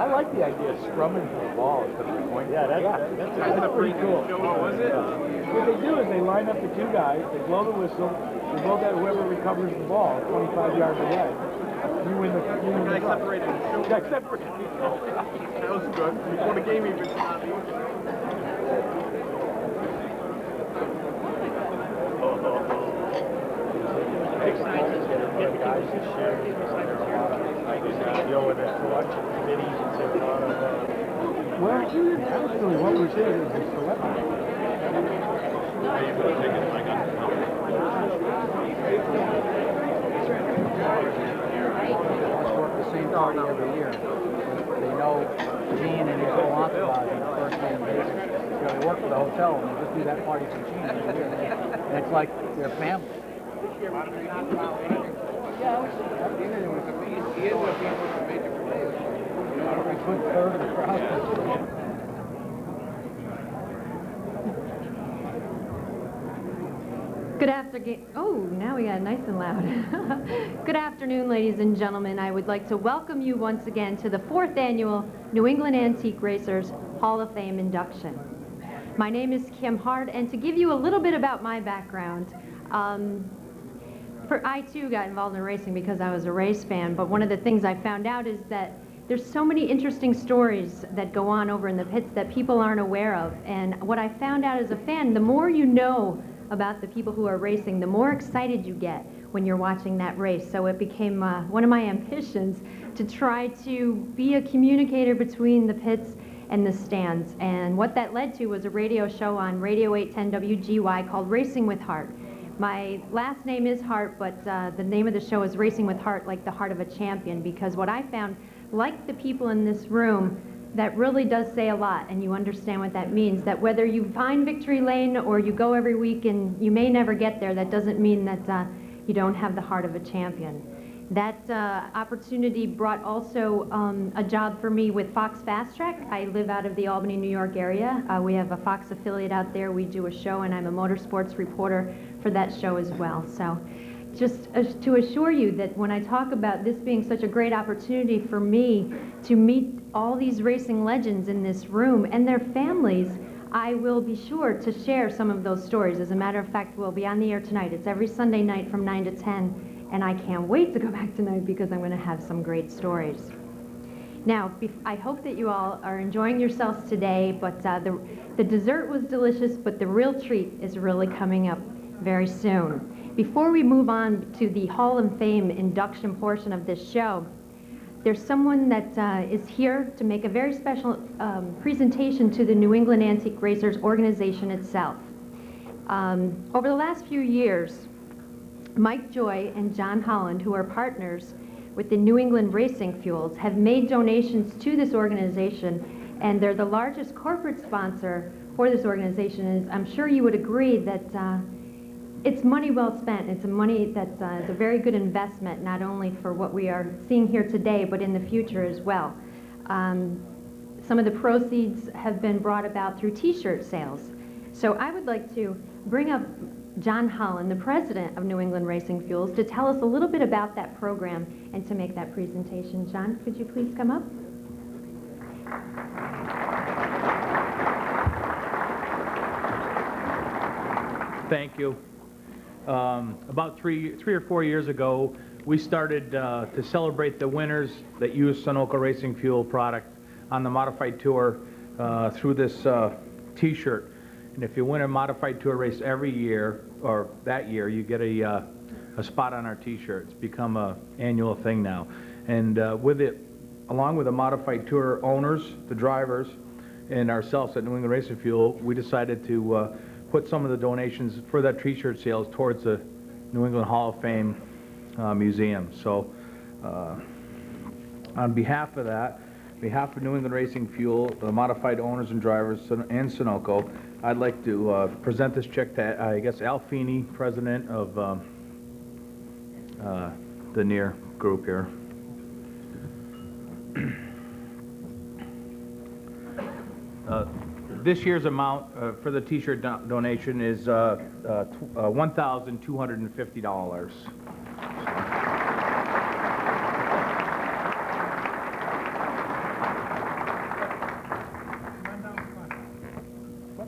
I like the idea of strumming for the ball instead of point. Yeah, that's pretty cool. Oh, was it? What they do is they line up the two guys, they blow the whistle, they blow that whoever recovers the ball 25 yards away. You win the guy separated. Guy separated. That was good. Before the game even started. Guys this year, deal with this selection committee. Well, actually, what we did is we selected. Let's work the same party every year. They know Gene and his whole entourage on a first name basis. So they work for the hotel and they just do that party for Gene every year. And it's like their family. Good afternoon. Oh, now we got it nice and loud. Good afternoon, ladies and gentlemen. I would like to welcome you once again to the 4th Annual New England Antique Racers Hall of Fame induction. My name is Kim Hart, and to give you a little bit about my background, I too got involved in racing because I was a race fan, but one of the things I found out is that there's so many interesting stories that go on over in the pits that people aren't aware of. And what I found out as a fan, the more you know about the people who are racing, the more excited you get when you're watching that race. So it became one of my ambitions to try to be a communicator between the pits and the stands. And what that led to was a radio show on Radio 810 WGY called Racing with Heart. My last name is Hart, but the name of the show is Racing with Heart, like the heart of a champion, because what I found, like the people in this room, that really does say a lot, and you understand what that means, that whether you find victory lane or you go every week and you may never get there, that doesn't mean that you don't have the heart of a champion. That opportunity brought also a job for me with Fox Fast Track. I live out of the Albany, New York area. We have a Fox affiliate out there. We do a show, and I'm a motorsports reporter for that show as well. So just to assure you that when I talk about this being such a great opportunity for me to meet all these racing legends in this room and their families, I will be sure to share some of those stories. As a matter of fact, we'll be on the air tonight. It's every Sunday night from 9 to 10, and I can't wait to go back tonight because I'm going to have some great stories. Now, I hope that you all are enjoying yourselves today, but the dessert was delicious, but the real treat is really coming up very soon. Before we move on to the Hall of Fame induction portion of this show, there's someone that is here to make a very special presentation to the New England Antique Racers organization itself. Over the last few years, Mike Joy and John Holland, who are partners with the New England Racing Fuels, have made donations to this organization, and they're the largest corporate sponsor for this organization. And I'm sure you would agree that it's money well spent. It's a money that is a very good investment, not only for what we are seeing here today, but in the future as well. Some of the proceeds have been brought about through t-shirt sales. So I would like to bring up John Holland, the president of New England Racing Fuels, to tell us a little bit about that program and to make that presentation. John, could you please come up? Thank you. About three or 4 years ago, we started to celebrate the winners that use Sunoco Racing Fuel product on the Modified Tour through this t-shirt. And if you win a Modified Tour race every year, or that year, you get a spot on our t-shirt. It's become an annual thing now. And with it, along with the Modified Tour owners, the drivers, and ourselves at New England Racing Fuel, we decided to put some of the donations for that t-shirt sales towards the New England Hall of Fame Museum. So on behalf of that, on behalf of New England Racing Fuel, the modified owners and drivers, and Sunoco, I'd like to present this check to, I guess, Al Feeney, president of the NEAR group here. This year's amount for the t-shirt donation is $1,250.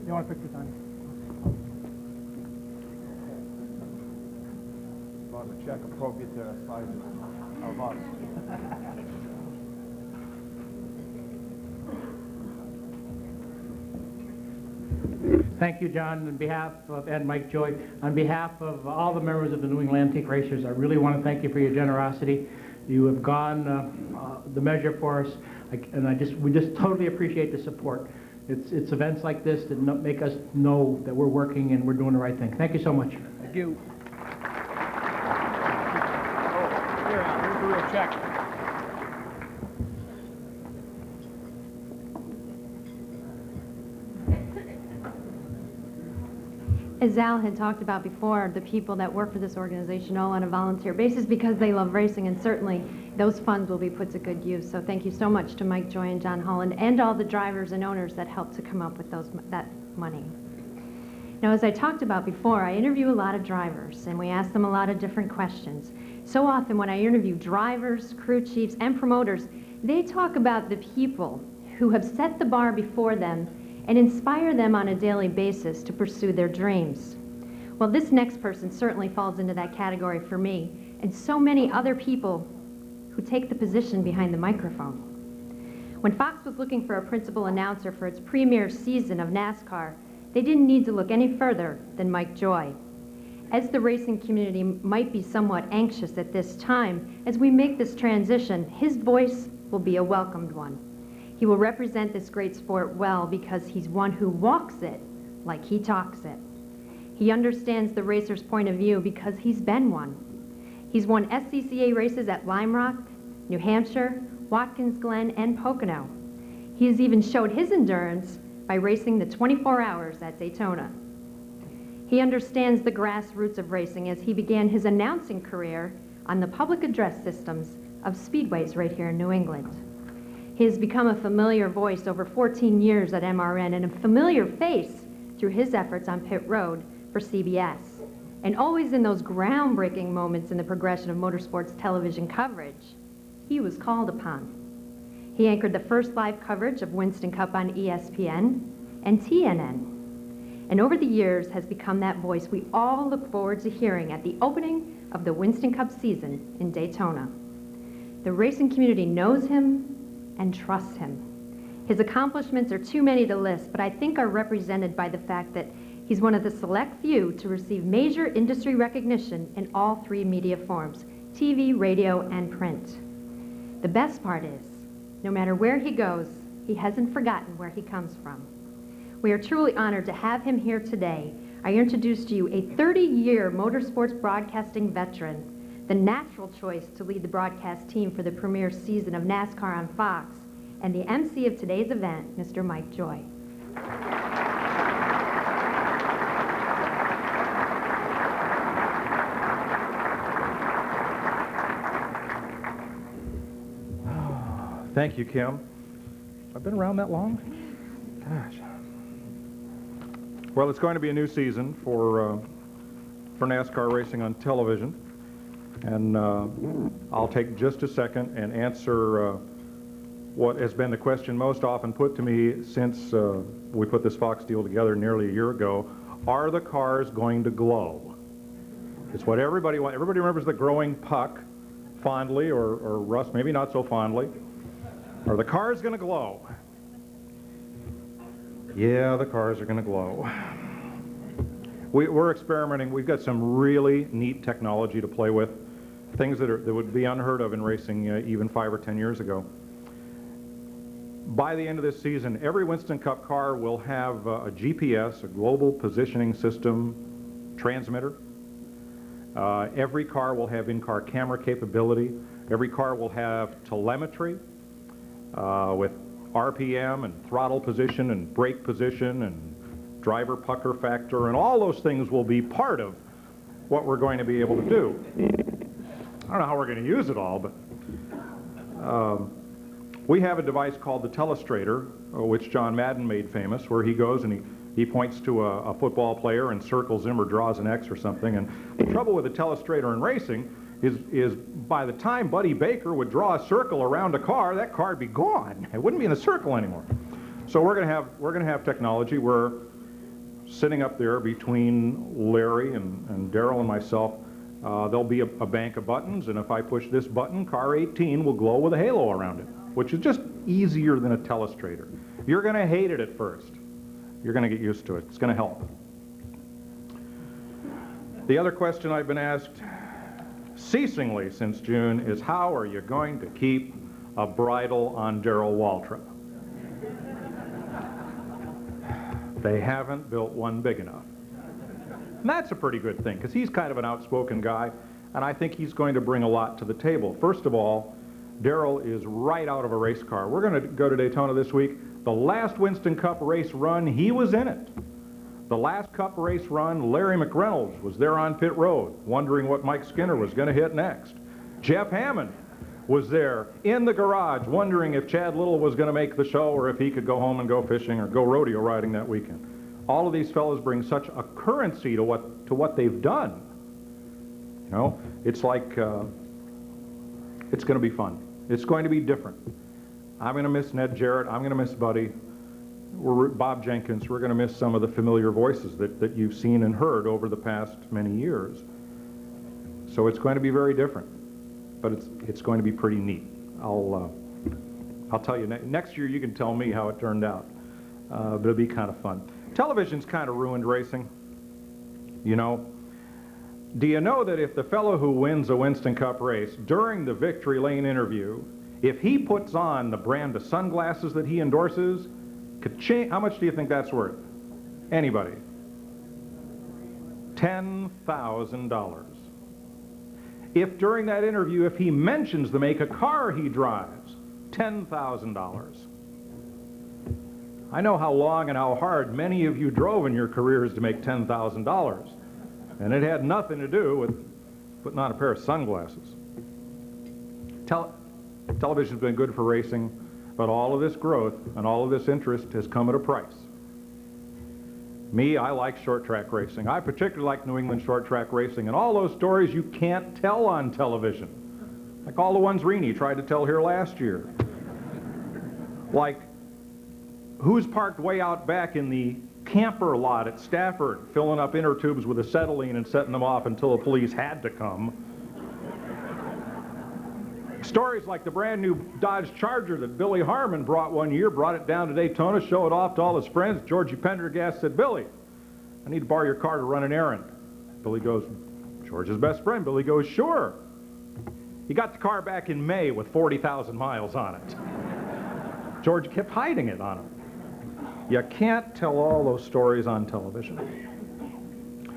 You want to pick your time? On the check appropriate to the size of us. Thank you, John. On behalf of Ed, Mike Joy, on behalf of all the members of the New England Antique Racers, I really want to thank you for your generosity. You have gone the measure for us, and we just totally appreciate the support. It's events like this that make us know that we're working and we're doing the right thing. Thank you so much. Thank you. Here's the real check. As Al had talked about before, the people that work for this organization all on a volunteer basis because they love racing, and certainly those funds will be put to good use. So thank you so much to Mike Joy and John Holland and all the drivers and owners that helped to come up with that money. Now, as I talked about before, I interview a lot of drivers, and we ask them a lot of different questions. So often when I interview drivers, crew chiefs, and promoters, they talk about the people who have set the bar before them and inspire them on a daily basis to pursue their dreams. Well, this next person certainly falls into that category for me, and so many other people who take the position behind the microphone. When Fox was looking for a principal announcer for its premier season of NASCAR, they didn't need to look any further than Mike Joy. As the racing community might be somewhat anxious at this time, as we make this transition, his voice will be a welcomed one. He will represent this great sport well because he's one who walks it like he talks it. He understands the racer's point of view because he's been one. He's won SCCA races at Lime Rock, New Hampshire, Watkins Glen, and Pocono. He has even showed his endurance by racing the 24 hours at Daytona. He understands the grassroots of racing as he began his announcing career on the public address systems of speedways right here in New England. He has become a familiar voice over 14 years at MRN and a familiar face through his efforts on pit road for CBS. And always in those groundbreaking moments in the progression of motorsports television coverage, he was called upon. He anchored the first live coverage of Winston Cup on ESPN and TNN. And over the years has become that voice we all look forward to hearing at the opening of the Winston Cup season in Daytona. The racing community knows him and trusts him. His accomplishments are too many to list, but I think are represented by the fact that he's one of the select few to receive major industry recognition in all three media forms, TV, radio, and print. The best part is, no matter where he goes, he hasn't forgotten where he comes from. We are truly honored to have him here today. I introduce to you a 30-year motorsports broadcasting veteran, the natural choice to lead the broadcast team for the premier season of NASCAR on Fox, and the MC of today's event, Mr. Mike Joy. Thank you, Kim. I've been around that long? Gosh. Well, it's going to be a new season for NASCAR racing on television, and I'll take just a second and answer what has been the question most often put to me since we put this Fox deal together nearly a year ago. Are the cars going to glow? It's what everybody wants. Everybody remembers the growing puck fondly, or Russ maybe not so fondly. Are the cars going to glow? Yeah, the cars are going to glow. We're experimenting. We've got some really neat technology to play with, things that would be unheard of in racing even 5 or 10 years ago. By the end of this season, every Winston Cup car will have a GPS, a global positioning system transmitter. Every car will have in-car camera capability. Every car will have telemetry with RPM and throttle position and brake position and driver pucker factor, and all those things will be part of what we're going to be able to do. I don't know how we're going to use it all, but we have a device called the telestrator, which John Madden made famous, where he goes and he points to a football player and circles him or draws an X or something. And the trouble with the telestrator in racing is by the time Buddy Baker would draw a circle around a car, that car would be gone. It wouldn't be in a circle anymore. So we're going to have technology. We're sitting up there between Larry and Darrell and myself. There'll be a bank of buttons, and if I push this button, car 18 will glow with a halo around it, which is just easier than a telestrator. You're going to hate it at first. You're going to get used to it. It's going to help. The other question I've been asked ceasingly since June is, how are you going to keep a bridle on Darrell Waltrip? They haven't built one big enough. And that's a pretty good thing, because he's kind of an outspoken guy, and I think he's going to bring a lot to the table. First of all, Darrell is right out of a race car. We're going to go to Daytona this week. The last Winston Cup race run, he was in it. The last Cup race run, Larry McReynolds was there on pit road, wondering what Mike Skinner was going to hit next. Jeff Hammond was there in the garage, wondering if Chad Little was going to make the show or if he could go home and go fishing or go rodeo riding that weekend. All of these fellows bring such a currency to what they've done. You know, it's like, it's going to be fun. It's going to be different. I'm going to miss Ned Jarrett. I'm going to miss Buddy. Bob Jenkins. We're going to miss some of the familiar voices that you've seen and heard over the past many years. So it's going to be very different, but it's going to be pretty neat. I'll tell you next year. You can tell me how it turned out, but it'll be kind of fun. Television's kind of ruined racing. You know, do you know that if the fellow who wins a Winston Cup race during the victory lane interview If he puts on the brand of sunglasses that he endorses, ka-ching, how much do you think that's worth? Anybody? $10,000. If during that interview, if he mentions the make of car he drives, $10,000. I know how long and how hard many of you drove in your careers to make $10,000, and it had nothing to do with putting on a pair of sunglasses. Television's been good for racing, but all of this growth and all of this interest has come at a price. Me, I like short track racing. I particularly like New England short track racing, and all those stories you can't tell on television. Like all the ones Rini tried to tell here last year. Like who's parked way out back in the camper lot at Stafford, filling up inner tubes with acetylene and setting them off until the police had to come. Stories like the brand new Dodge Charger that Billy Harmon brought one year, brought it down to Daytona, showed it off to all his friends. Georgie Pendergast said, "Billy, I need to borrow your car to run an errand." Billy goes, "George's best friend." Billy goes, "Sure." He got the car back in May with 40,000 miles on it. George kept hiding it on him. You can't tell all those stories on television,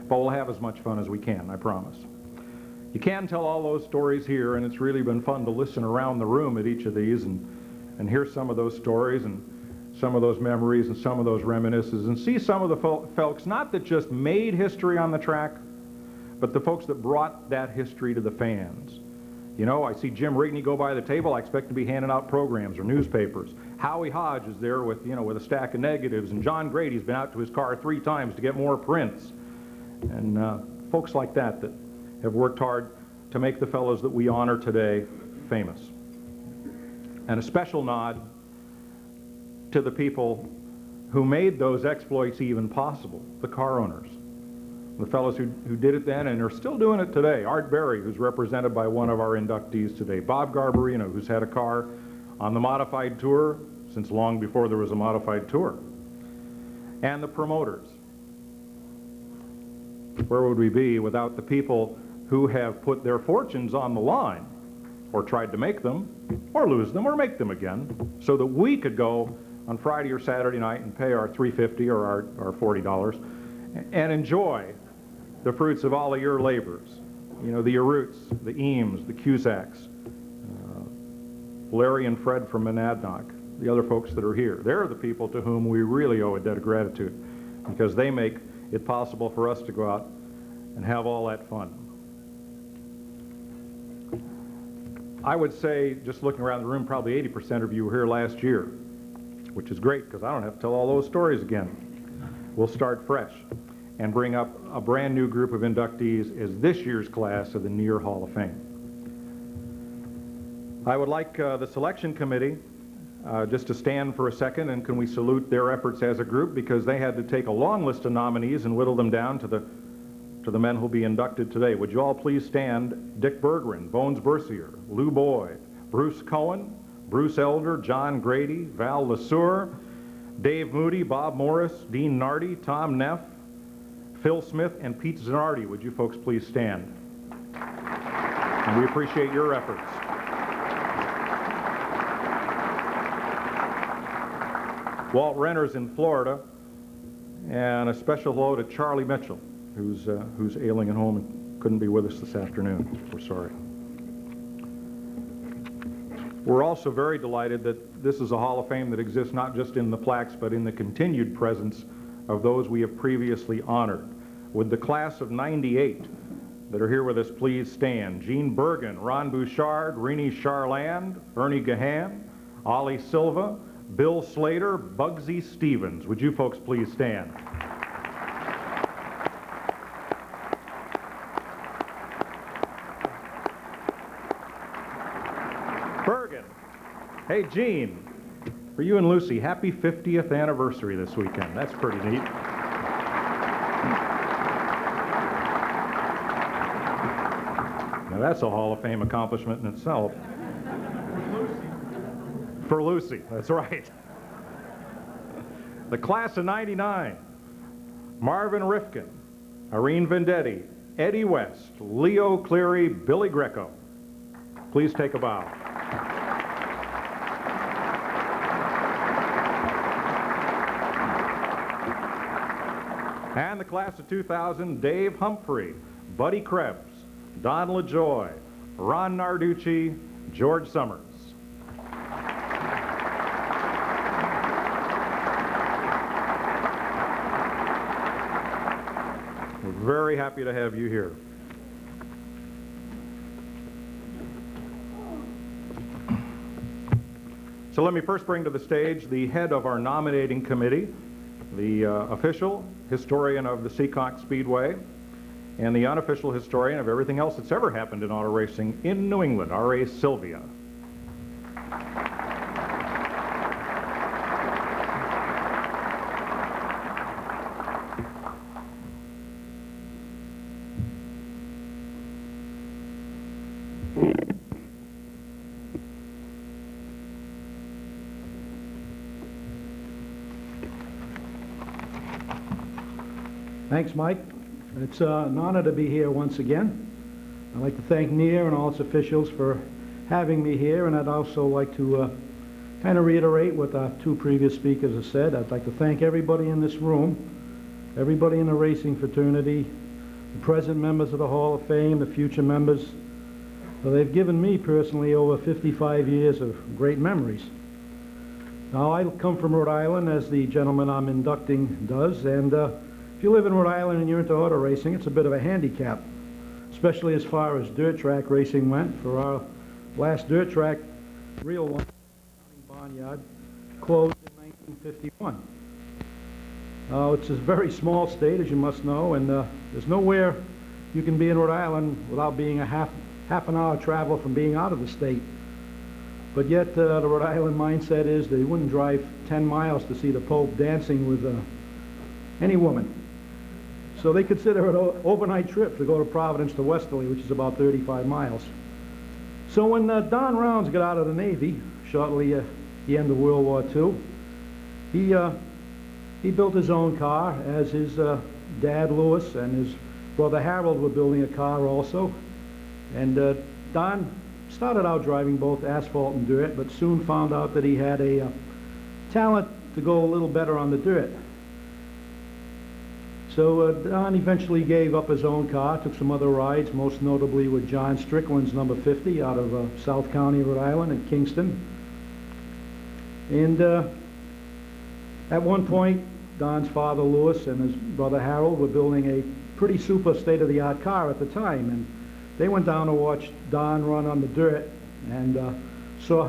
but we'll have as much fun as we can, I promise. You can tell all those stories here, and it's really been fun to listen around the room at each of these and hear some of those stories and some of those memories and some of those reminiscences and see some of the folks, not that just made history on the track, but the folks that brought that history to the fans. You know, I see Jim Rigney go by the table. I expect to be handing out programs or newspapers. Howie Hodge is there with, with a stack of negatives, and John Grady's been out to his car 3 times to get more prints. And folks like that have worked hard to make the fellows that we honor today famous. And a special nod to the people who made those exploits even possible, the car owners. The fellows who did it then and are still doing it today. Art Berry, who's represented by one of our inductees today. Bob Garbarino, who's had a car on the modified tour since long before there was a modified tour. And the promoters. Where would we be without the people who have put their fortunes on the line, or tried to make them, or lose them, or make them again, so that we could go on Friday or Saturday night and pay our $3.50 or our $40 and enjoy the fruits of all of your labors. You know, the Aroots, the Eames, the Cusacks, Larry and Fred from Monadnock, the other folks that are here. They're the people to whom we really owe a debt of gratitude, because they make it possible for us to go out and have all that fun. I would say, just looking around the room, probably 80% of you were here last year, which is great because I don't have to tell all those stories again. We'll start fresh and bring up a brand new group of inductees as this year's class of the Near Hall of Fame. I would like the selection committee just to stand for a second, and can we salute their efforts as a group, because they had to take a long list of nominees and whittle them down to the men who'll be inducted today. Would you all please stand? Dick Berggren, Bones Bercier, Lou Boyd, Bruce Cohen, Bruce Elder, John Grady, Val LeSueur, Dave Moody, Bob Morris, Dean Nardi, Tom Neff, Phil Smith, and Pete Zanardi. Would you folks please stand? And we appreciate your efforts. Walt Renner's in Florida, and a special hello to Charlie Mitchell, who's ailing at home and couldn't be with us this afternoon. We're sorry. We're also very delighted that this is a Hall of Fame that exists not just in the plaques, but in the continued presence of those we have previously honored. Would the class of '98 that are here with us please stand? Gene Bergen, Ron Bouchard, Rini Charland, Ernie Gahan, Ollie Silva, Bill Slater, Bugsy Stevens. Would you folks please stand? Bergen. Hey, Gene, for you and Lucy, happy 50th anniversary this weekend. That's pretty neat. Now that's a Hall of Fame accomplishment in itself. For Lucy, that's right. The class of '99, Marvin Rifkin, Irene Vendetti, Eddie West, Leo Cleary, Billy Greco. Please take a bow. And the class of 2000, Dave Humphrey, Buddy Krebs, Don LaJoy, Ron Narducci, George Summers. We're very happy to have you here. So let me first bring to the stage the head of our nominating committee, the official historian of the Seekonk Speedway, and the unofficial historian of everything else that's ever happened in auto racing in New England, R.A. Sylvia. Thanks, Mike. It's an honor to be here once again. I'd like to thank NEAR and all its officials for having me here, and I'd also like to kind of reiterate what the two previous speakers have said. I'd like to thank everybody in this room, everybody in the racing fraternity, the present members of the Hall of Fame, the future members. So they've given me personally over 55 years of great memories. Now, I come from Rhode Island, as the gentleman I'm inducting does, and if you live in Rhode Island and you're into auto racing, it's a bit of a handicap, especially as far as dirt track racing went. For our last dirt track, real one, Barnyard, closed in 1951. It's a very small state, as you must know, and there's nowhere you can be in Rhode Island without being a half an hour travel from being out of the state. But yet the Rhode Island mindset is they wouldn't drive 10 miles to see the Pope dancing with any woman. So they consider it an overnight trip to go to Providence to Westerly, which is about 35 miles. So when Don Rounds got out of the Navy, shortly at the end of World War II, he built his own car, as his dad, Louis, and his brother Harold were building a car also. And Don started out driving both asphalt and dirt, but soon found out that he had a talent to go a little better on the dirt. So Don eventually gave up his own car, took some other rides, most notably with John Strickland's number 50 out of South County, Rhode Island, in Kingston. And at one point, Don's father, Louis, and his brother Harold were building a pretty super state-of-the-art car at the time, and they went down to watch Don run on the dirt and saw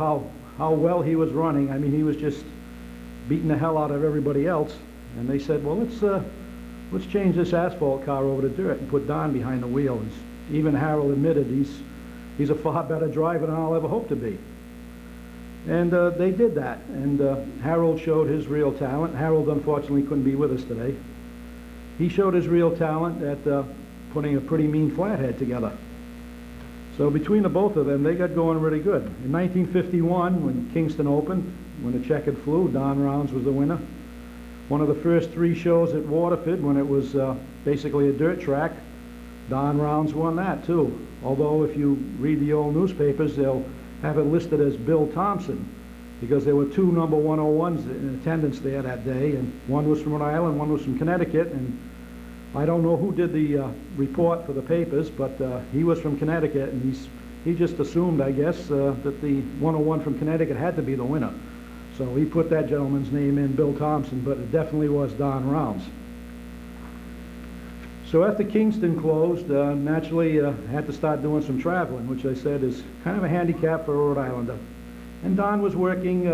how well he was running. I mean, he was just beating the hell out of everybody else. And they said, well, let's change this asphalt car over to dirt and put Don behind the wheel. And even Harold admitted he's a far better driver than I'll ever hope to be. And they did that, and Harold showed his real talent. Harold unfortunately couldn't be with us today. He showed his real talent at putting a pretty mean flathead together. So between the both of them, they got going really good. In 1951, when Kingston opened, when the checkered flew, Don Rounds was the winner. One of the first 3 shows at Waterford, when it was basically a dirt track, Don Rounds won that too. Although if you read the old newspapers, they'll have it listed as Bill Thompson, because there were 2 number 101s in attendance there that day, and one was from Rhode Island, one was from Connecticut, and I don't know who did the report for the papers, but he was from Connecticut, and he just assumed, I guess, that the 101 from Connecticut had to be the winner. So he put that gentleman's name in, Bill Thompson, but it definitely was Don Rounds. So after Kingston closed, naturally I had to start doing some traveling, which I said is kind of a handicap for a Rhode Islander. And Don was working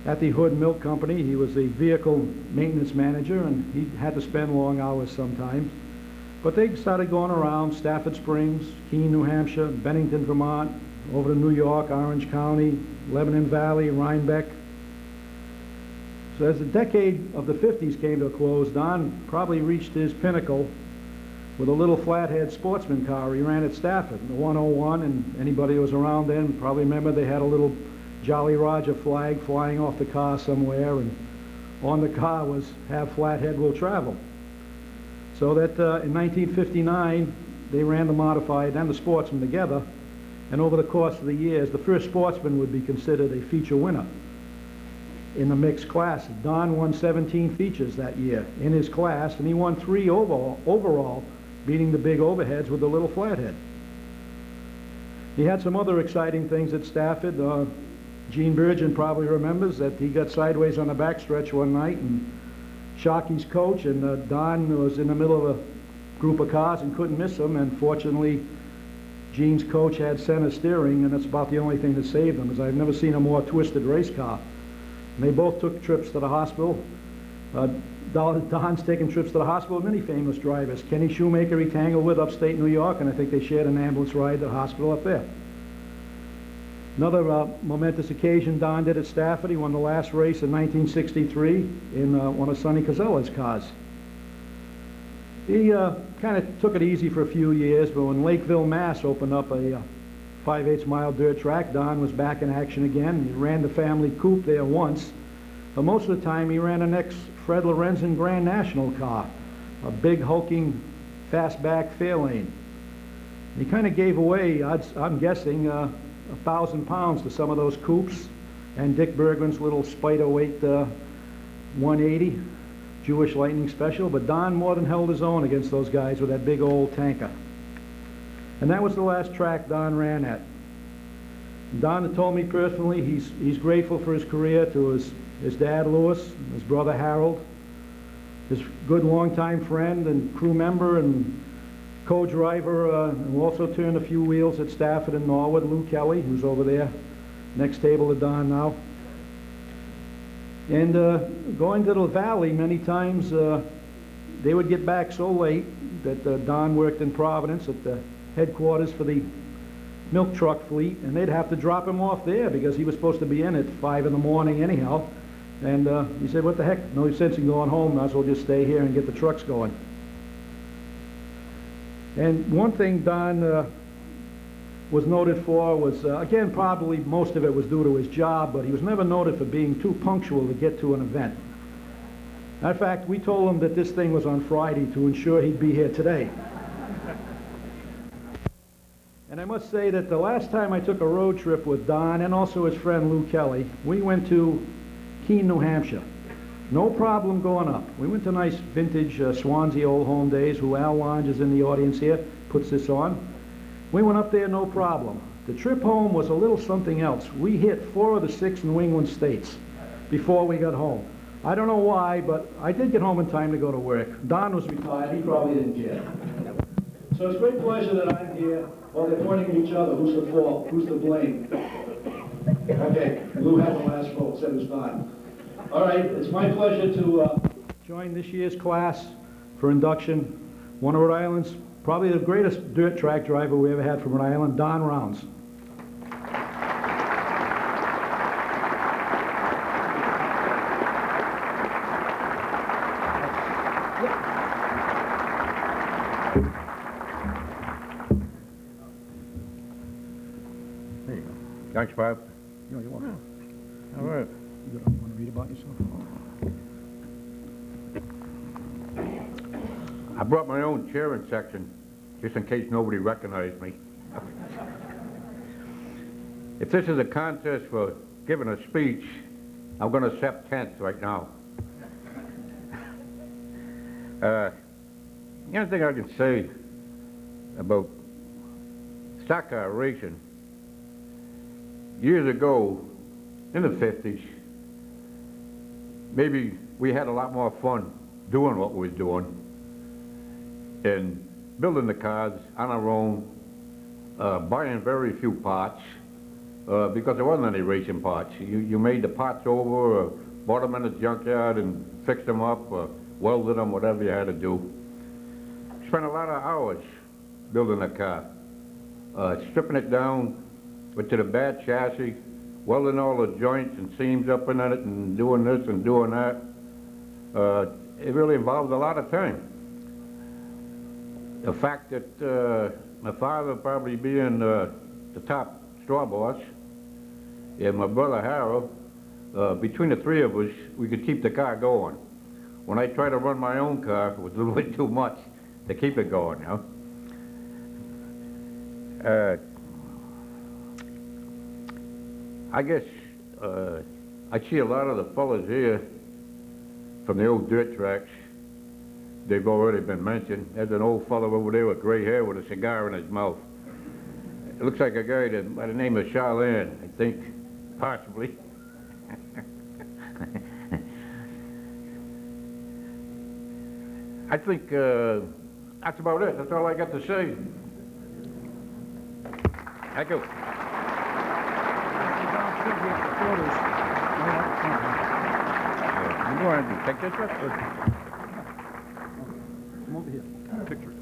at the Hood Milk Company. He was the vehicle maintenance manager, and he had to spend long hours sometimes. But they started going around Stafford Springs, Keene, New Hampshire, Bennington, Vermont, over to New York, Orange County, Lebanon Valley, Rhinebeck. So as the decade of the 50s came to a close, Don probably reached his pinnacle with a little flathead sportsman car he ran at Stafford, the 101, and anybody who was around then probably remember they had a little Jolly Roger flag flying off the car somewhere, and on the car was "Have Flathead Will Travel." So that in 1959, they ran the modified and the sportsman together, and over the course of the years, the first sportsman would be considered a feature winner. in the mixed class. Don won 17 features that year in his class, and he won 3 overall, beating the big overheads with the little flathead. He had some other exciting things at Stafford. Gene Burgeon probably remembers that he got sideways on the backstretch one night, and Sharky's coach, and Don was in the middle of a group of cars and couldn't miss him, and fortunately Gene's coach had center steering, and that's about the only thing that saved them, as I've never seen a more twisted race car. And they both took trips to the hospital. Don's taken trips to the hospital with many famous drivers. Kenny Shoemaker he tangled with upstate New York, and I think they shared an ambulance ride to the hospital up there. Another momentous occasion Don did at Stafford. He won the last race in 1963 in one of Sonny Casella's cars. He kind of took it easy for a few years, but when Lakeville, Mass opened up a 5/8 mile dirt track, Don was back in action again. He ran the family coupe there once, but most of the time he ran an ex-Fred Lorenzen Grand National car, a big hulking fastback Fairlane. He kind of gave away, I'm guessing, 1,000 pounds to some of those coupes, and Dick Bergman's little Spider weight 180 Jewish Lightning Special, but Don more than held his own against those guys with that big old tanker. And that was the last track Don ran at. Don had told me personally he's grateful for his career to his dad Louis, his brother Harold, his good longtime friend and crew member and co-driver, who also turned a few wheels at Stafford and Norwood, Lou Kelly, who's over there, next table to Don now. And going to the valley many times, they would get back so late that Don worked in Providence at the headquarters for the milk truck fleet, and they'd have to drop him off there because he was supposed to be in at 5 in the morning anyhow. And he said, what the heck, no sense in going home, might as well just stay here and get the trucks going. And one thing Don was noted for was, again, probably most of it was due to his job, but he was never noted for being too punctual to get to an event. In fact, we told him that this thing was on Friday to ensure he'd be here today. And I must say that the last time I took a road trip with Don and also his friend Lou Kelly, we went to Keene, New Hampshire. No problem going up. We went to nice vintage Swansea Old Home Days, who Al Lange is in the audience here, puts this on. We went up there no problem. The trip home was a little something else. We hit 4 of the 6 New England states before we got home. I don't know why, but I did get home in time to go to work. Don was retired. He probably didn't care. So it's a great pleasure that I'm here while they're pointing at each other. Who's the fault? Who's to blame? Okay, Lou had the last vote, said it was Don. All right, it's my pleasure to join this year's class for induction. One of Rhode Island's, probably the greatest dirt track driver we ever had from Rhode Island, Don Rounds. There you go. Thanks, Bob. No, you're welcome. All right. You want to read about yourself? I brought my own cheering section, just in case nobody recognized me. If this is a contest for giving a speech, I'm going to accept 10th right now. The only thing I can say about stock car racing, years ago, in the 50s, maybe we had a lot more fun doing what we was doing and building the cars on our own, buying very few parts because there wasn't any racing parts. You made the parts over, or bought them in the junkyard and fixed them up, or welded them, whatever you had to do. Spent a lot of hours building a car, stripping it down to the bad chassis, welding all the joints and seams up in it and doing this and doing that. It really involved a lot of time. The fact that my father probably being the top straw boss and my brother Harold, between the 3 of us, we could keep the car going. When I tried to run my own car, it was a little bit too much to keep it going, you know. I guess I see a lot of the fellas here from the old dirt tracks. They've already been mentioned. There's an old fellow over there with gray hair with a cigar in his mouth. It looks like a guy by the name of Charlene, I think, possibly. I think that's about it. That's all I got to say. Thank you. You want to take this up? Come over here. Picture.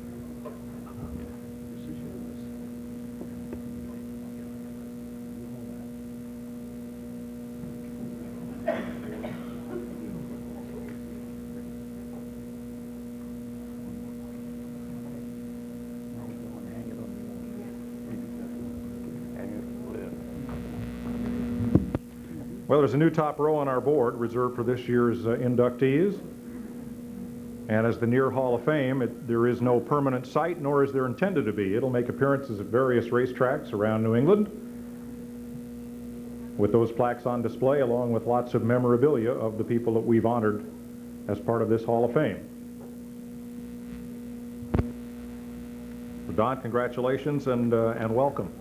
Well, there's a new top row on our board reserved for this year's inductees. And as the Near Hall of Fame, there is no permanent site, nor is there intended to be. It'll make appearances at various racetracks around New England with those plaques on display, along with lots of memorabilia of the people that we've honored as part of this Hall of Fame. So Don, congratulations and welcome.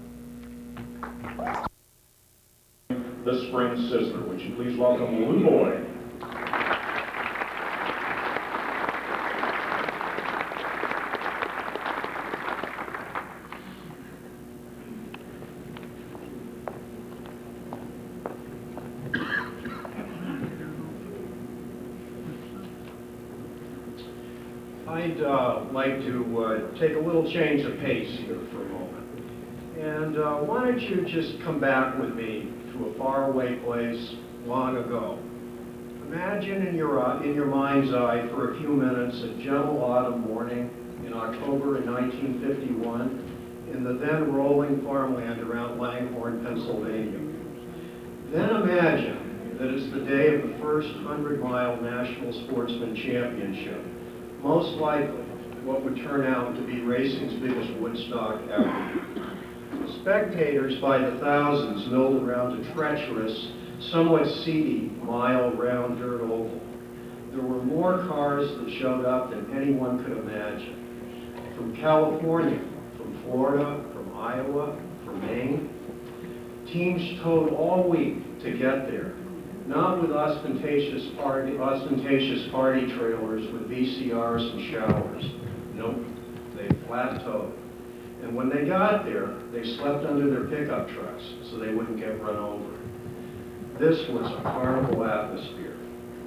The Spring Sizzler. Would you please welcome Lou Boyd? I'd like to take a little change of pace here for a moment. And why don't you just come back with me to a faraway place long ago. Imagine in your mind's eye for a few minutes a gentle autumn morning in October in 1951 in the then rolling farmland around Langhorne, Pennsylvania. Then imagine that it's the day of the first 100-mile National Sportsman Championship, most likely what would turn out to be racing's biggest Woodstock ever. Spectators by the thousands milled around a treacherous, somewhat seedy, mile-round dirt oval. There were more cars that showed up than anyone could imagine. From California, from Florida, from Iowa, from Maine. Teams towed all week to get there, not with ostentatious party trailers with VCRs and showers. Nope, they flat towed. And when they got there, they slept under their pickup trucks so they wouldn't get run over. This was a carnival atmosphere.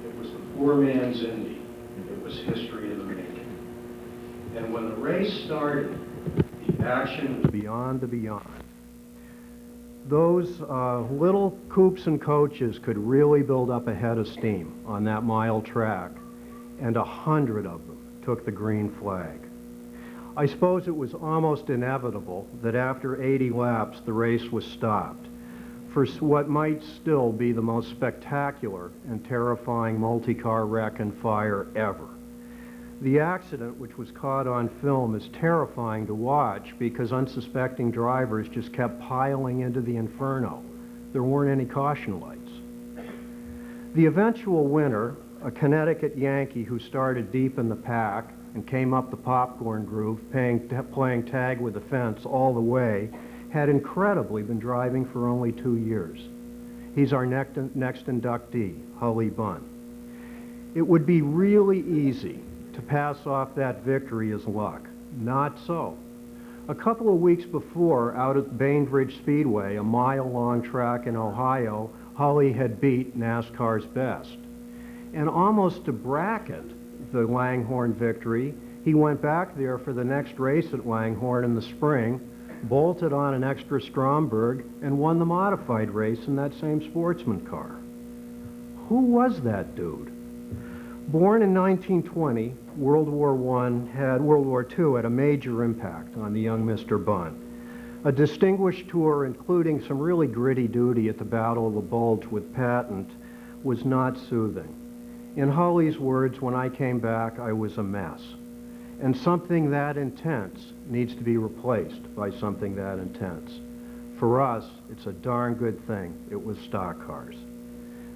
It was the poor man's Indy. It was history in the making. And when the race started, the action was beyond the beyond. Those little coupes and coaches could really build up a head of steam on that mile track, and 100 of them took the green flag. I suppose it was almost inevitable that after 80 laps the race was stopped for what might still be the most spectacular and terrifying multi-car wreck and fire ever. The accident, which was caught on film, is terrifying to watch because unsuspecting drivers just kept piling into the inferno. There weren't any caution lights. The eventual winner, a Connecticut Yankee who started deep in the pack and came up the popcorn groove, playing tag with the fence all the way, had incredibly been driving for only 2 years. He's our next inductee, Hully Bunn. It would be really easy to pass off that victory as luck. Not so. A couple of weeks before, out at Bainbridge Speedway, a mile-long track in Ohio, Hully had beat NASCAR's best. And almost to bracket the Langhorne victory, he went back there for the next race at Langhorne in the spring, bolted on an extra Stromberg, and won the modified race in that same sportsman car. Who was that dude? Born in 1920, World War II had a major impact on the young Mr. Bunn. A distinguished tour, including some really gritty duty at the Battle of the Bulge with Patton, was not soothing. In Hully's words, when I came back, I was a mess. And something that intense needs to be replaced by something that intense. For us, it's a darn good thing it was stock cars.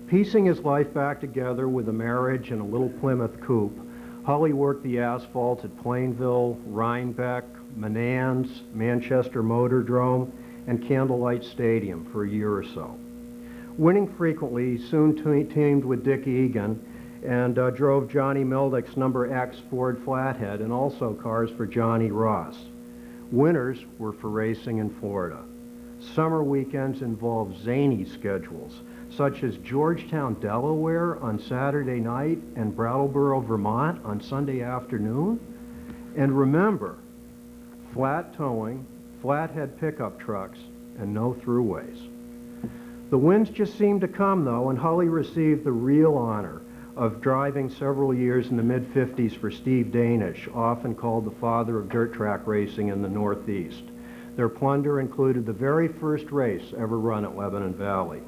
Piecing his life back together with a marriage and a little Plymouth coupe, Holly worked the asphalt at Plainville, Rhinebeck, Menands, Manchester Motordrome, and Candlelight Stadium for a year or so. Winning frequently, he soon teamed with Dick Egan and drove Johnny Meldick's number X Ford Flathead and also cars for Johnny Ross. Winters were for racing in Florida. Summer weekends involved zany schedules, such as Georgetown, Delaware on Saturday night and Brattleboro, Vermont on Sunday afternoon. And remember, flat towing, flathead pickup trucks, and no throughways. The wins just seemed to come, though, and Holly received the real honor of driving several years in the mid-50s for Steve Danish, often called the father of dirt track racing in the Northeast. Their plunder included the very first race ever run at Lebanon Valley.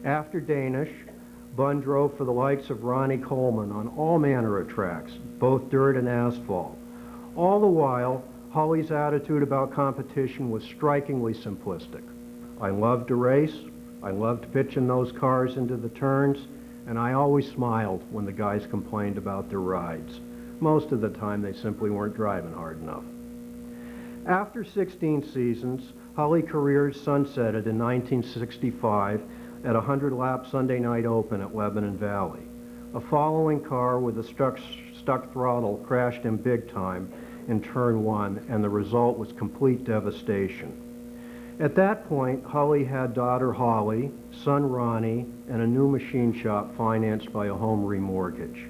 After Danish, Bunn drove for the likes of Ronnie Coleman on all manner of tracks, both dirt and asphalt. All the while, Holly's attitude about competition was strikingly simplistic. I loved to race, I loved pitching those cars into the turns, and I always smiled when the guys complained about their rides. Most of the time, they simply weren't driving hard enough. After 16 seasons, Holly career sunsetted in 1965 at a 100-lap Sunday night open at Lebanon Valley. A following car with a stuck throttle crashed him big time in turn 1, and the result was complete devastation. At that point, Holly had daughter Holly, son Ronnie, and a new machine shop financed by a home remortgage.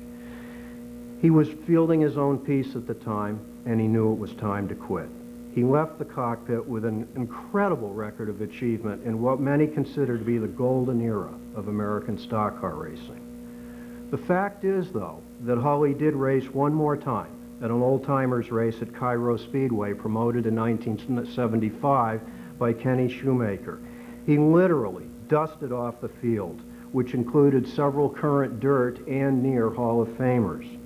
He was fielding his own piece at the time, and he knew it was time to quit. He left the cockpit with an incredible record of achievement in what many consider to be the golden era of American stock car racing. The fact is, though, that Holly did race one more time at an old-timers race at Cairo Speedway, promoted in 1975 by Kenny Shoemaker. He literally dusted off the field, which included several current dirt and near Hall of Famers.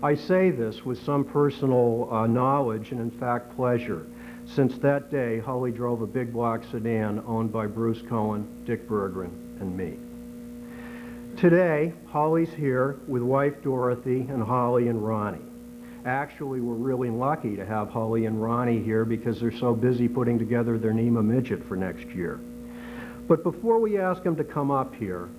I say this with some personal knowledge and, in fact, pleasure. Since that day, Holly drove a big block sedan owned by Bruce Cohen, Dick Berggren, and me. Today, Holly's here with wife Dorothy and Holly and Ronnie. Actually, we're really lucky to have Holly and Ronnie here because they're so busy putting together their NEMA midget for next year. But before we ask them to come up here,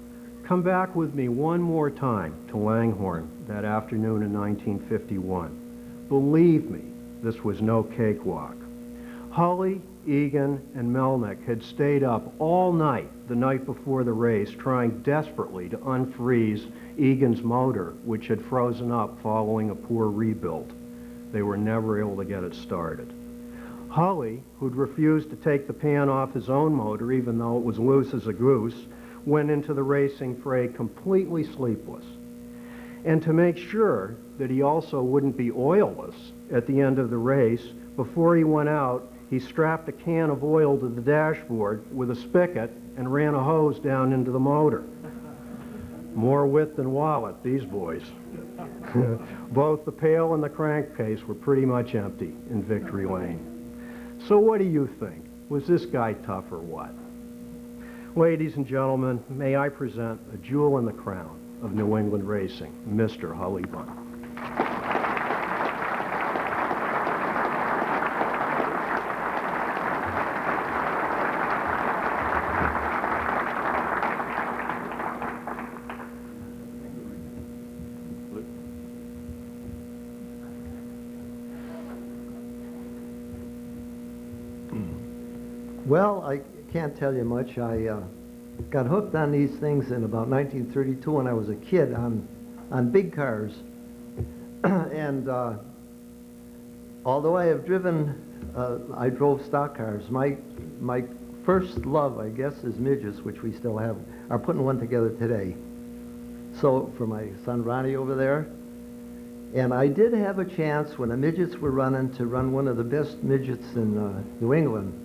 come back with me one more time to Langhorne that afternoon in 1951. Believe me, this was no cakewalk. Holly, Egan, and Melnick had stayed up all night the night before the race trying desperately to unfreeze Egan's motor, which had frozen up following a poor rebuild. They were never able to get it started. Holly, who'd refused to take the pan off his own motor even though it was loose as a goose, went into the racing fray completely sleepless. And to make sure that he also wouldn't be oilless at the end of the race, before he went out, he strapped a can of oil to the dashboard with a spigot and ran a hose down into the motor. More wit than wallet, these boys. Both the pail and the crankcase were pretty much empty in Victory Lane. So what do you think? Was this guy tough or what? Ladies and gentlemen, may I present a jewel in the crown of New England racing, Mr. Holly Bunn. Well, I can't tell you much. I got hooked on these things in about 1932 when I was a kid on big cars. And although I have driven, I drove stock cars. My first love, I guess, is midgets, which we still have, are putting one together today. So for my son Ronnie over there. And I did have a chance when the midgets were running to run one of the best midgets in New England.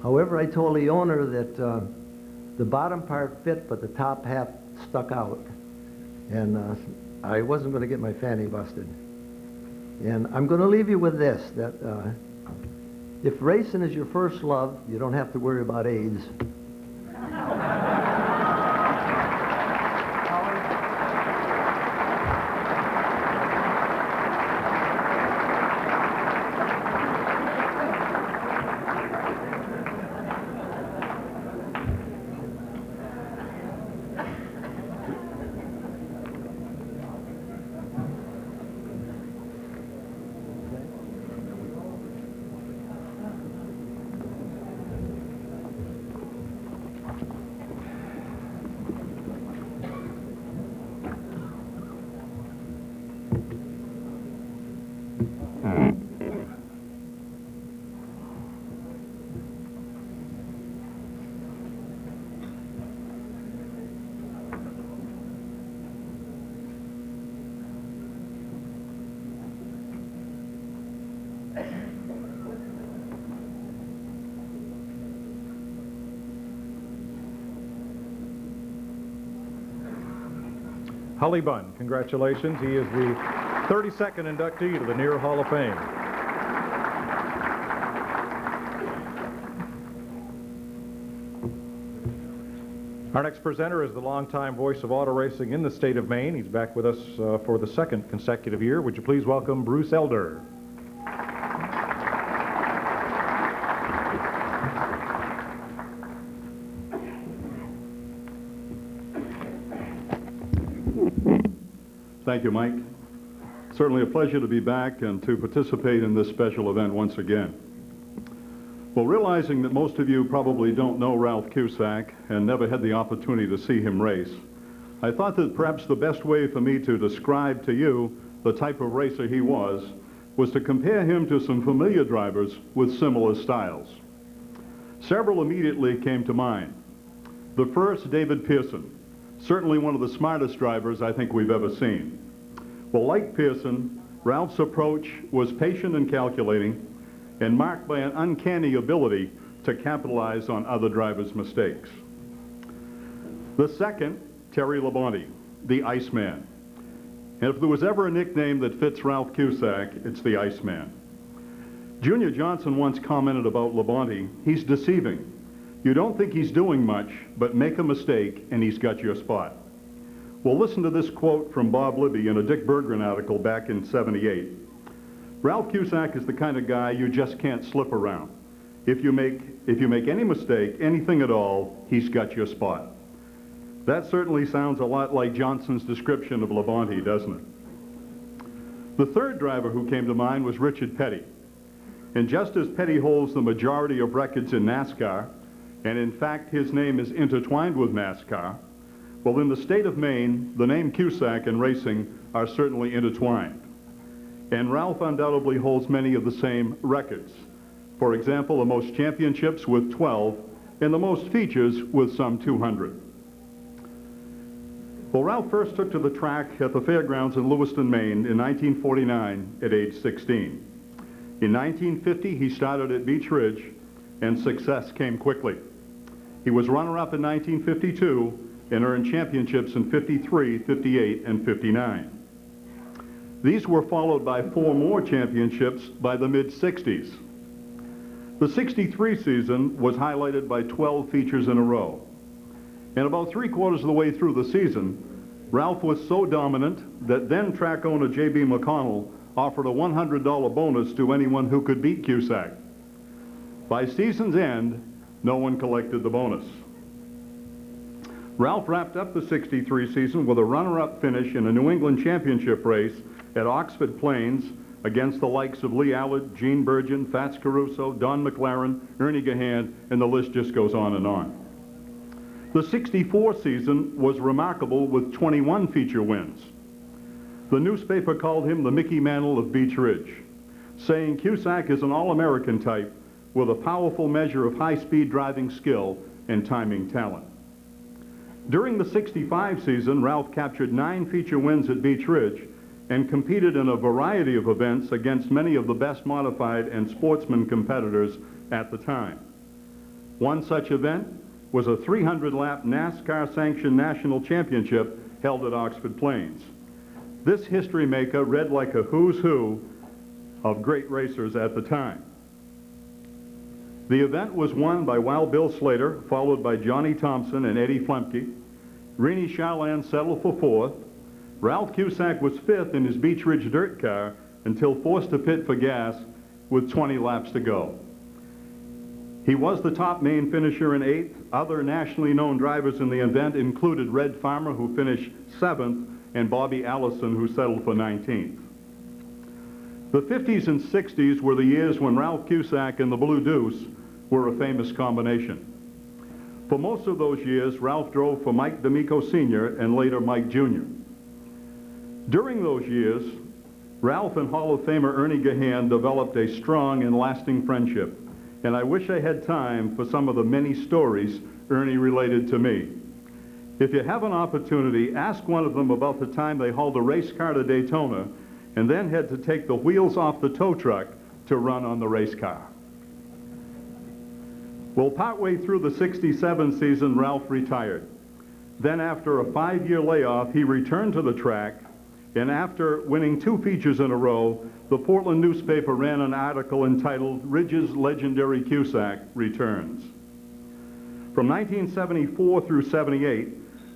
However, I told the owner that the bottom part fit, but the top half stuck out. And I wasn't going to get my fanny busted. And I'm going to leave you with this, that if racing is your first love, you don't have to worry about AIDS. Hully Bunn, congratulations. He is the 32nd inductee to the Near Hall of Fame. Our next presenter is the longtime voice of auto racing in the state of Maine. He's back with us for the second consecutive year. Would you please welcome Bruce Elder? Thank you, Mike. Certainly a pleasure to be back and to participate in this special event once again. Well, realizing that most of you probably don't know Ralph Cusack and never had the opportunity to see him race, I thought that perhaps the best way for me to describe to you the type of racer he was to compare him to some familiar drivers with similar styles. Several immediately came to mind. The first, David Pearson, certainly one of the smartest drivers I think we've ever seen. Well, like Pearson, Ralph's approach was patient and calculating and marked by an uncanny ability to capitalize on other drivers' mistakes. The second, Terry Labonte, the Iceman. And if there was ever a nickname that fits Ralph Cusack, it's the Iceman. Junior Johnson once commented about Labonte, he's deceiving. You don't think he's doing much, but make a mistake and he's got your spot. Well, listen to this quote from Bob Libby in a Dick Berggren article back in '78. Ralph Cusack is the kind of guy you just can't slip around. If you make any mistake, anything at all, he's got your spot. That certainly sounds a lot like Johnson's description of Labonte, doesn't it? The third driver who came to mind was Richard Petty. And just as Petty holds the majority of records in NASCAR, and in fact his name is intertwined with NASCAR, well, in the state of Maine, the name Cusack and racing are certainly intertwined. And Ralph undoubtedly holds many of the same records. For example, the most championships with 12 and the most features with some 200. Well, Ralph first took to the track at the fairgrounds in Lewiston, Maine in 1949 at age 16. In 1950, he started at Beech Ridge and success came quickly. He was runner-up in 1952 and earned championships in 53, 58, and 59. These were followed by 4 more championships by the mid-60s. The '63 season was highlighted by 12 features in a row. And about 3/4 of the way through the season, Ralph was so dominant that then track owner J.B. McConnell offered a $100 bonus to anyone who could beat Cusack. By season's end, no one collected the bonus. Ralph wrapped up the '63 season with a runner-up finish in a New England Championship race at Oxford Plains against the likes of Lee Allard, Gene Burgeon, Fats Caruso, Don McLaren, Ernie Gahan, and the list just goes on and on. The '64 season was remarkable with 21 feature wins. The newspaper called him the Mickey Mantle of Beech Ridge, saying Cusack is an all-American type with a powerful measure of high-speed driving skill and timing talent. During the '65 season, Ralph captured 9 feature wins at Beech Ridge and competed in a variety of events against many of the best modified and sportsman competitors at the time. One such event was a 300-lap NASCAR-sanctioned national championship held at Oxford Plains. This history maker read like a who's who of great racers at the time. The event was won by Wild Bill Slater, followed by Johnny Thompson and Eddie Flemke. Rennie Charland settled for 4th. Ralph Cusack was 5th in his Beech Ridge dirt car until forced to pit for gas with 20 laps to go. He was the top Maine finisher in 8th. Other nationally known drivers in the event included Red Farmer, who finished 7th, and Bobby Allison, who settled for 19th. The 50s and 60s were the years when Ralph Cusack and the Blue Deuce were a famous combination. For most of those years, Ralph drove for Mike D'Amico Sr. and later Mike Jr. During those years, Ralph and Hall of Famer Ernie Gahan developed a strong and lasting friendship, and I wish I had time for some of the many stories Ernie related to me. If you have an opportunity, ask one of them about the time they hauled a race car to Daytona and then had to take the wheels off the tow truck to run on the race car. Well, partway through the '67 season, Ralph retired. Then after a 5-year layoff, he returned to the track, and after winning 2 features in a row, the Portland newspaper ran an article entitled "Ridge's Legendary Cusack Returns." From 1974 through 78,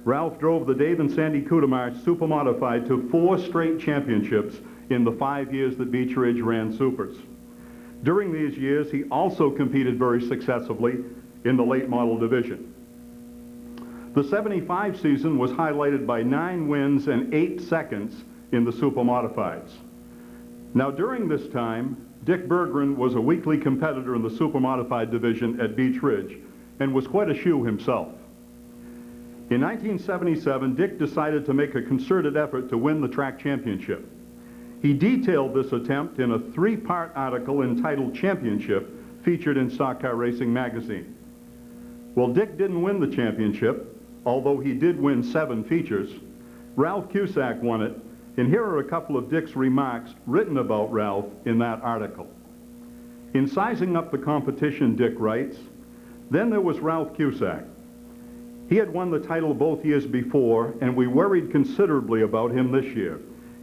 Ralph drove the Dave and Sandy Kudemarch Supermodified to 4 straight championships in the 5 years that Beech Ridge ran Supers. During these years, he also competed very successfully in the late model division. The 75 season was highlighted by 9 wins and 8 seconds in the Supermodifieds. Now during this time, Dick Berggren was a weekly competitor in the Supermodified division at Beech Ridge and was quite a shoe himself. In 1977, Dick decided to make a concerted effort to win the track championship. He detailed this attempt in a 3-part article entitled "Championship," featured in Stock Car Racing magazine. Well, Dick didn't win the championship, although he did win 7 features. Ralph Cusack won it, and here are a couple of Dick's remarks written about Ralph in that article. In sizing up the competition, Dick writes, "Then there was Ralph Cusack. He had won the title both years before, and we worried considerably about him this year.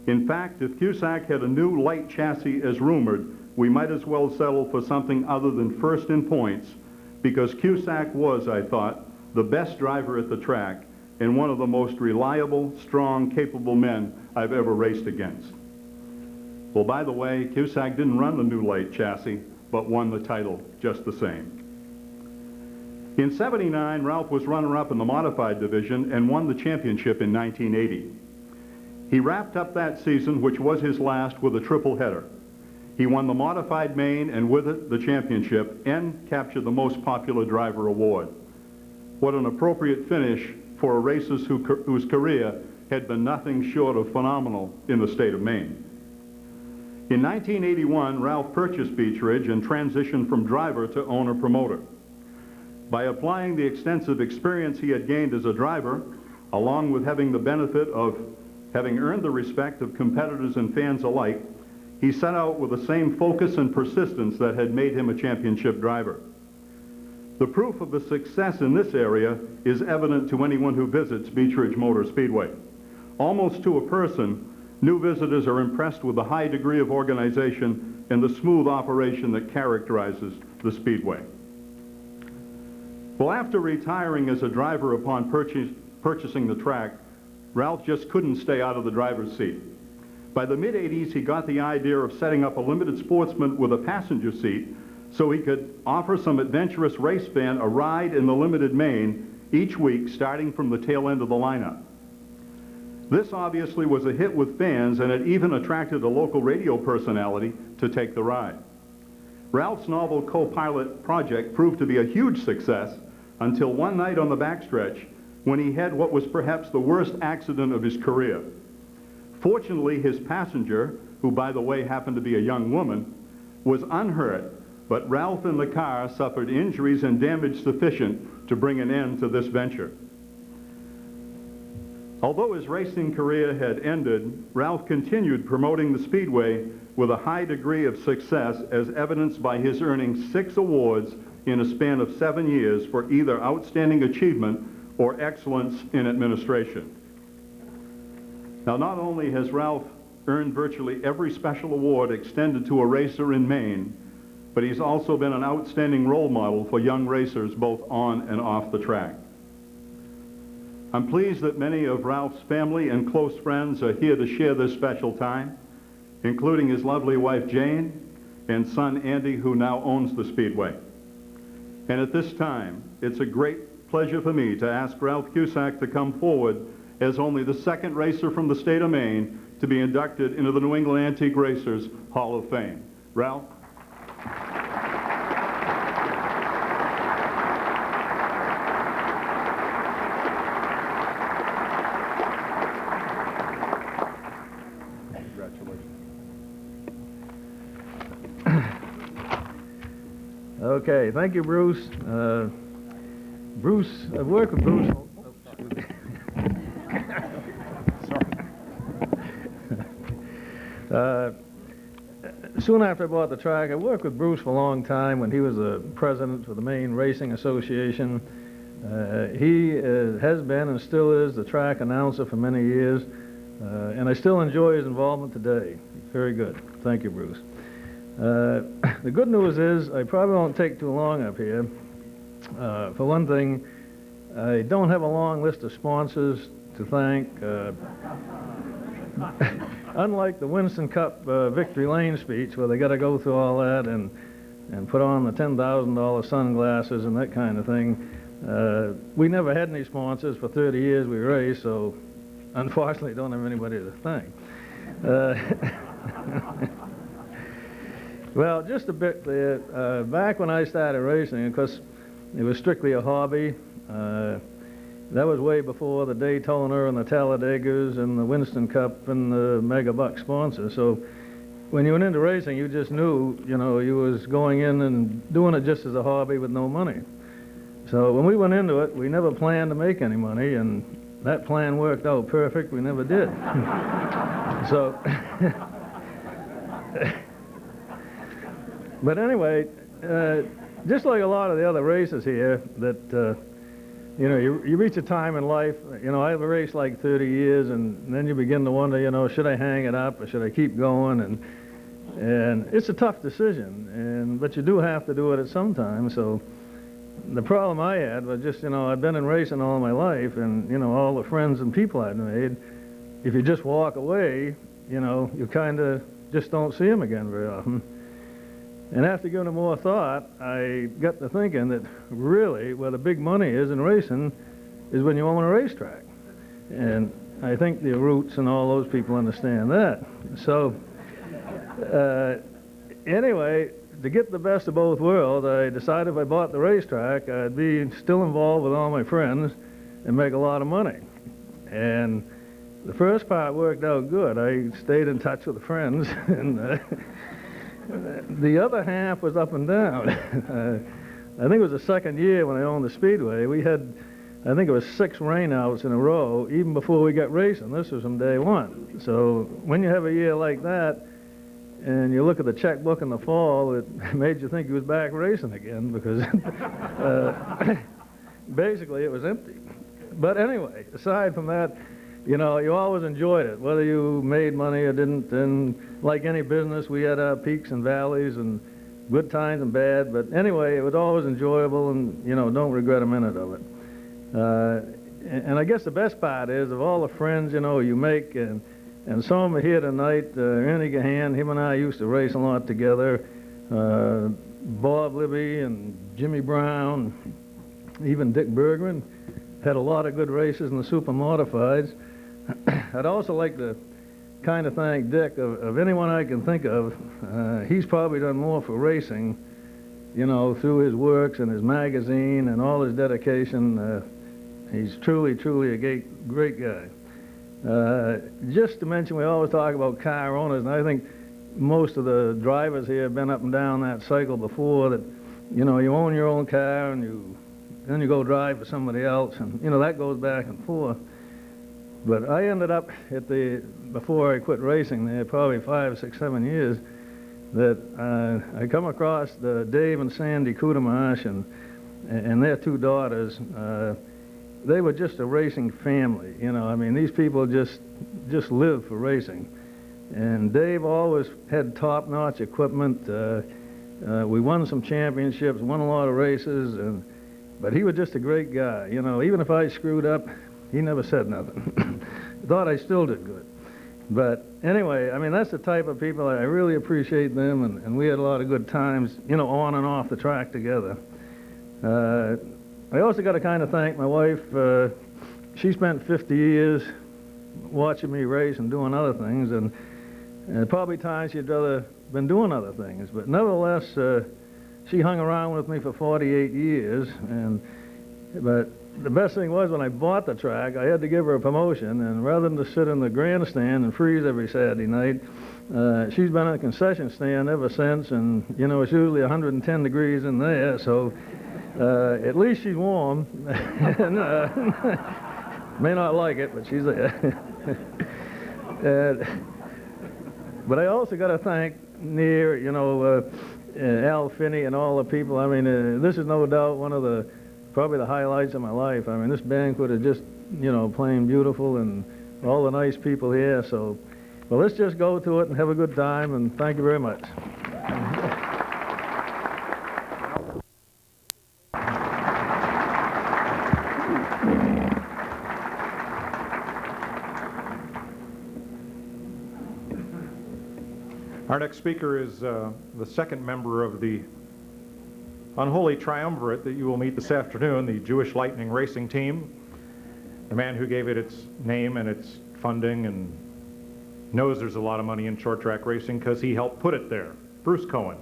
In fact, if Cusack had a new light chassis as rumored, we might as well settle for something other than first in points, because Cusack was, I thought, the best driver at the track and one of the most reliable, strong, capable men I've ever raced against." Well, by the way, Cusack didn't run the new light chassis, but won the title just the same. In '79, Ralph was runner-up in the modified division and won the championship in 1980. He wrapped up that season, which was his last, with a triple header. He won the modified main and with it the championship, and captured the most popular driver award. What an appropriate finish for a racer whose career had been nothing short of phenomenal in the state of Maine. In 1981, Ralph purchased Beech Ridge and transitioned from driver to owner-promoter. By applying the extensive experience he had gained as a driver, along with having the benefit of having earned the respect of competitors and fans alike, he set out with the same focus and persistence that had made him a championship driver. The proof of the success in this area is evident to anyone who visits Beech Ridge Motor Speedway. Almost to a person, new visitors are impressed with the high degree of organization and the smooth operation that characterizes the Speedway. Well, after retiring as a driver upon purchasing the track, Ralph just couldn't stay out of the driver's seat. By the mid-'80s, he got the idea of setting up a limited sportsman with a passenger seat so he could offer some adventurous race fan a ride in the limited main each week, starting from the tail end of the lineup. This obviously was a hit with fans, and it even attracted a local radio personality to take the ride. Ralph's novel co-pilot project proved to be a huge success until one night on the backstretch when he had what was perhaps the worst accident of his career. Fortunately, his passenger, who by the way happened to be a young woman, was unhurt, but Ralph and the car suffered injuries and damage sufficient to bring an end to this venture. Although his racing career had ended, Ralph continued promoting the Speedway with a high degree of success, as evidenced by his earning 6 awards in a span of 7 years for either outstanding achievement or excellence in administration. Now, not only has Ralph earned virtually every special award extended to a racer in Maine, but he's also been an outstanding role model for young racers both on and off the track. I'm pleased that many of Ralph's family and close friends are here to share this special time, including his lovely wife Jane and son Andy, who now owns the Speedway. And at this time, it's a great pleasure for me to ask Ralph Cusack to come forward as only the 2nd racer from the state of Maine to be inducted into the New England Antique Racers Hall of Fame. Ralph? Okay, thank you, Bruce. I've worked with Bruce. Soon after I bought the track, I worked with Bruce for a long time when he was the president for the Maine Racing Association. He has been and still is the track announcer for many years, and I still enjoy his involvement today. Very good. Thank you, Bruce. The good news is I probably won't take too long up here. For one thing, I don't have a long list of sponsors to thank. Unlike the Winston Cup Victory Lane speech, where they got to go through all that and put on the $10,000 sunglasses and that kind of thing, we never had any sponsors for 30 years we raced, so unfortunately don't have anybody to thank. Well, just a bit there. Back when I started racing, of course, it was strictly a hobby. That was way before the Daytona and the Talladegas and the Winston Cup and the Mega Buck sponsors. So when you went into racing, you just knew, you know, you was going in and doing it just as a hobby with no money. So when we went into it, we never planned to make any money, and that plan worked out perfect. We never did. So, but anyway, just like a lot of the other races here that, you know, you reach a time in life, you know, I've raced like 30 years, and then you begin to wonder, you know, should I hang it up or should I keep going? And it's a tough decision, but you do have to do it at some time. So the problem I had was just, you know, I've been in racing all my life, and, you know, all the friends and people I've made, if you just walk away, you know, you kind of just don't see them again very often. And after giving it more thought, I got to thinking that really where the big money is in racing is when you own a racetrack. And I think the Roots and all those people understand that. So anyway, to get the best of both worlds, I decided if I bought the racetrack, I'd be still involved with all my friends and make a lot of money. And the first part worked out good. I stayed in touch with the friends, and the other half was up and down. I think it was the second year when I owned the Speedway. We had, I think it was 6 rainouts in a row, even before we got racing. This was from day one. So when you have a year like that, and you look at the checkbook in the fall, it made you think you was back racing again, because basically it was empty. But anyway, aside from that, you know, you always enjoyed it, whether you made money or didn't. And like any business, we had our peaks and valleys and good times and bad. But anyway, it was always enjoyable, and, you know, don't regret a minute of it. And I guess the best part is, of all the friends, you know, you make, and some of them are here tonight. Ernie Gahan, him and I used to race a lot together. Bob Libby and Jimmy Brown, even Dick Bergman, had a lot of good races in the super modifieds. I'd also like to kind of thank Dick. Of anyone I can think of, he's probably done more for racing, you know, through his works and his magazine and all his dedication. He's truly, truly a great guy. Just to mention, we always talk about car owners, and I think most of the drivers here have been up and down that cycle before, that, you know, you own your own car and then you go drive for somebody else, and, you know, that goes back and forth. But I ended up before I quit racing there, probably 5, 6, 7 years, that I come across Dave and Sandy Kudamash and their 2 daughters. They were just a racing family, you know. I mean, these people just lived for racing. And Dave always had top-notch equipment. We won some championships, won a lot of races, but he was just a great guy. You know, even if I screwed up, he never said nothing. Thought I still did good. But anyway, I mean, that's the type of people, I really appreciate them, and we had a lot of good times, you know, on and off the track together. I also got to kind of thank my wife. She spent 50 years watching me race and doing other things, and probably times she'd rather been doing other things. But nevertheless, she hung around with me for 48 years. But the best thing was, when I bought the track, I had to give her a promotion, and rather than to sit in the grandstand and freeze every Saturday night, she's been at a concession stand ever since, and, you know, it's usually 110 degrees in there, so at least she's warm. And, may not like it, but she's there. But I also got to thank Al Finney and all the people. I mean, this is no doubt one of the probably the highlights of my life. I mean, this banquet is just, you know, plain beautiful, and all the nice people here. So, well, let's just go to it and have a good time, and thank you very much. Our next speaker is the second member of the unholy triumvirate that you will meet this afternoon, the Jewish Lightning Racing Team. The man who gave it its name and its funding and knows there's a lot of money in short track racing because he helped put it there, Bruce Cohen.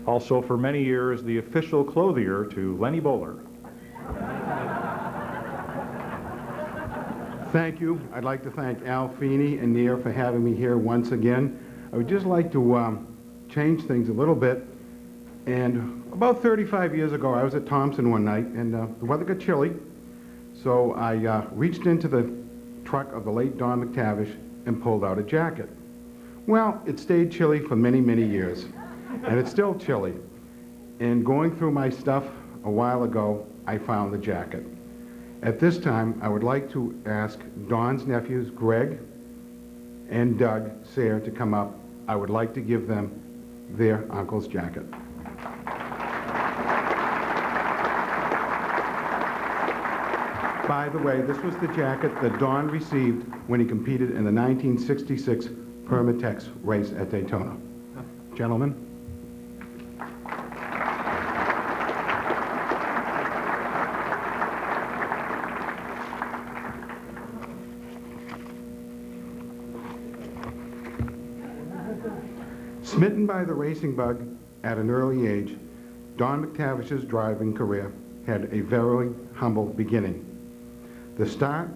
Also for many years the official clothier to Lenny Bowler. Thank you. I'd like to thank Al Feeney and Neer for having me here once again. I would just like to change things a little bit. And about 35 years ago, I was at Thompson one night, and the weather got chilly. So I reached into the truck of the late Don McTavish and pulled out a jacket. Well, it stayed chilly for many, many years, and it's still chilly. And going through my stuff a while ago, I found the jacket. At this time, I would like to ask Don's nephews, Greg and Doug Sayre, to come up. I would like to give them their uncle's jacket. By the way, this was the jacket that Don received when he competed in the 1966 Permitex race at Daytona. Gentlemen. Smitten by the racing bug at an early age, Don McTavish's driving career had a very humble beginning. The start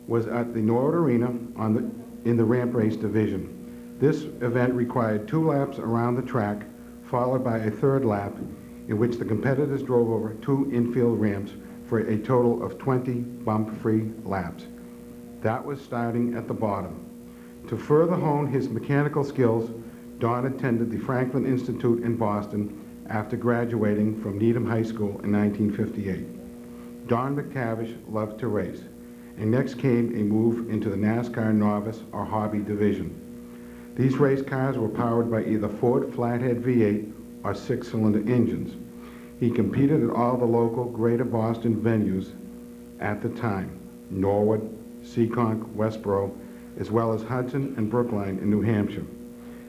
was at the Norwood Arena in the ramp race division. This event required 2 laps around the track, followed by a 3rd lap, in which the competitors drove over 2 infield ramps for a total of 20 bump-free laps. That was starting at the bottom. To further hone his mechanical skills, Don attended the Franklin Institute in Boston after graduating from Needham High School in 1958. Don McTavish loved to race, and next came a move into the NASCAR novice or hobby division. These race cars were powered by either Ford flathead V8 or 6-cylinder engines. He competed at all the local Greater Boston venues at the time: Norwood, Seekonk, Westboro, as well as Hudson and Brookline in New Hampshire,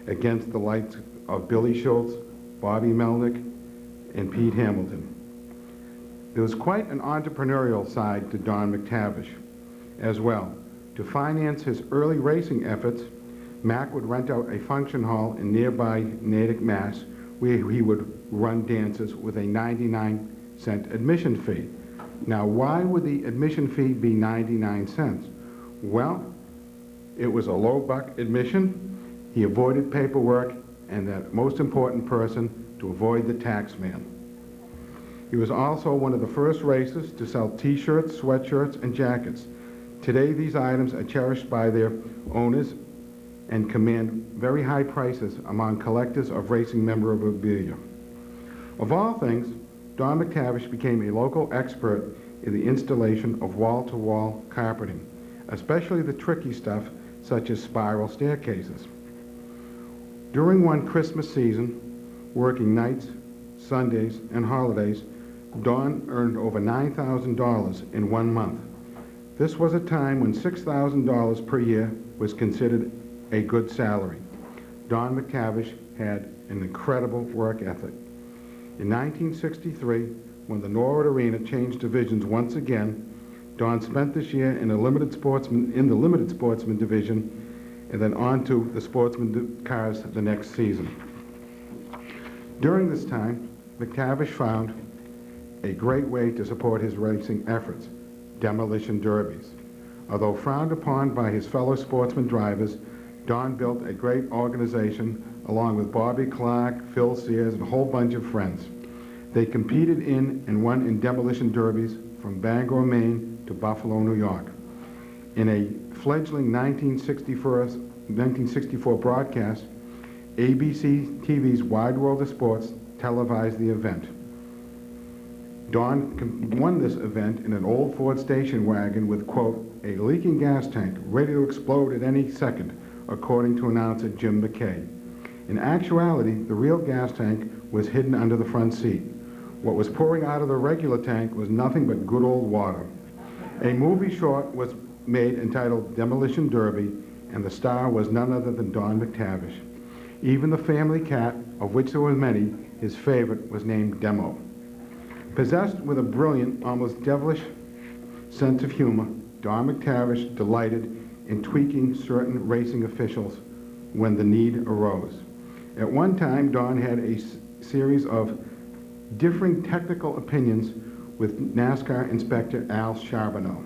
against the likes of Billy Schultz, Bobby Melnick, and Pete Hamilton. There was quite an entrepreneurial side to Don McTavish as well. To finance his early racing efforts, Mac would rent out a function hall in nearby Natick, Mass, where he would run dances with a 99-cent admission fee. Now, why would the admission fee be 99 cents? Well, it was a low buck admission. He avoided paperwork, and that most important person, to avoid the tax man. He was also one of the first racers to sell t-shirts, sweatshirts, and jackets. Today, these items are cherished by their owners and command very high prices among collectors of racing memorabilia. Of all things, Don McTavish became a local expert in the installation of wall-to-wall carpeting, especially the tricky stuff such as spiral staircases. During one Christmas season, working nights, Sundays, and holidays, Don earned over $9,000 in 1 month. This was a time when $6,000 per year was considered a good salary. Don McTavish had an incredible work ethic. In 1963, when the Norwood Arena changed divisions once again, Don spent this year in the limited sportsman division, and then on to the sportsman cars the next season. During this time, McTavish found a great way to support his racing efforts: demolition derbies. Although frowned upon by his fellow sportsman drivers, Don built a great organization along with Bobby Clark, Phil Sears, and a whole bunch of friends. They competed in and won in demolition derbies from Bangor, Maine to Buffalo, New York. In a fledgling 1964 broadcast, ABC TV's Wide World of Sports televised the event. Don won this event in an old Ford station wagon with, quote, a leaking gas tank ready to explode at any second, according to announcer Jim McKay. In actuality, the real gas tank was hidden under the front seat. What was pouring out of the regular tank was nothing but good old water. A movie short was made entitled Demolition Derby, and the star was none other than Don McTavish. Even the family cat, of which there were many, his favorite was named Demo. Possessed with a brilliant, almost devilish sense of humor, Don McTavish delighted in tweaking certain racing officials when the need arose. At one time, Don had a series of differing technical opinions with NASCAR inspector Al Charbonneau.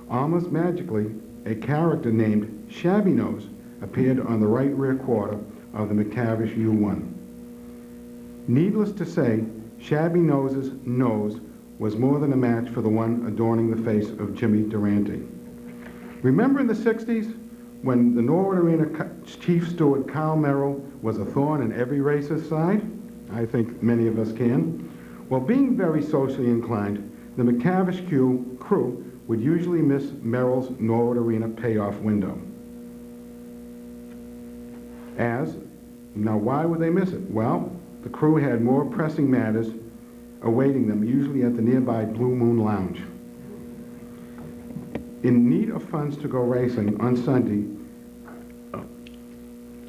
Almost magically, a character named Shabby Nose appeared on the right rear quarter of the McTavish U1. Needless to say, Shabby Nose's nose was more than a match for the one adorning the face of Jimmy Durante. Remember in the 60s when the Norwood Arena chief steward Carl Merrill was a thorn in every racer's side? I think many of us can. Well, being very socially inclined, the McTavish crew would usually miss Merrill's Norwood Arena payoff window. Now why would they miss it? Well, the crew had more pressing matters awaiting them, usually at the nearby Blue Moon Lounge. In need of funds to go racing on Sunday,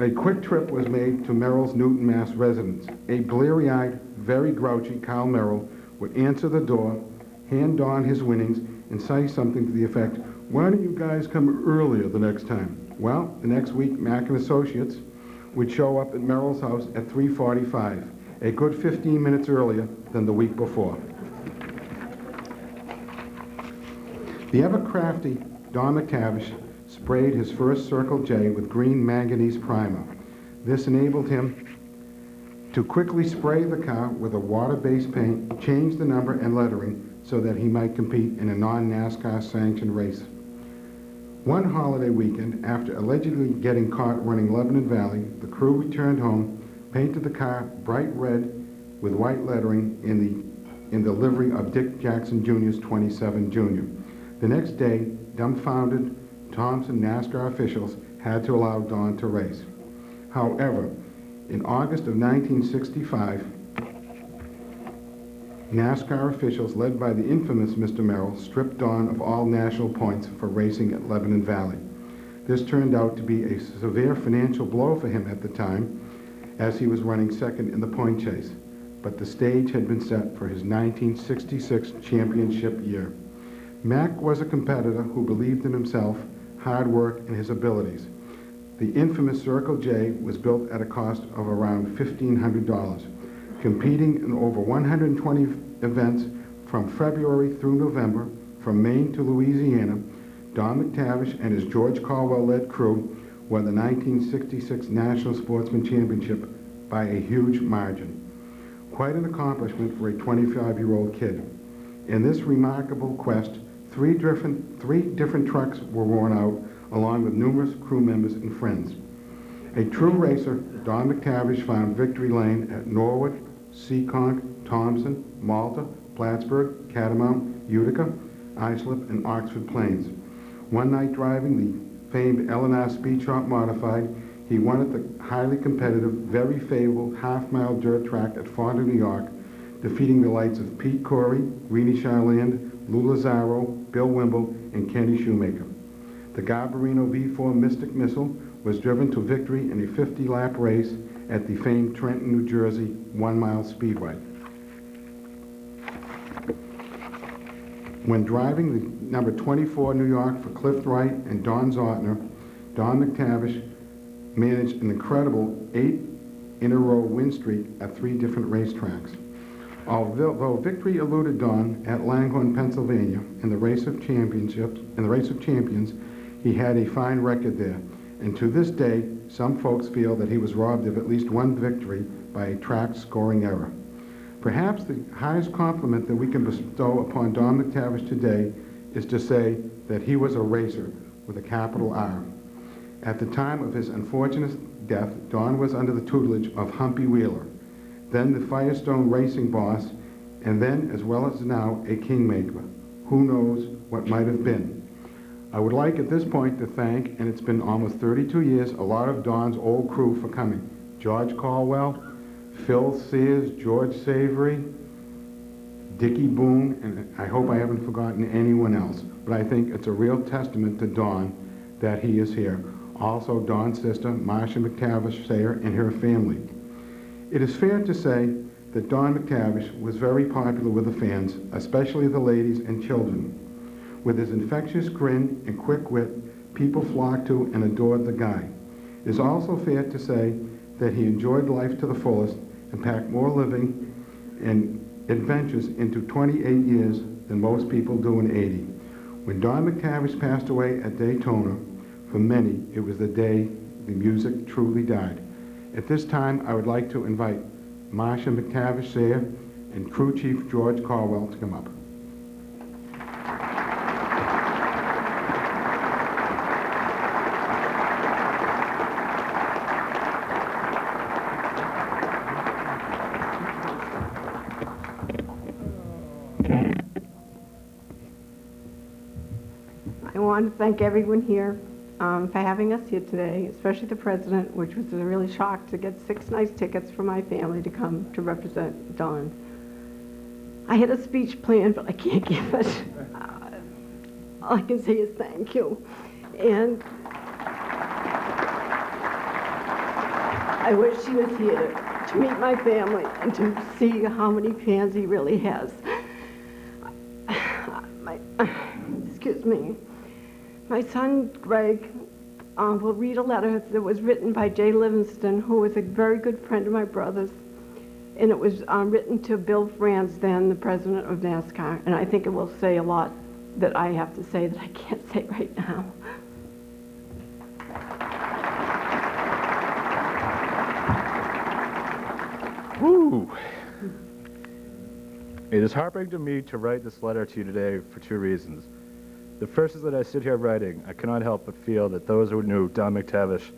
a quick trip was made to Merrill's Newton, Mass. Residence. A bleary-eyed, very grouchy Carl Merrill would answer the door, hand Don his winnings, and say something to the effect, why don't you guys come earlier the next time? Well, the next week, Mack and Associates would show up at Merrill's house at 3:45, a good 15 minutes earlier than the week before. The ever-crafty Don McTavish sprayed his first Circle J with green manganese primer. This enabled him to quickly spray the car with a water-based paint, change the number and lettering so that he might compete in a non-NASCAR sanctioned race. One holiday weekend, after allegedly getting caught running Lebanon Valley, the crew returned home, painted the car bright red with white lettering in the livery of Dick Jackson Jr.'s 27 Jr. The next day, dumbfounded Thompson NASCAR officials had to allow Don to race. However, in August of 1965, NASCAR officials, led by the infamous Mr. Merrill, stripped Don of all national points for racing at Lebanon Valley. This turned out to be a severe financial blow for him at the time, as he was running second in the point chase. But the stage had been set for his 1966 championship year. Mack was a competitor who believed in himself, hard work, and his abilities. The infamous Circle J was built at a cost of around $1,500. Competing in over 120 events from February through November, from Maine to Louisiana, Don McTavish and his George Caldwell-led crew won the 1966 National Sportsman Championship by a huge margin. Quite an accomplishment for a 25-year-old kid. In this remarkable quest, three different trucks were worn out, along with numerous crew members and friends. A true racer, Don McTavish found victory lane at Norwood, Seekonk, Thompson, Malta, Plattsburgh, Catamount, Utica, Islip, and Oxford Plains. One night driving the famed L&R Speed Shop Modified, he won at the highly competitive, very favorable half-mile dirt track at Fonda, New York, defeating the likes of Pete Corey, Rini Charland, Lou Lazzaro, Bill Wimble, and Kenny Shoemaker. The Garbarino V4 Mystic Missile was driven to victory in a 50-lap race at the famed Trenton, New Jersey 1-mile speedway. When driving the number 24 New York for Cliff Wright and Don Zotner, Don McTavish managed an incredible 8-in-a-row win streak at 3 different racetracks. Although victory eluded Don at Langhorne, Pennsylvania, in the race of champions, he had a fine record there. And to this day, some folks feel that he was robbed of at least one victory by a track scoring error. Perhaps the highest compliment that we can bestow upon Don McTavish today is to say that he was a racer with a capital R. At the time of his unfortunate death, Don was under the tutelage of Humpy Wheeler, then the Firestone racing boss, and then, as well as now, a kingmaker. Who knows what might have been. I would like at this point to thank, and it's been almost 32 years, a lot of Don's old crew for coming. George Caldwell, Phil Sears, George Savory, Dickie Boone, and I hope I haven't forgotten anyone else. But I think it's a real testament to Don that he is here. Also, Don's sister, Marcia McTavish Sayer, and her family. It is fair to say that Don McTavish was very popular with the fans, especially the ladies and children. With his infectious grin and quick wit, people flocked to and adored the guy. It is also fair to say that he enjoyed life to the fullest and packed more living and adventures into 28 years than most people do in 80. When Don McTavish passed away at Daytona, for many, it was the day the music truly died. At this time, I would like to invite Marcia McTavish Sayer and Crew Chief George Caldwell to come up. I want to thank everyone here for having us here today, especially the president, which was a really shock to get 6 nice tickets for my family to come to represent Don. I had a speech planned, but I can't give it. All I can say is thank you. And I wish he was here to meet my family and to see how many fans he really has. Excuse me. My son, Greg, will read a letter that was written by Jay Livingston, who was a very good friend of my brother's. And it was written to Bill Franz, then the president of NASCAR. And I think it will say a lot that I have to say that I can't say right now. Woo! It is heartbreaking to me to write this letter to you today for 2 reasons. The first is that I sit here writing, I cannot help but feel that those who knew Don McTavish,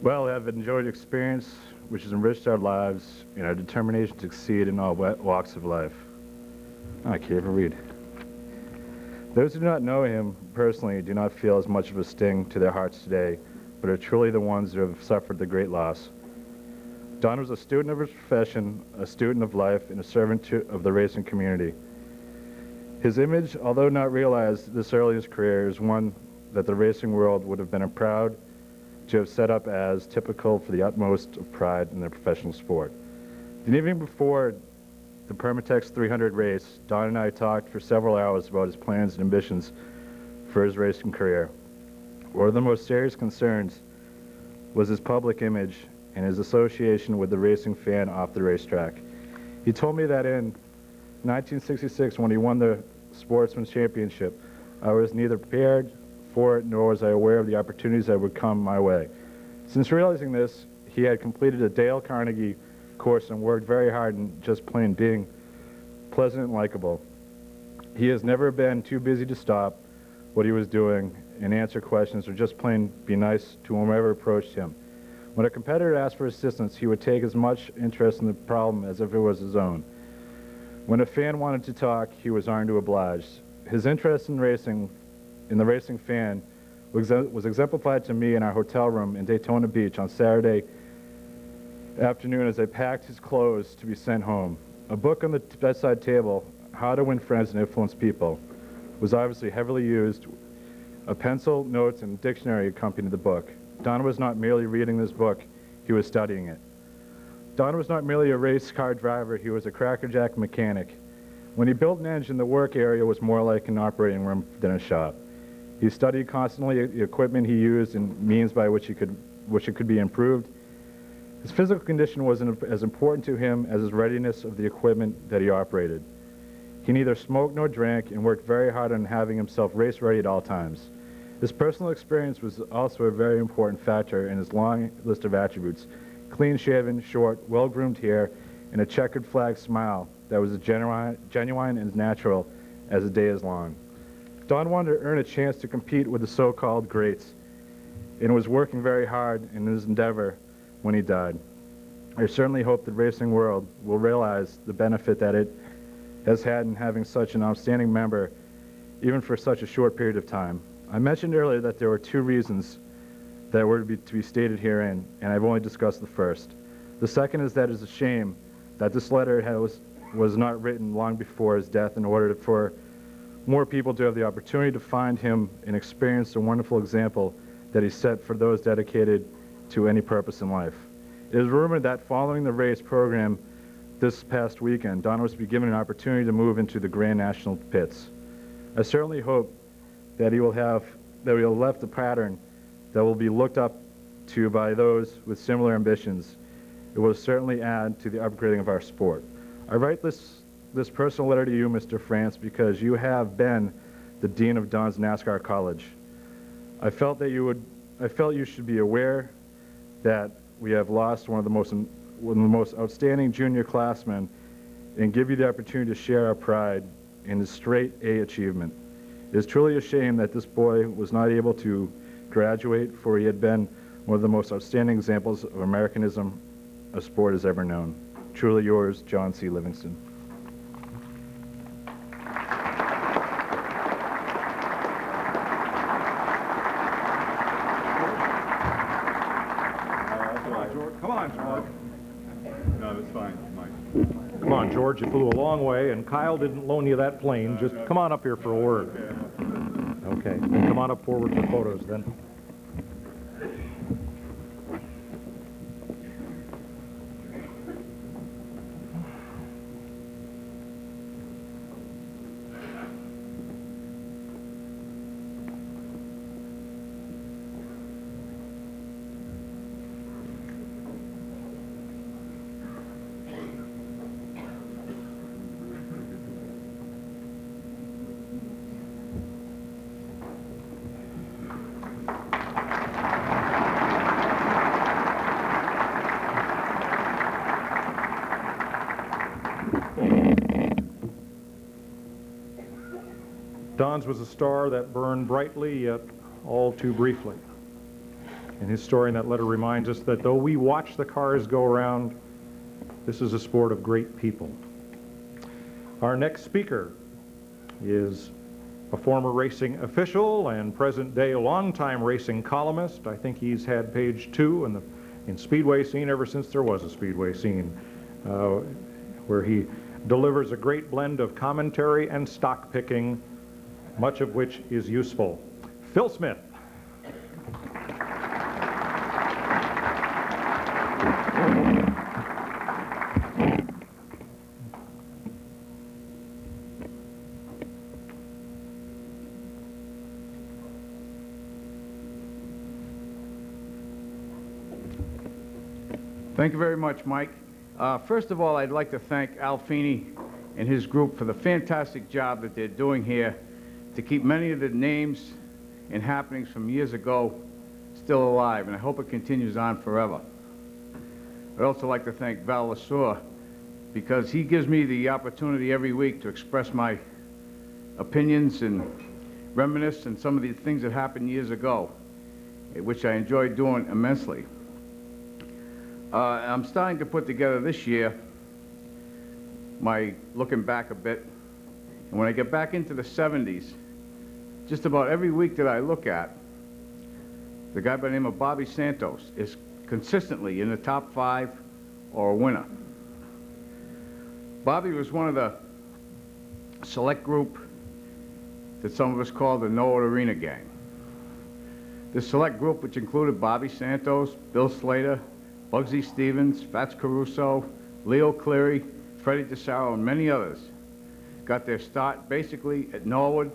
well, have enjoyed experience which has enriched our lives and our determination to succeed in all walks of life. I can't even read. Those who do not know him personally do not feel as much of a sting to their hearts today, but are truly the ones who have suffered the great loss. Don was a student of his profession, a student of life, and a servant of the racing community. His image, although not realized this early in his career, is one that the racing world would have been proud to have set up as typical for the utmost of pride in their professional sport. The evening before the Permatex 300 race, Don and I talked for several hours about his plans and ambitions for his racing career. One of the most serious concerns was his public image and his association with the racing fan off the racetrack. He told me that in 1966, when he won the Sportsman's Championship, I was neither prepared for it nor was I aware of the opportunities that would come my way. Since realizing this, he had completed a Dale Carnegie course and worked very hard in just plain being pleasant and likable. He has never been too busy to stop what he was doing and answer questions or just plain be nice to whomever approached him. When a competitor asked for assistance, he would take as much interest in the problem as if it was his own. When a fan wanted to talk, he was armed to oblige. His interest in the racing fan, was exemplified to me in our hotel room in Daytona Beach on Saturday afternoon as I packed his clothes to be sent home. A book on the bedside table, How to Win Friends and Influence People, was obviously heavily used. A pencil, notes, and dictionary accompanied the book. Don was not merely reading this book, he was studying it. Don was not merely a race car driver, he was a crackerjack mechanic. When he built an engine, the work area was more like an operating room than a shop. He studied constantly the equipment he used and means by which it could be improved. His physical condition was as important to him as his readiness of the equipment that he operated. He neither smoked nor drank and worked very hard on having himself race ready at all times. His personal experience was also a very important factor in his long list of attributes: clean-shaven, short, well-groomed hair, and a checkered flag smile that was as genuine and as natural as the day is long. Don wanted to earn a chance to compete with the so-called greats and was working very hard in his endeavor when he died. I certainly hope the racing world will realize the benefit that it has had in having such an outstanding member, even for such a short period of time. I mentioned earlier that there were 2 reasons that were to be stated herein, and I've only discussed the first. The second is that it is a shame that this letter was not written long before his death in order for more people to have the opportunity to find him and experience the wonderful example that he set for those dedicated to any purpose in life. It is rumored that following the race program this past weekend, Don was to be given an opportunity to move into the Grand National pits. I certainly hope that he will have left a pattern that will be looked up to by those with similar ambitions. It will certainly add to the upgrading of our sport. I write this personal letter to you, Mr. France, because you have been the Dean of Don's NASCAR College. I felt you should be aware that we have lost one of the most outstanding junior classmen and give you the opportunity to share our pride in his straight A achievement. It is truly a shame that this boy was not able to graduate, for he had been one of the most outstanding examples of Americanism a sport has ever known. Truly yours, John C. Livingston. Come on, George. No, that's fine, Mike. Come on, George, you flew a long way, and Kyle didn't loan you that plane. Just come on up here for a word. Okay, come on up forward for photos then. Don's was a star that burned brightly, yet all too briefly. And his story in that letter reminds us that though we watch the cars go around, this is a sport of great people. Our next speaker is a former racing official and present-day longtime racing columnist. I think he's had page 2 in Speedway scene ever since there was a Speedway scene, where he delivers a great blend of commentary and stock picking, much of which is useful. Phil Smith. Thank you very much, Mike. First of all, I'd like to thank Al Feeney and his group for the fantastic job that they're doing here to keep many of the names and happenings from years ago still alive, and I hope it continues on forever. I'd also like to thank Val Lasure, because he gives me the opportunity every week to express my opinions and reminisce on some of the things that happened years ago, which I enjoy doing immensely. I'm starting to put together this year my looking back a bit, and when I get back into the 70s, just about every week that I look at, the guy by the name of Bobby Santos is consistently in the top 5 or a winner. Bobby was one of the select group that some of us call the Norwood Arena Gang. This select group, which included Bobby Santos, Bill Slater, Bugsy Stevens, Fats Caruso, Leo Cleary, Freddie DeSaro, and many others, got their start basically at Norwood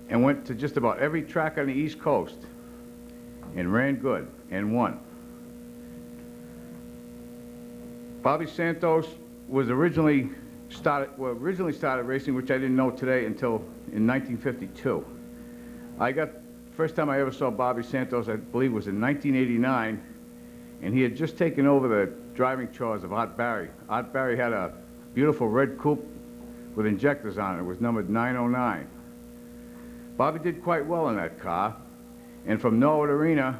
and went to just about every track on the East Coast and ran good and won. Bobby Santos was originally started racing, which I didn't know today until in 1952. First time I ever saw Bobby Santos, I believe, was in 1989, and he had just taken over the driving chores of Art Barry. Art Barry had a beautiful red coupe with injectors on it. It was numbered 909. Bobby did quite well in that car, and from Norwood Arena,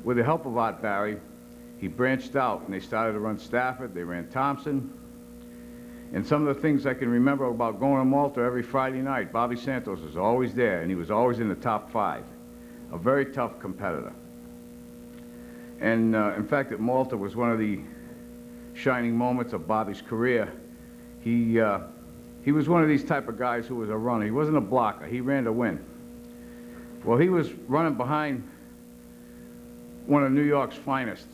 with the help of Art Barry, he branched out, and they started to run Stafford, they ran Thompson, and some of the things I can remember about going to Malta every Friday night, Bobby Santos was always there, and he was always in the top 5. A very tough competitor. And in fact, at Malta was one of the shining moments of Bobby's career. He was one of these type of guys who was a runner. He wasn't a blocker. He ran to win. Well, he was running behind one of New York's finest,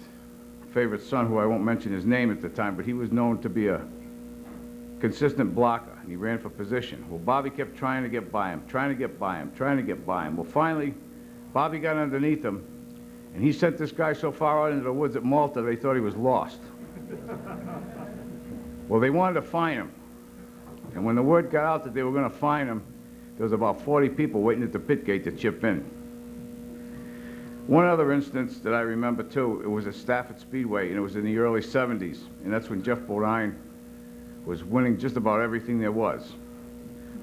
favorite son, who I won't mention his name at the time, but he was known to be a consistent blocker, and he ran for position. Well, Bobby kept trying to get by him, trying to get by him, trying to get by him. Well, finally, Bobby got underneath him, and he sent this guy so far out into the woods at Malta, they thought he was lost. Well, they wanted to fine him. And when the word got out that they were going to fine him, there was about 40 people waiting at the pit gate to chip in. One other instance that I remember, too, it was at Stafford Speedway, and it was in the early 70s, and that's when Jeff Bodine was winning just about everything there was.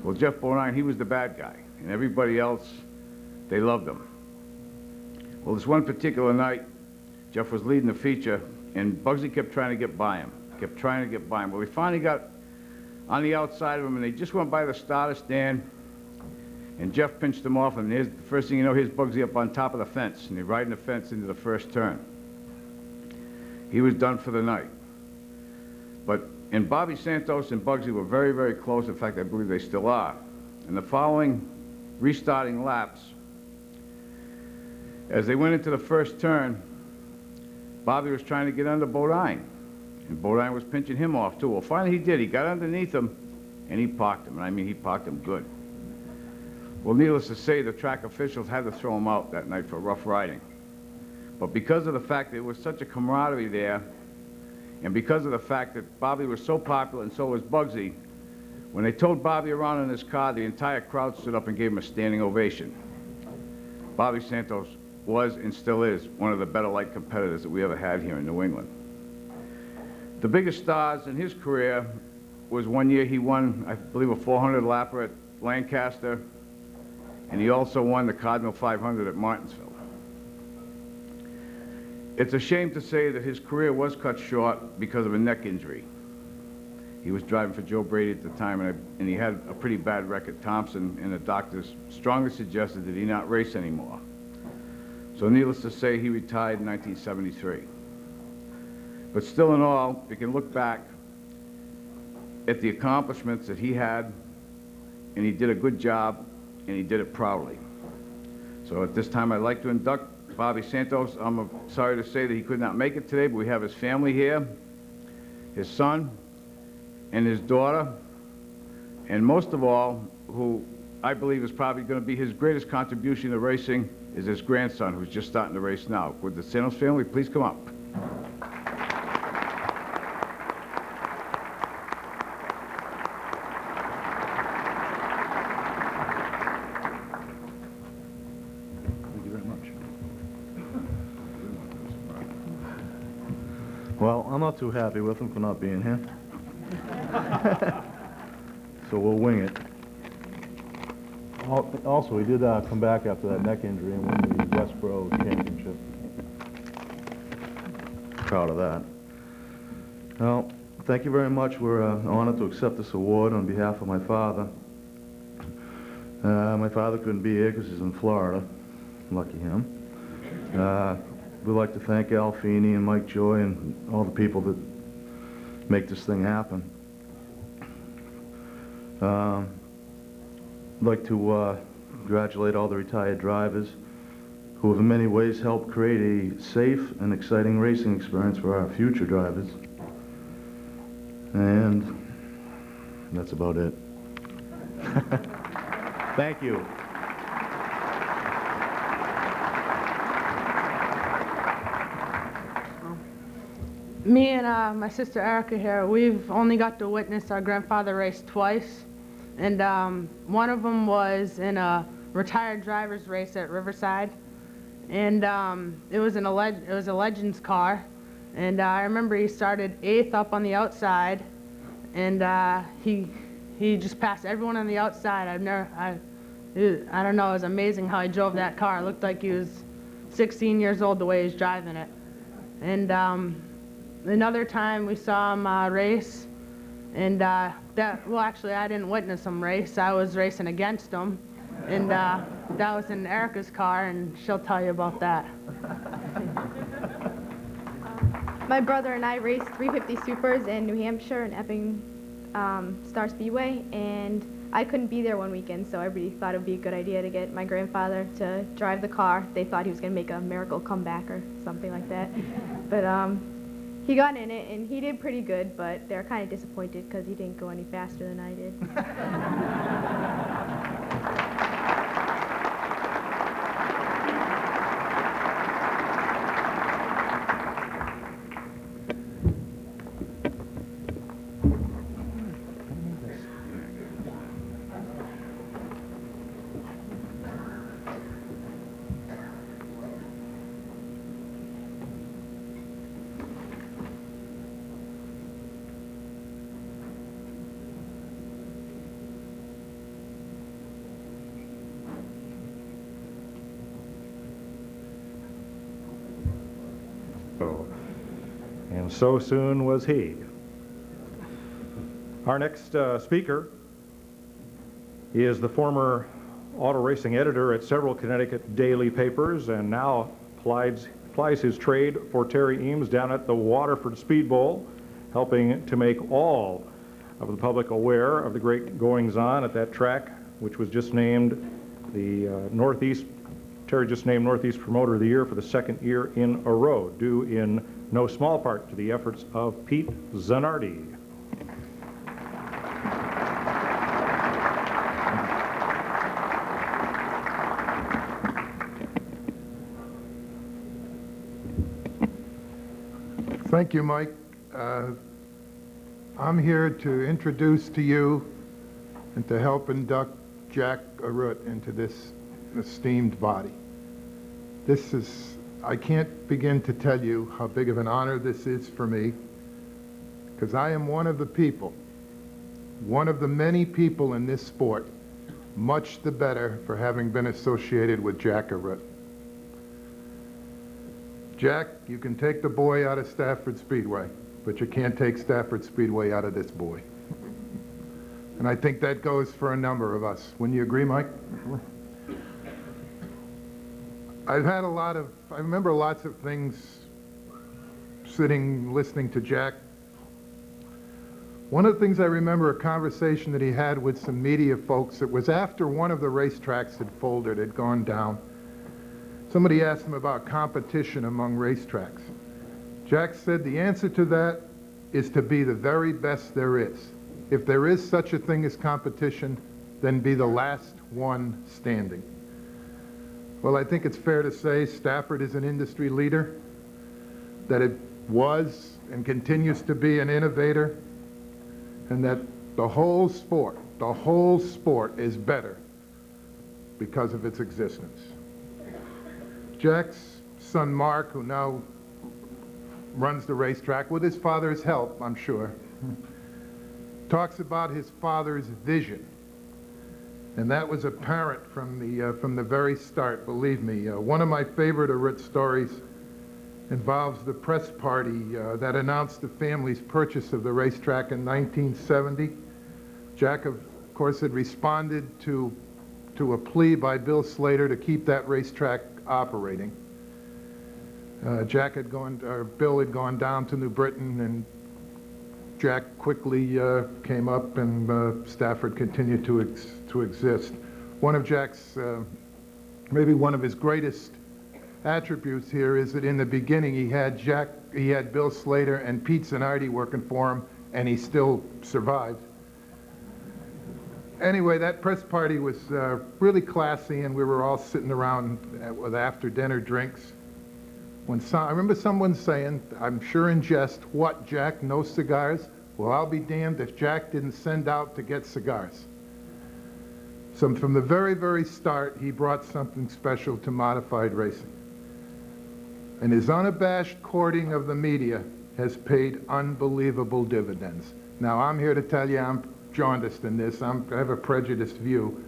Well, Jeff Bodine, he was the bad guy, and everybody else, they loved him. Well, this one particular night, Jeff was leading the feature, and Bugsy kept trying to get by him, kept trying to get by him. Well, he finally got on the outside of him, and they just went by the starter stand, and Jeff pinched him off, and the first thing you know, here's Bugsy up on top of the fence, and he's riding the fence into the first turn. He was done for the night. And Bobby Santos and Bugsy were very, very close. In fact, I believe they still are. In the following restarting laps, as they went into the first turn, Bobby was trying to get under Bodine, and Bodine was pinching him off, too. Well, finally he did. He got underneath him, and he parked him. And I mean, he parked him good. Well, needless to say, the track officials had to throw him out that night for rough riding. But because of the fact that there was such a camaraderie there, and because of the fact that Bobby was so popular and so was Bugsy, when they towed Bobby around in his car, the entire crowd stood up and gave him a standing ovation. Bobby Santos was and still is one of the better light competitors that we ever had here in New England. The biggest stars in his career was one year he won, I believe, a 400 lapper at Lancaster, and he also won the Cardinal 500 at Martinsville. It's a shame to say that his career was cut short because of a neck injury. He was driving for Joe Brady at the time, and he had a pretty bad wreck at Thompson, and the doctors strongly suggested that he not race anymore. So needless to say, he retired in 1973. But still in all, we can look back at the accomplishments that he had, and he did a good job, and he did it proudly. So at this time, I'd like to induct Bobby Santos. I'm sorry to say that he could not make it today, but we have his family here, his son, and his daughter, and most of all, who I believe is probably going to be his greatest contribution to racing, is his grandson, who's just starting to race now. Would the Santos family please come up? Well, I'm not too happy with him for not being here. So we'll wing it. Also, he did come back after that neck injury and win the Westboro Championship. Proud of that. Well, thank you very much. We're honored to accept this award on behalf of my father. My father couldn't be here because he's in Florida. Lucky him. We'd like to thank Al Feeney and Mike Joy and all the people that make this thing happen. I'd like to congratulate all the retired drivers who have in many ways helped create a safe and exciting racing experience for our future drivers. And that's about it. Thank you. Me and my sister Erica here, we've only got to witness our grandfather race twice. And one of them was in a retired driver's race at Riverside. and it was a Legends car, and I remember he started 8th up on the outside, and he just passed everyone on the outside. I don't know, it was amazing how he drove that car. It looked like he was 16 years old the way he was driving it. And another time we saw him race, and well, actually I didn't witness him race. I was racing against him, and that was in Erica's car, and she'll tell you about that. My brother and I raced 350 Supers in New Hampshire and Epping Star Speedway, and I couldn't be there one weekend, so everybody thought it would be a good idea to get my grandfather to drive the car. They thought he was going to make a miracle comeback or something like that. But he got in it, and he did pretty good, but they're kind of disappointed because he didn't go any faster than I did. And so soon was he. Our next speaker is the former auto racing editor at several Connecticut daily papers and now plies his trade for Terry Eames down at the Waterford Speed Bowl, helping to make all of the public aware of the great goings-on at that track, which was just named the Terry just named Northeast Promoter of the Year for the second year in a row, due in no small part to the efforts of Pete Zanardi. Thank you, Mike. I'm here to introduce to you and to help induct Jack Arut into this esteemed body. I can't begin to tell you how big of an honor this is for me, because I am one of the people, one of the many people in this sport, much the better for having been associated with Jack Arut. Jack, you can take the boy out of Stafford Speedway, but you can't take Stafford Speedway out of this boy. And I think that goes for a number of us. Wouldn't you agree, Mike? I remember lots of things sitting, listening to Jack. One of the things I remember, a conversation that he had with some media folks. It was after one of the racetracks had folded, had gone down. Somebody asked him about competition among racetracks. Jack said the answer to that is to be the very best there is. If there is such a thing as competition, then be the last one standing. Well, I think it's fair to say Stafford is an industry leader, that it was and continues to be an innovator, and that the whole sport is better because of its existence. Jack's son Mark, who now runs the racetrack with his father's help, I'm sure, talks about his father's vision. And that was apparent from the very start, believe me. One of my favorite Arut stories involves the press party that announced the family's purchase of the racetrack in 1970. Jack, of course, had responded to a plea by Bill Slater to keep that racetrack operating. Bill had gone down to New Britain, and Jack quickly came up, and Stafford continued to exist. One of Jack's, maybe one of his greatest attributes here is that in the beginning he had Bill Slater and Pete Zanardi working for him, and he still survived. Anyway, that press party was really classy, and we were all sitting around with after-dinner drinks. I remember someone saying, I'm sure in jest, "What, Jack, no cigars?" Well, I'll be damned if Jack didn't send out to get cigars. So from the very, very start, he brought something special to modified racing. and his unabashed courting of the media has paid unbelievable dividends. Now, I'm here to tell you I'm jaundiced in this. I have a prejudiced view,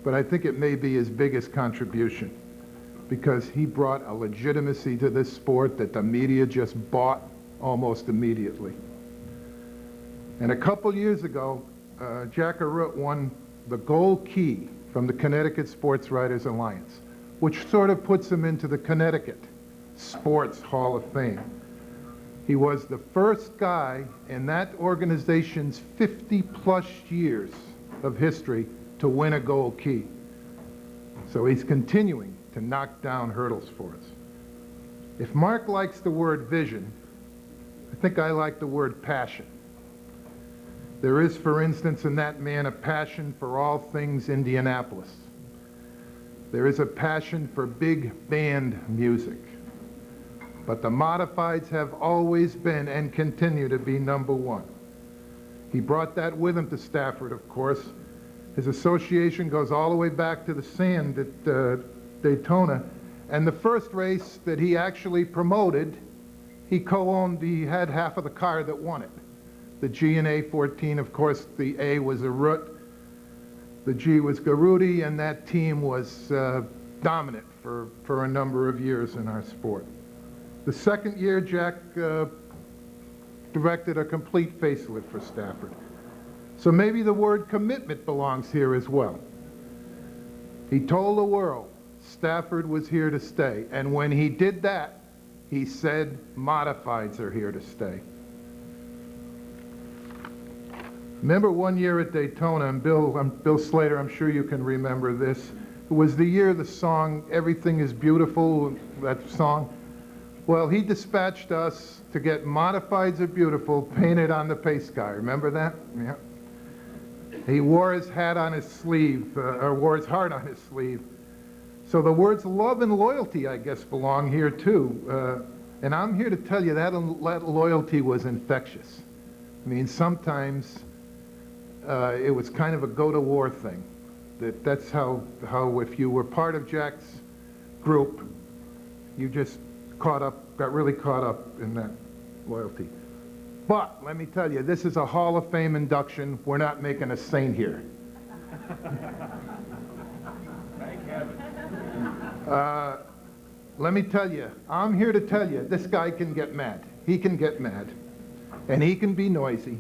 but I think it may be his biggest contribution because he brought a legitimacy to this sport that the media just bought almost immediately. And a couple years ago, Jack Arut won the Gold Key from the Connecticut Sports Writers Alliance, which sort of puts him into the Connecticut Sports Hall of Fame. He was the first guy in that organization's 50-plus years of history to win a Gold Key. So he's continuing to knock down hurdles for us. If Mark likes the word vision, I think I like the word passion. There is, for instance, in that man a passion for all things Indianapolis. There is a passion for big band music. But the Modifieds have always been and continue to be #1. He brought that with him to Stafford, of course. His association goes all the way back to the sand at Daytona. And the first race that he actually promoted, he co-owned, he had half of the car that won it. The G and A14, of course, the A was Arut, the G was Garuti, and that team was dominant for a number of years in our sport. The second year, Jack directed a complete facelift for Stafford. So maybe the word commitment belongs here as well. He told the world Stafford was here to stay, and when he did that, he said Modifieds are here to stay. Remember one year at Daytona, and Bill Slater, I'm sure you can remember this. It was the year the song "Everything is Beautiful," that song. Well, he dispatched us to get "Modifieds are Beautiful" painted on the pace car. Remember that? Yeah. He wore his hat on his sleeve, or wore his heart on his sleeve. So the words love and loyalty, I guess, belong here too. And I'm here to tell you that loyalty was infectious. I mean, sometimes it was kind of a go-to-war thing. That's how if you were part of Jack's group, you just got really caught up in that loyalty. But let me tell you, this is a Hall of Fame induction. We're not making a saint here. Let me tell you, I'm here to tell you, this guy can get mad. He can get mad. And he can be noisy.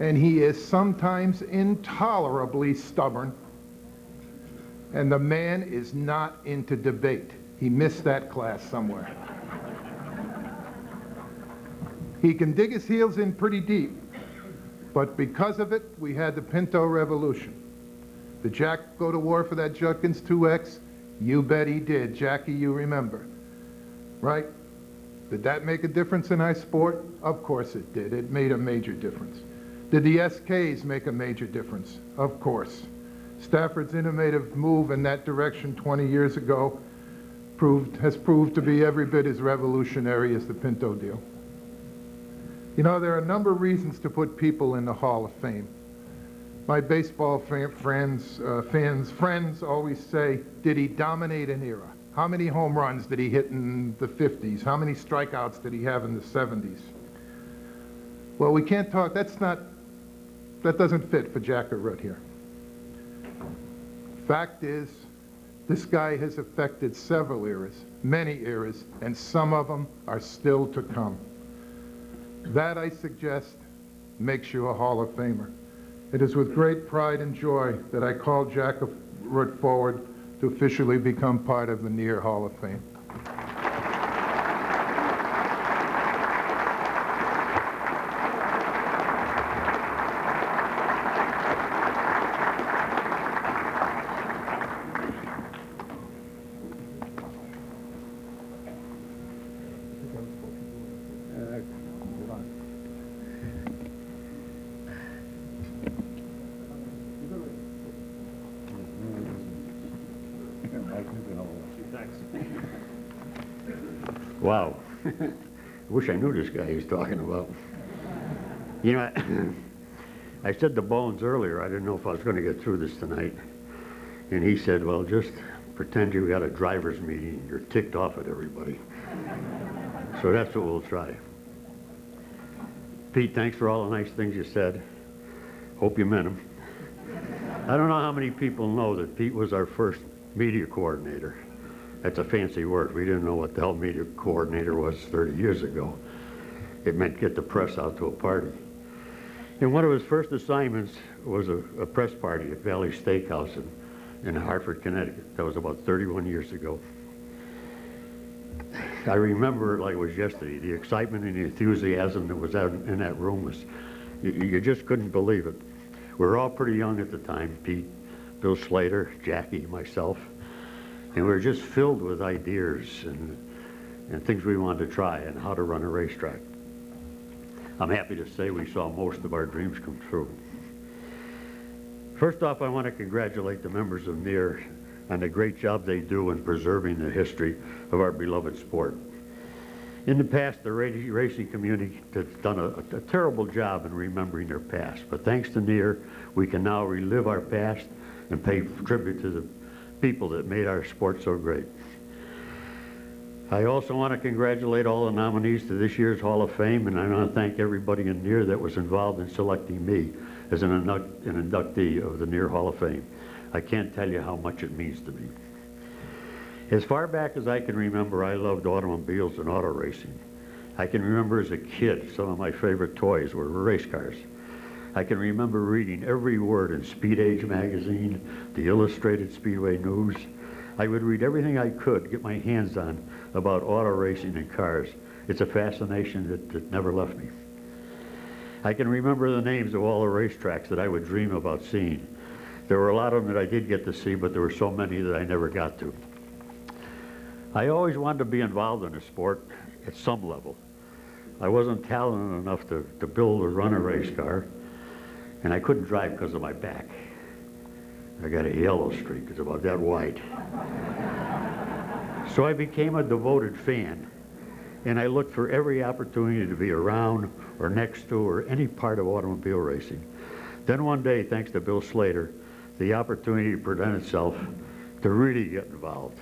And he is sometimes intolerably stubborn. And the man is not into debate. He missed that class somewhere. He can dig his heels in pretty deep. But because of it, we had the Pinto Revolution. Did Jack go to war for that Judkins 2X? You bet he did. Jackie, you remember. Right? Did that make a difference in our sport? Of course it did. It made a major difference. Did the SKs make a major difference? Of course. Stafford's innovative move in that direction 20 years ago has proved to be every bit as revolutionary as the Pinto deal. You know, there are a number of reasons to put people in the Hall of Fame. My baseball friends always say, did he dominate an era? How many home runs did he hit in the 50s? How many strikeouts did he have in the 70s? Well, we can't talk, that doesn't fit for Jack Arut here. Fact is, this guy has affected several eras, many eras, and some of them are still to come. That, I suggest, makes you a Hall of Famer. It is with great pride and joy that I call Jack Arut forward to officially become part of the Near Hall of Fame. Wow. I wish I knew this guy he was talking about. You know, I said to Bones earlier, I didn't know if I was going to get through this tonight. And he said, well, just pretend you got a driver's meeting and you're ticked off at everybody. So that's what we'll try. Pete, thanks for all the nice things you said. Hope you meant them. I don't know how many people know that Pete was our first media coordinator. That's a fancy word. We didn't know what the hell media coordinator was 30 years ago. It meant get the press out to a party. And one of his first assignments was a press party at Valley Steakhouse in Hartford, Connecticut. That was about 31 years ago. I remember it like it was yesterday. The excitement and the enthusiasm that was out in that room was, you just couldn't believe it. We were all pretty young at the time, Pete, Bill Slater, Jackie, myself, and we were just filled with ideas and things we wanted to try and how to run a racetrack. I'm happy to say we saw most of our dreams come true. First off, I want to congratulate the members of NEAR on the great job they do in preserving the history of our beloved sport. In the past, the racing community has done a terrible job in remembering their past, but thanks to NEAR, we can now relive our past and pay tribute to the people that made our sport so great. I also want to congratulate all the nominees to this year's Hall of Fame, and I want to thank everybody in NEAR that was involved in selecting me as an inductee of the NEAR Hall of Fame. I can't tell you how much it means to me. As far back as I can remember, I loved automobiles and auto racing. I can remember as a kid, some of my favorite toys were race cars. I can remember reading every word in Speed Age magazine, the Illustrated Speedway News. I would read everything I could get my hands on about auto racing and cars. It's a fascination that never left me. I can remember the names of all the racetracks that I would dream about seeing. There were a lot of them that I did get to see, but there were so many that I never got to. I always wanted to be involved in a sport at some level. I wasn't talented enough to build or run a race car, and I couldn't drive because of my back. I got a yellow streak, it's about that wide. So I became a devoted fan, and I looked for every opportunity to be around or next to or any part of automobile racing. Then one day, thanks to Bill Slater, the opportunity presented itself to really get involved.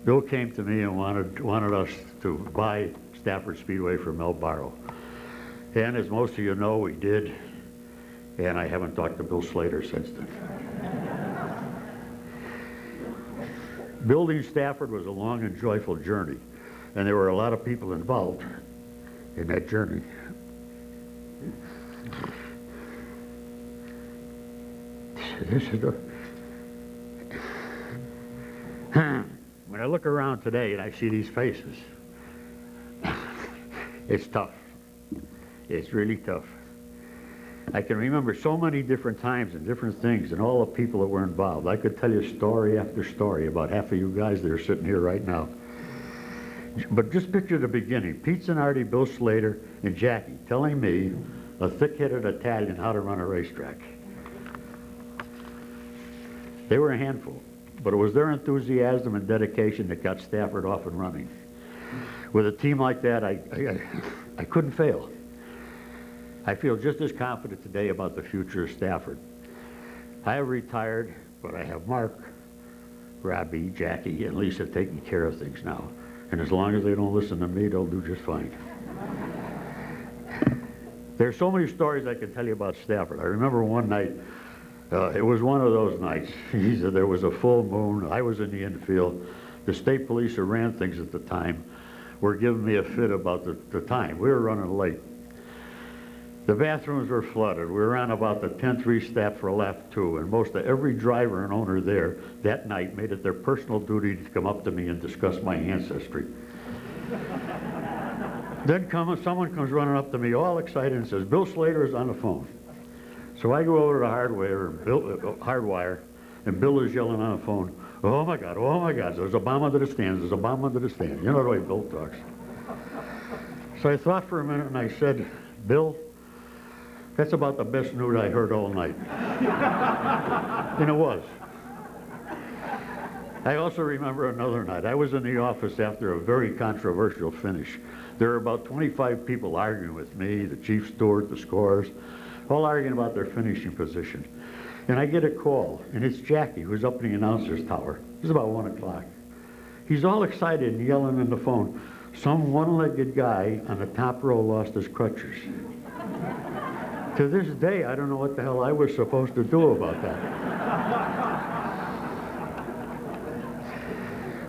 Bill came to me and wanted us to buy Stafford Speedway from Mel Barrow. And as most of you know, we did, and I haven't talked to Bill Slater since then. Building Stafford was a long and joyful journey, and there were a lot of people involved in that journey. This is when I look around today and I see these faces, it's tough. It's really tough. I can remember so many different times and different things and all the people that were involved. I could tell you story after story about half of you guys that are sitting here right now. But just picture the beginning. Pete Zanardi, Bill Slater, and Jackie telling me, a thick-headed Italian, how to run a racetrack. They were a handful, but it was their enthusiasm and dedication that got Stafford off and running. With a team like that, I couldn't fail. I feel just as confident today about the future of Stafford. I have retired, but I have Mark, Robbie, Jackie, and Lisa taking care of things now. And as long as they don't listen to me, they'll do just fine. There's so many stories I can tell you about Stafford. I remember one night, it was one of those nights. There was a full moon. I was in the infield. The state police who ran things at the time were giving me a fit about the time. We were running late. The bathrooms were flooded. We were on about the 10th restart for lap 2, and most of every driver and owner there that night made it their personal duty to come up to me and discuss my ancestry. Then someone comes running up to me all excited and says, Bill Slater is on the phone. So I go over to Hardwire, and Bill is yelling on the phone, oh my God, there's a bomb under the stands, there's a bomb under the stands. You know the way Bill talks. So I thought for a minute and I said, Bill, that's about the best news I heard all night. And it was. I also remember another night. I was in the office after a very controversial finish. There were about 25 people arguing with me, the chief steward, the scorers, all arguing about their finishing position. And I get a call, and it's Jackie, who's up in the announcer's tower. It's about 1 o'clock. He's all excited and yelling on the phone, Some one-legged guy on the top row lost his crutches. To this day, I don't know what the hell I was supposed to do about that.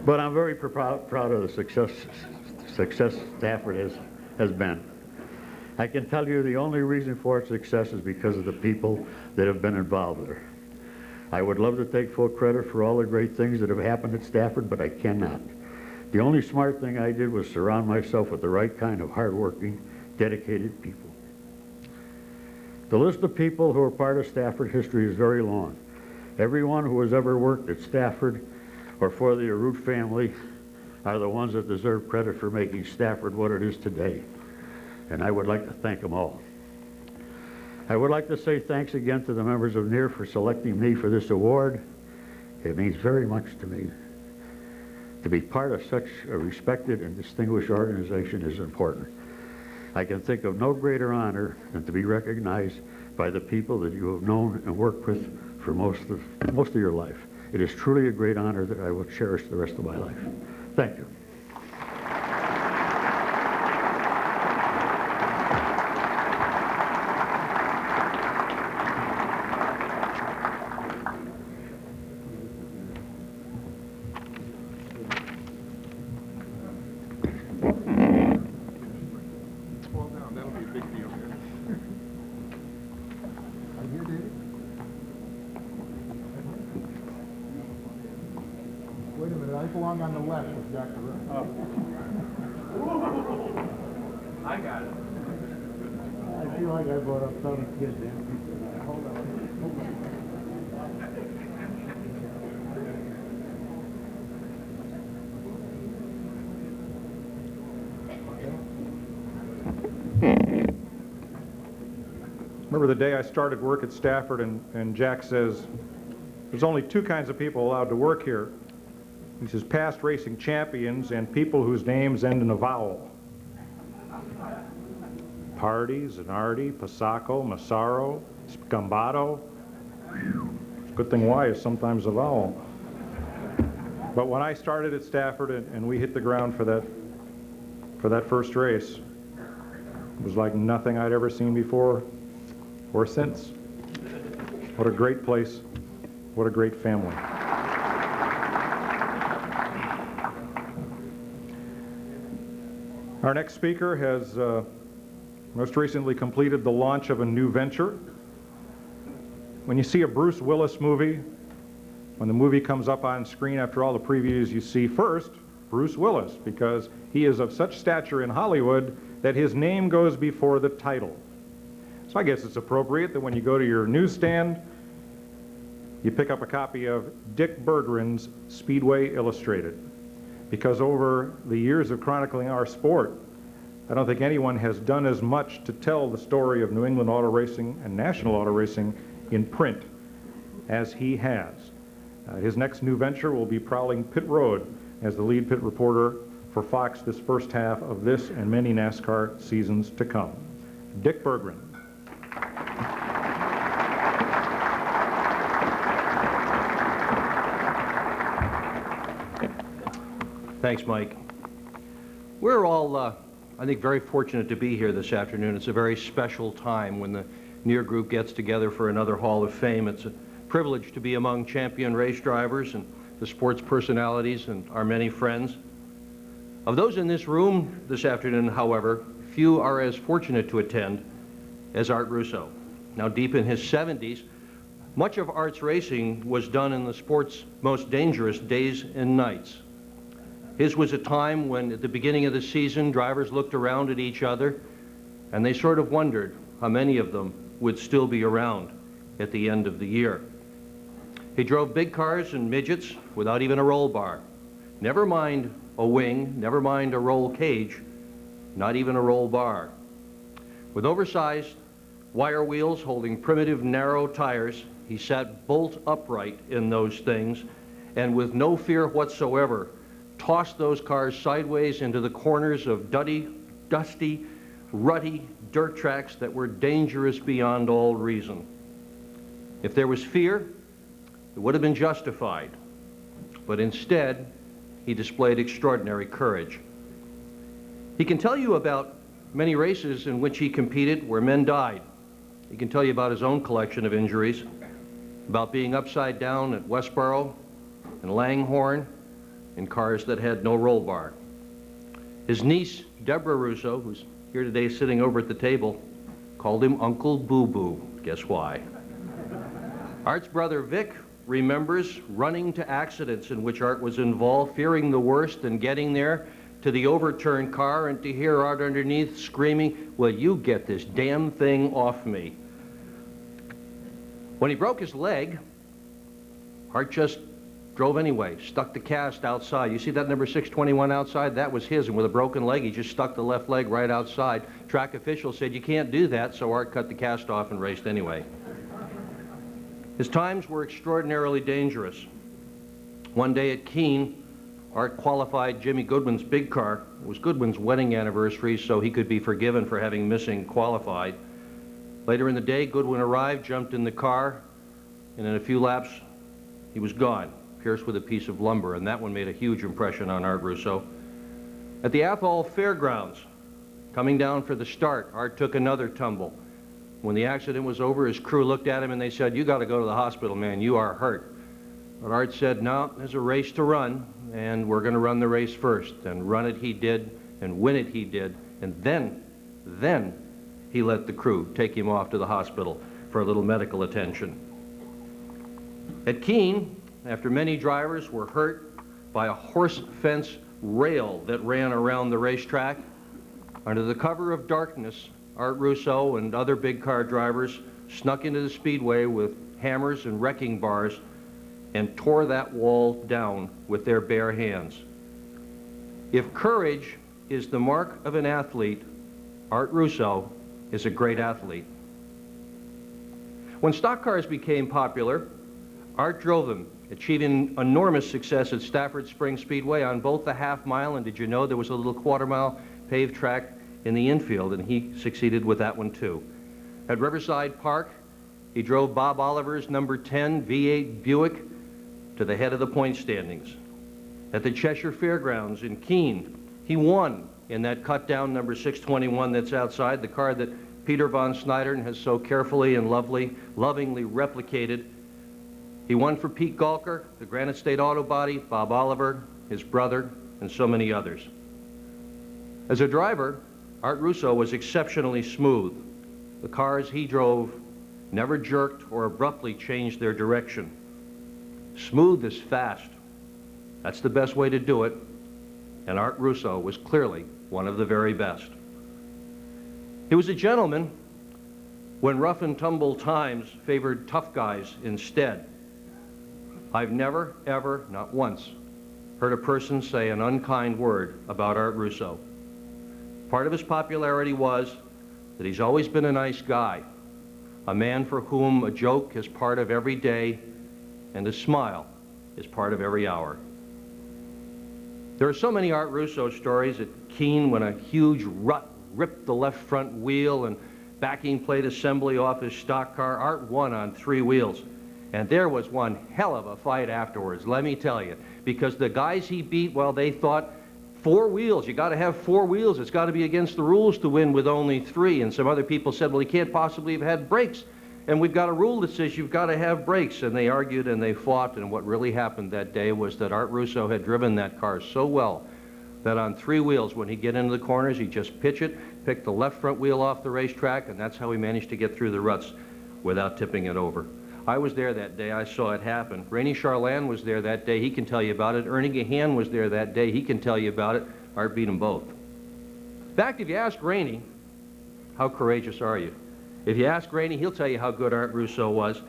But I'm very proud of the success Stafford has been. I can tell you the only reason for its success is because of the people that have been involved there. I would love to take full credit for all the great things that have happened at Stafford, but I cannot. The only smart thing I did was surround myself with the right kind of hardworking, dedicated people. The list of people who are part of Stafford history is very long. Everyone who has ever worked at Stafford or for the Arute family are the ones that deserve credit for making Stafford what it is today. And I would like to thank them all. I would like to say thanks again to the members of NEAR for selecting me for this award. It means very much to me. To be part of such a respected and distinguished organization is important. I can think of no greater honor than to be recognized by the people that you have known and worked with for most of your life. It is truly a great honor that I will cherish the rest of my life. Thank you. Wait a minute, I belong on the left with Dr. Rowe. I got it. I feel like I brought up some kids in. Hold on. Remember the day I started work at Stafford, and Jack says, there's only two kinds of people allowed to work here. He says, past racing champions and people whose names end in a vowel. Party, Zanardi, Pasacco, Massaro, Scambato. It's a good thing Y is sometimes a vowel. But when I started at Stafford and we hit the ground for that first race, it was like nothing I'd ever seen before or since. What a great place. What a great family. Our next speaker has most recently completed the launch of a new venture. When you see a Bruce Willis movie, when the movie comes up on screen after all the previews, you see first Bruce Willis, because he is of such stature in Hollywood that his name goes before the title. So I guess it's appropriate that when you go to your newsstand, you pick up a copy of Dick Berggren's Speedway Illustrated. Because over the years of chronicling our sport, I don't think anyone has done as much to tell the story of New England auto racing and national auto racing in print as he has. His next new venture will be prowling pit road as the lead pit reporter for Fox this first half of this and many NASCAR seasons to come. Dick Berggren. Thanks, Mike. We're all, I think, very fortunate to be here this afternoon. It's a very special time when the NEAR group gets together for another Hall of Fame. It's a privilege to be among champion race drivers and the sports personalities and our many friends. Of those in this room this afternoon, however, few are as fortunate to attend as Art Russo. Now deep in his 70s, much of Art's racing was done in the sport's most dangerous days and nights. His was a time when, at the beginning of the season, drivers looked around at each other and they sort of wondered how many of them would still be around at the end of the year. He drove big cars and midgets without even a roll bar. Never mind a wing, never mind a roll cage, not even a roll bar. With oversized wire wheels holding primitive narrow tires, he sat bolt upright in those things and with no fear whatsoever tossed those cars sideways into the corners of dusty, rutty dirt tracks that were dangerous beyond all reason. If there was fear, it would have been justified, but instead, he displayed extraordinary courage. He can tell you about many races in which he competed where men died. He can tell you about his own collection of injuries, about being upside down at Westboro and Langhorne in cars that had no roll bar. His niece, Deborah Russo, who's here today sitting over at the table, called him Uncle Boo Boo. Guess why? Art's brother Vic remembers running to accidents in which Art was involved, fearing the worst and getting there to the overturned car and to hear Art underneath screaming, "Will you get this damn thing off me?" When he broke his leg, Art just drove anyway, stuck the cast outside. You see that number 621 outside? That was his, and with a broken leg, he just stuck the left leg right outside. Track officials said, "You can't do that," so Art cut the cast off and raced anyway. His times were extraordinarily dangerous. One day at Keene, Art qualified Jimmy Goodwin's big car. It was Goodwin's wedding anniversary, so he could be forgiven for having missing qualified. Later in the day, Goodwin arrived, jumped in the car, and in a few laps, he was gone, pierced with a piece of lumber, and that one made a huge impression on Art Russo. At the Athol Fairgrounds, coming down for the start, Art took another tumble. When the accident was over, his crew looked at him and they said, "You got to go to the hospital, man, you are hurt." But Art said, "No, there's a race to run, and we're going to run the race first." And run it he did, and win it he did, and then he let the crew take him off to the hospital for a little medical attention. At Keene, after many drivers were hurt by a horse fence rail that ran around the racetrack, under the cover of darkness, Art Russo and other big car drivers snuck into the speedway with hammers and wrecking bars and tore that wall down with their bare hands. If courage is the mark of an athlete, Art Russo is a great athlete. When stock cars became popular, Art drove them, achieving enormous success at Stafford Springs Speedway on both the half mile, and did you know there was a little quarter-mile paved track in the infield, and he succeeded with that one too. At Riverside Park, he drove Bob Oliver's number 10 V8 Buick to the head of the point standings. At the Cheshire Fairgrounds in Keene, he won in that cut-down number 621 that's outside, the car that Peter von Snydern has so carefully and lovingly replicated. He won for Pete Galker, the Granite State Auto Body, Bob Oliver, his brother, and so many others. As a driver, Art Russo was exceptionally smooth. The cars he drove never jerked or abruptly changed their direction. Smooth is fast. That's the best way to do it, and Art Russo was clearly one of the very best. He was a gentleman when rough and tumble times favored tough guys instead. I've never, ever, not once, heard a person say an unkind word about Art Russo. Part of his popularity was that he's always been a nice guy, a man for whom a joke is part of every day and a smile is part of every hour. There are so many Art Russo stories at Keene when a huge rut ripped the left front wheel and backing plate assembly off his stock car. Art won on 3 wheels. And there was one hell of a fight afterwards, let me tell you, because the guys he beat, well, they thought 4 wheels. You got to have 4 wheels. It's got to be against the rules to win with only 3. And some other people said, well, he can't possibly have had brakes. And we've got a rule that says you've got to have brakes. And they argued and they fought. And what really happened that day was that Art Russo had driven that car so well that on 3 wheels, when he'd get into the corners, he'd just pitch it, pick the left front wheel off the racetrack, and that's how he managed to get through the ruts without tipping it over. I was there that day. I saw it happen. Rainey Charland was there that day. He can tell you about it. Ernie Gahan was there that day. He can tell you about it. Art beat them both. In fact, if you ask Rainey, how courageous are you? If you ask Rainey, he'll tell you how good Art Russo was,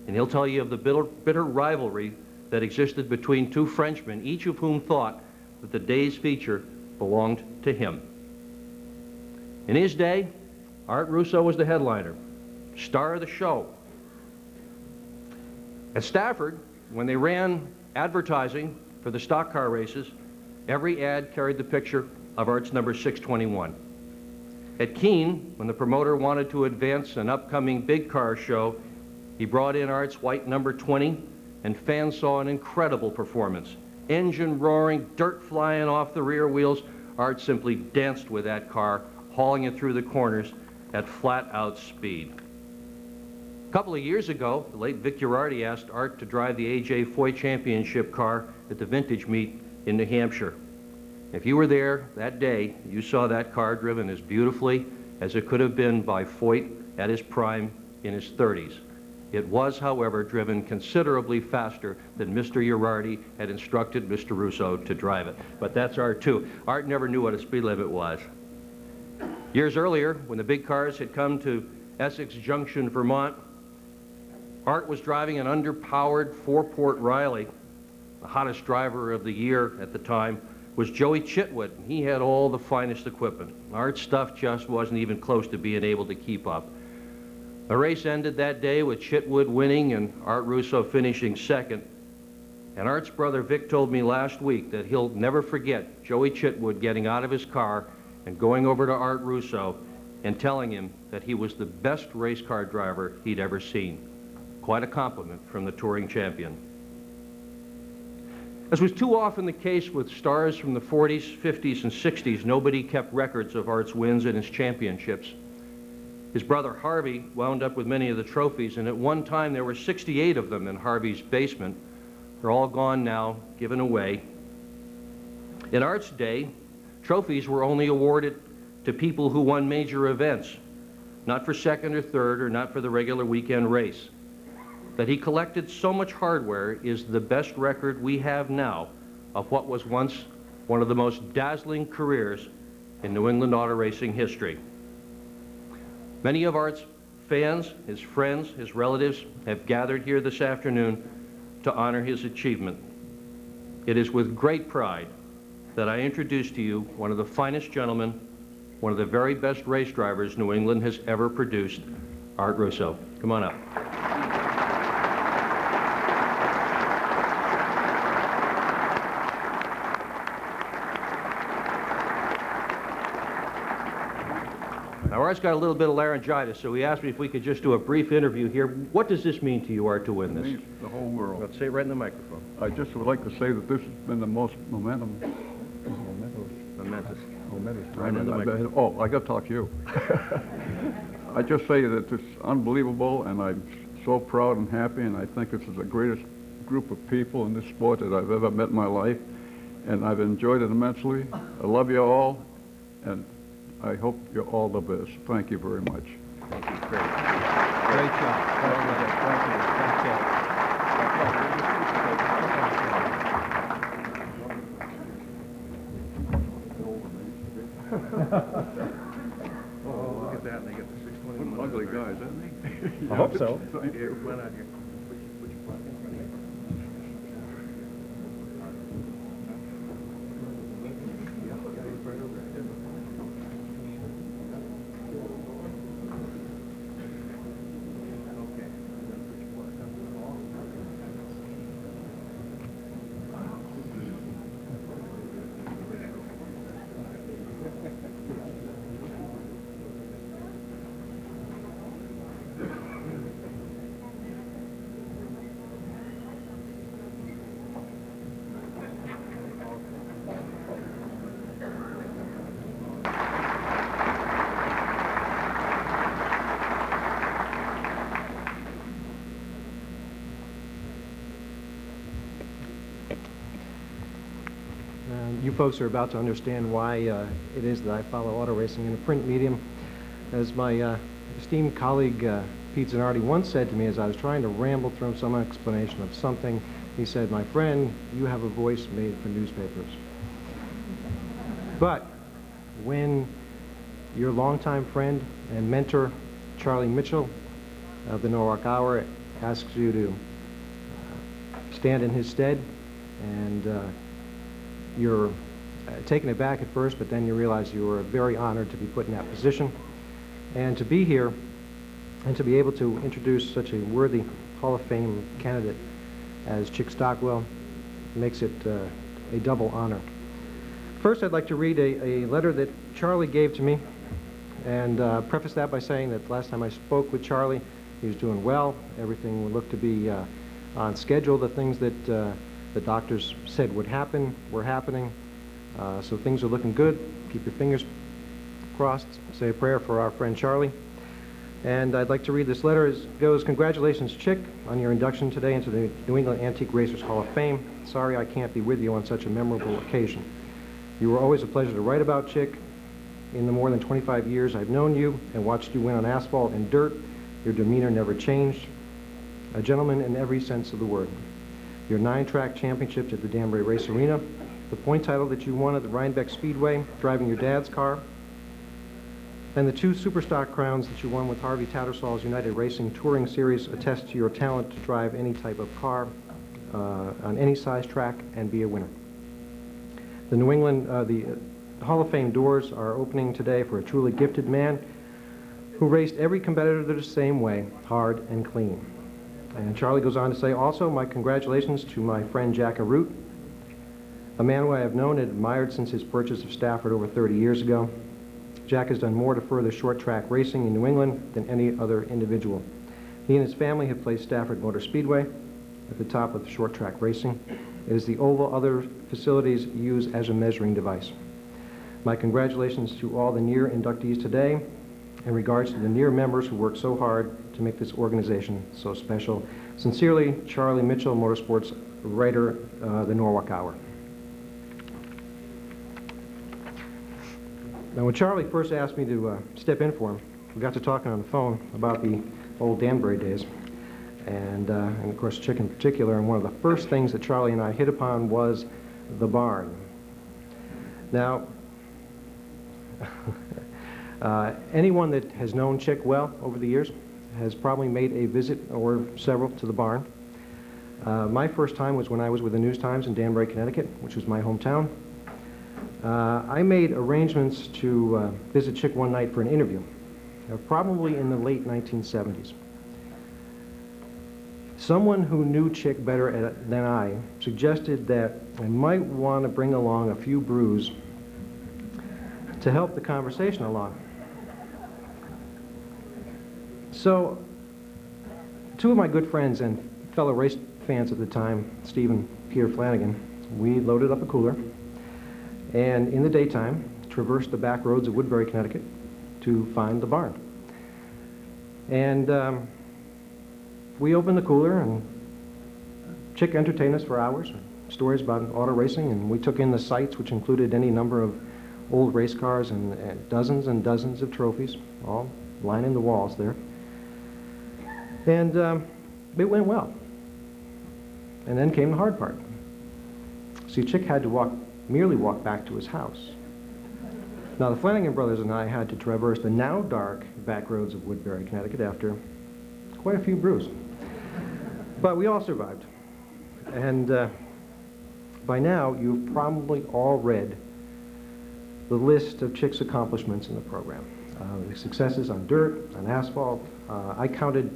and he'll tell you of the bitter rivalry that existed between 2 Frenchmen, each of whom thought that the day's feature belonged to him. In his day, Art Russo was the headliner, star of the show. At Stafford, when they ran advertising for the stock car races, every ad carried the picture of Art's number 621. At Keene, when the promoter wanted to advance an upcoming big car show, he brought in Art's white number 20, and fans saw an incredible performance. Engine roaring, dirt flying off the rear wheels. Art simply danced with that car, hauling it through the corners at flat-out speed. A couple of years ago, the late Vic Girardi asked Art to drive the A.J. Foy Championship car at the Vintage Meet in New Hampshire. If you were there that day, you saw that car driven as beautifully as it could have been by Foyt at his prime in his 30s. It was, however, driven considerably faster than Mr. Girardi had instructed Mr. Russo to drive it. But that's Art, too. Art never knew what a speed limit was. Years earlier, when the big cars had come to Essex Junction, Vermont, Art was driving an underpowered four-port Riley. The hottest driver of the year at the time was Joey Chitwood. He had all the finest equipment. Art's stuff just wasn't even close to being able to keep up. The race ended that day with Chitwood winning and Art Russo finishing second. And Art's brother Vic told me last week that he'll never forget Joey Chitwood getting out of his car and going over to Art Russo and telling him that he was the best race car driver he'd ever seen. Quite a compliment from the touring champion. As was too often the case with stars from the 40s, 50s, and 60s, nobody kept records of Art's wins and his championships. His brother Harvey wound up with many of the trophies, and at one time there were 68 of them in Harvey's basement. They're all gone now, given away. In Art's day, trophies were only awarded to people who won major events, not for second or third, or not for the regular weekend race. That he collected so much hardware is the best record we have now of what was once one of the most dazzling careers in New England auto racing history. Many of Art's fans, his friends, his relatives have gathered here this afternoon to honor his achievement. It is with great pride that I introduce to you one of the finest gentlemen, one of the very best race drivers New England has ever produced, Art Russo. Come on up. Now, Art's got a little bit of laryngitis, so he asked me if we could just do a brief interview here. What does this mean to you, Art, to win this? It means the whole world. Let's say it right in the microphone. I just would like to say that this has been the most momentous. Right in the microphone. Oh, I got to talk to you. I just say that it's unbelievable, and I'm so proud and happy, and I think this is the greatest group of people in this sport that I've ever met in my life, and I've enjoyed it immensely. I love you all, and I hope you're all the best. Thank you very much. Thank you. Great. Great job. Thank you. Oh, look at that. They got the 621. Ugly guys, aren't they? I hope so. Thank you. You folks are about to understand why it is that I follow auto racing in a print medium. As my esteemed colleague Pete Zanardi once said to me as I was trying to ramble through some explanation of something, he said, "My friend, you have a voice made for newspapers." But when your longtime friend and mentor, Charlie Mitchell of the Norwalk Hour, asks you to stand in his stead, and you're taken aback at first, but then you realize you are very honored to be put in that position and to be here and to be able to introduce such a worthy Hall of Fame candidate as Chick Stockwell makes it a double honor. First, I'd like to read a letter that Charlie gave to me and preface that by saying that last time I spoke with Charlie, he was doing well. Everything looked to be on schedule. The things that the doctors said would happen were happening. So things are looking good. Keep your fingers crossed. Say a prayer for our friend Charlie. And I'd like to read this letter as goes. Congratulations, Chick, on your induction today into the New England Antique Racers Hall of Fame. Sorry I can't be with you on such a memorable occasion. You were always a pleasure to write about, Chick. In the more than 25 years I've known you and watched you win on asphalt and dirt, your demeanor never changed. A gentleman in every sense of the word. Your 9-track championships at the Danbury Race Arena, the point title that you won at the Rhinebeck Speedway, driving your dad's car, and the 2 Superstock crowns that you won with Harvey Tattersall's United Racing Touring Series attest to your talent to drive any type of car on any size track and be a winner. The New England, the Hall of Fame doors are opening today for a truly gifted man who raced every competitor the same way, hard and clean. And Charlie goes on to say, also, my congratulations to my friend Jack Arute, a man who I have known and admired since his purchase of Stafford over 30 years ago. Jack has done more to further short track racing in New England than any other individual. He and his family have placed Stafford Motor Speedway at the top of short track racing. It is the oval other facilities use as a measuring device. My congratulations to all the NEAR inductees today, in regards to the NEAR members who worked so hard to make this organization so special. Sincerely, Charlie Mitchell, Motorsports writer, the Norwalk Hour. Now, when Charlie first asked me to step in for him, we got to talking on the phone about the old Danbury days, and of course Chick in particular, and one of the first things that Charlie and I hit upon was the barn. Now, anyone that has known Chick well over the years has probably made a visit or several to the barn. My first time was when I was with the News Times in Danbury, Connecticut, which was my hometown. I made arrangements to visit Chick one night for an interview, probably in the late 1970s. Someone who knew Chick better than I suggested that I might want to bring along a few brews to help the conversation along. So, 2 of my good friends and fellow race fans at the time, Steve and Peter Flanagan, we loaded up a cooler and in the daytime traversed the back roads of Woodbury, Connecticut to find the barn. And we opened the cooler and Chick entertained us for hours, stories about auto racing, and we took in the sights, which included any number of old race cars and dozens of trophies, all lining the walls there. And it went well. And then came the hard part. See, Chick had to merely walk back to his house. Now, the Flanagan brothers and I had to traverse the now dark back roads of Woodbury, Connecticut after quite a few brews. But we all survived. And by now, you've probably all read the list of Chick's accomplishments in the program. The successes on dirt, on asphalt. I counted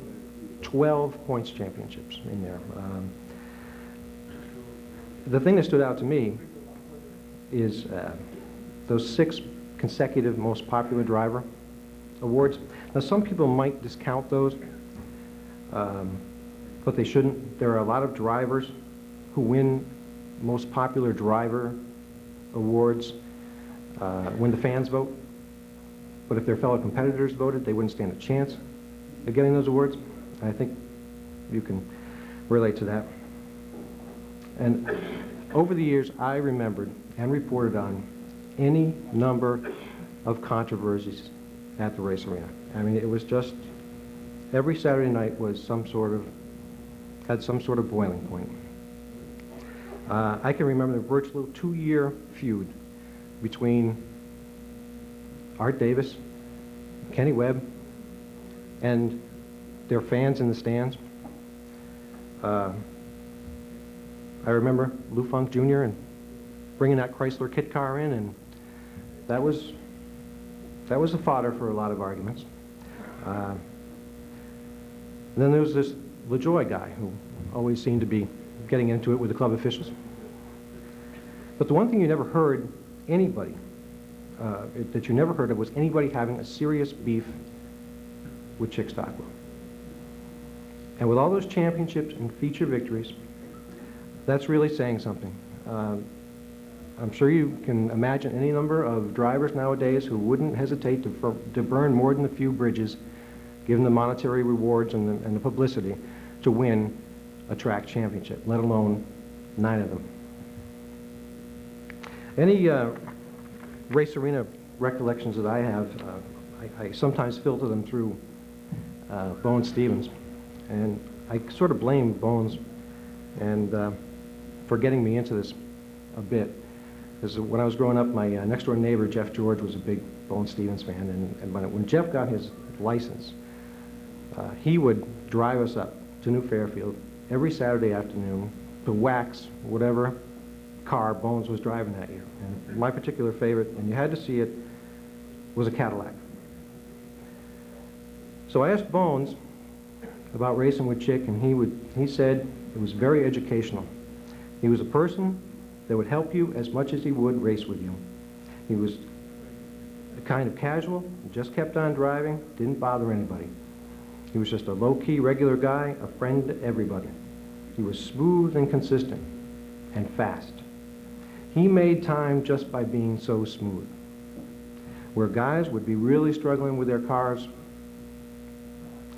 12 points championships in there. The thing that stood out to me is those 6 consecutive most popular driver awards. Now, some people might discount those, but they shouldn't. There are a lot of drivers who win most popular driver awards when the fans vote, but if their fellow competitors voted, they wouldn't stand a chance of getting those awards. I think you can relate to that. And over the years, I remembered and reported on any number of controversies at the race arena. I mean, it was just, every Saturday night was had some sort of boiling point. I can remember the virtual 2-year feud between Art Davis, Kenny Webb, and their fans in the stands. I remember Lou Funk Jr. and bringing that Chrysler kit car in, and that was the fodder for a lot of arguments. And then there was this LaJoy guy who always seemed to be getting into it with the club officials. But the one thing you never heard anybody, that you never heard of, was anybody having a serious beef with Chick Stockwell. And with all those championships and feature victories, that's really saying something. I'm sure you can imagine any number of drivers nowadays who wouldn't hesitate to burn more than a few bridges, given the monetary rewards and the publicity, to win a track championship, let alone 9 of them. Any race arena recollections that I have, I sometimes filter them through Bones Stevens, and I sort of blame Bones and for getting me into this a bit. Because when I was growing up, my next-door neighbor, Jeff George, was a big Bones Stevens fan, and when Jeff got his license, he would drive us up to New Fairfield every Saturday afternoon to wax whatever car Bones was driving that year. And my particular favorite, and you had to see it, was a Cadillac. So I asked Bones about racing with Chick, and he said it was very educational. He was a person that would help you as much as he would race with you. He was a kind of casual, just kept on driving, didn't bother anybody. He was just a low-key, regular guy, a friend to everybody. He was smooth and consistent, and fast. He made time just by being so smooth. Where guys would be really struggling with their cars,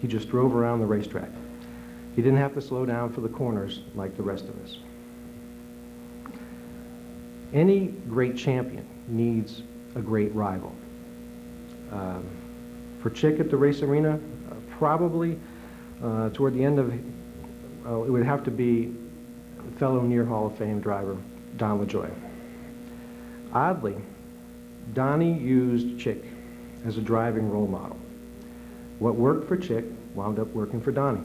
he just drove around the racetrack. He didn't have to slow down for the corners like the rest of us. Any great champion needs a great rival. For Chick at the race arena, probably toward the end of, it would have to be fellow near Hall of Fame driver Don LaJoie. Oddly, Donnie used Chick as a driving role model. What worked for Chick wound up working for Donnie.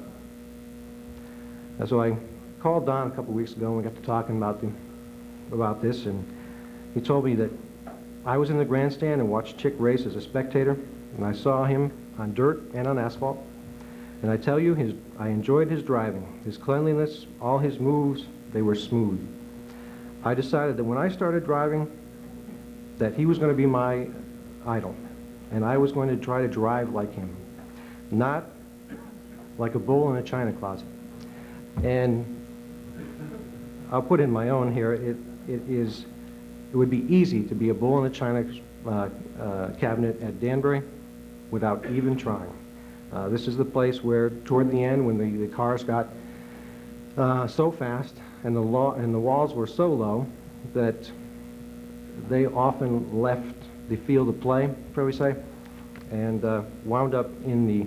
So I called Don a couple weeks ago and we got to talking about this, and he told me that I was in the grandstand and watched Chick race as a spectator, and I saw him on dirt and on asphalt. And I tell you, I enjoyed his driving, his cleanliness, all his moves, they were smooth. I decided that when I started driving, that he was going to be my idol, and I was going to try to drive like him, not like a bull in a china closet. And I'll put in my own here. It would be easy to be a bull in a china cabinet at Danbury without even trying. This is the place where, toward the end, when the cars got so fast and the walls were so low that they often left the field of play, shall we say, and wound up in the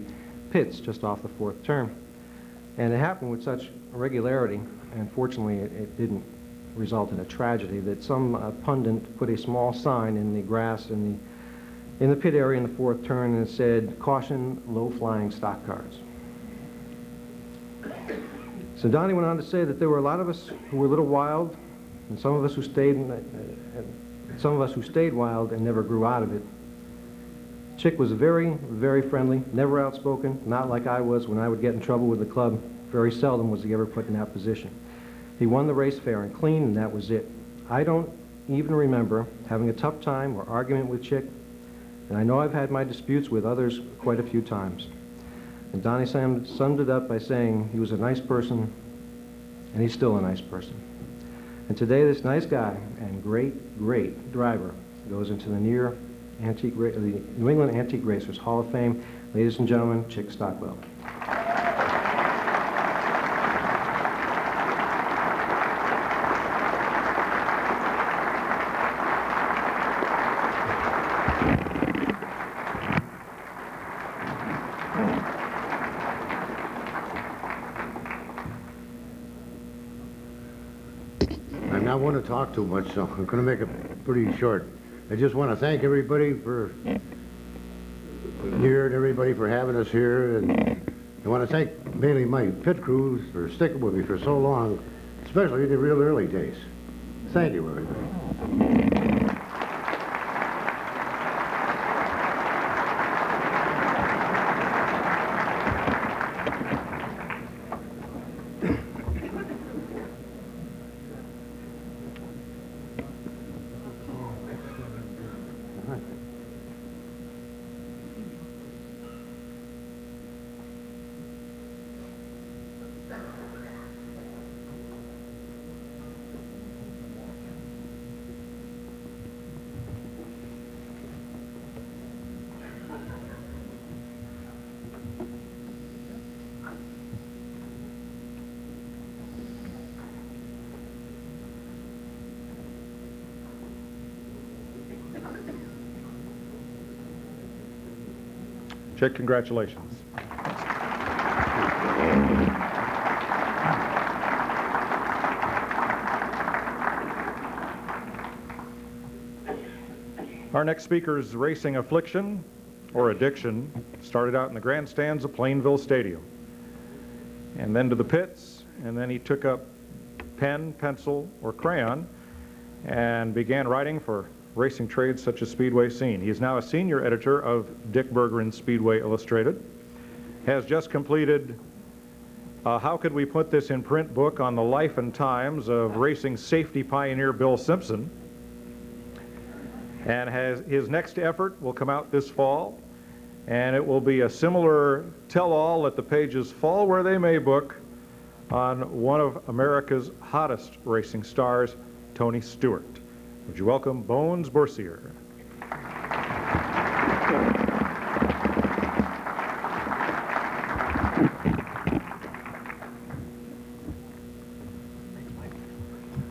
pits just off the 4th turn. And it happened with such regularity, and fortunately it didn't result in a tragedy, that some pundit put a small sign in the grass in the pit area in the 4th turn, and it said, "Caution, low-flying stock cars." So Donnie went on to say that there were a lot of us who were a little wild, and some of us who stayed wild and never grew out of it. Chick was very, very friendly, never outspoken, not like I was when I would get in trouble with the club. Very seldom was he ever put in that position. He won the race fair and clean, and that was it. I don't even remember having a tough time or argument with Chick, and I know I've had my disputes with others quite a few times. And Donnie summed it up by saying he was a nice person, and he's still a nice person. And today, this nice guy and great, great driver goes into the New England Antique Racers Hall of Fame. Ladies and gentlemen, Chick Stockwell. I not want to talk too much, so I'm going to make it pretty short. I just want to thank everybody for here and everybody for having us here, and I want to thank mainly my pit crews for sticking with me for so long, especially in the real early days. Thank you, everybody. Chick, congratulations. Our next speaker's racing affliction, or addiction, started out in the grandstands of Plainville Stadium, and then to the pits, and then he took up pen, pencil, or crayon, and began writing for racing trades such as Speedway Scene. He is now a senior editor of Dick Berggren's Speedway Illustrated, has just completed How Could We Put This in Print book on the life and times of racing safety pioneer Bill Simpson, and his next effort will come out this fall, and it will be a similar tell-all, let the pages fall where they may book, on one of America's hottest racing stars, Tony Stewart. Would you welcome Bones Boursier?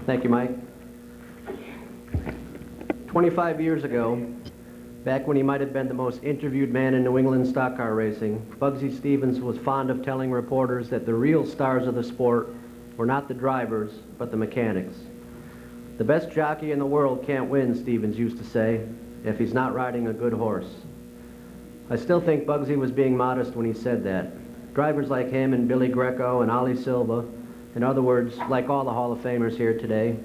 Thank you, Mike. 25 years ago, back when he might have been the most interviewed man in New England stock car racing, Bugsy Stevens was fond of telling reporters that the real stars of the sport were not the drivers, but the mechanics. The best jockey in the world can't win, Stevens used to say, if he's not riding a good horse. I still think Bugsy was being modest when he said that. Drivers like him and Billy Greco and Ollie Silva, in other words, like all the Hall of Famers here today,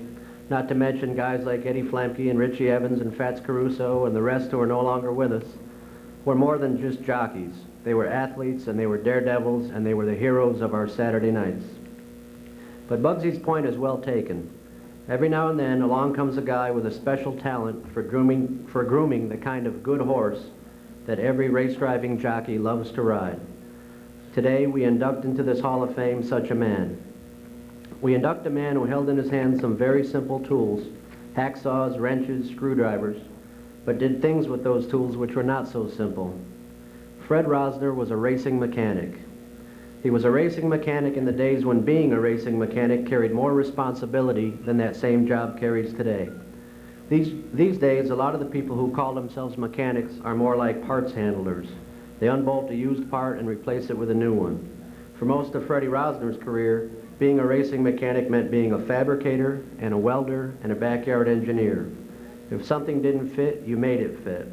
not to mention guys like Eddie Flemke and Richie Evans and Fats Caruso and the rest who are no longer with us, were more than just jockeys. They were athletes, and they were daredevils, and they were the heroes of our Saturday nights. But Bugsy's point is well taken. Every now and then, along comes a guy with a special talent for grooming the kind of good horse that every race-driving jockey loves to ride. Today, we induct into this Hall of Fame such a man. We induct a man who held in his hand some very simple tools, hacksaws, wrenches, screwdrivers, but did things with those tools which were not so simple. Fred Rosner was a racing mechanic. He was a racing mechanic in the days when being a racing mechanic carried more responsibility than that same job carries today. These days, a lot of the people who call themselves mechanics are more like parts handlers. They unbolt a used part and replace it with a new one. For most of Freddie Rosner's career, being a racing mechanic meant being a fabricator and a welder and a backyard engineer. If something didn't fit, you made it fit.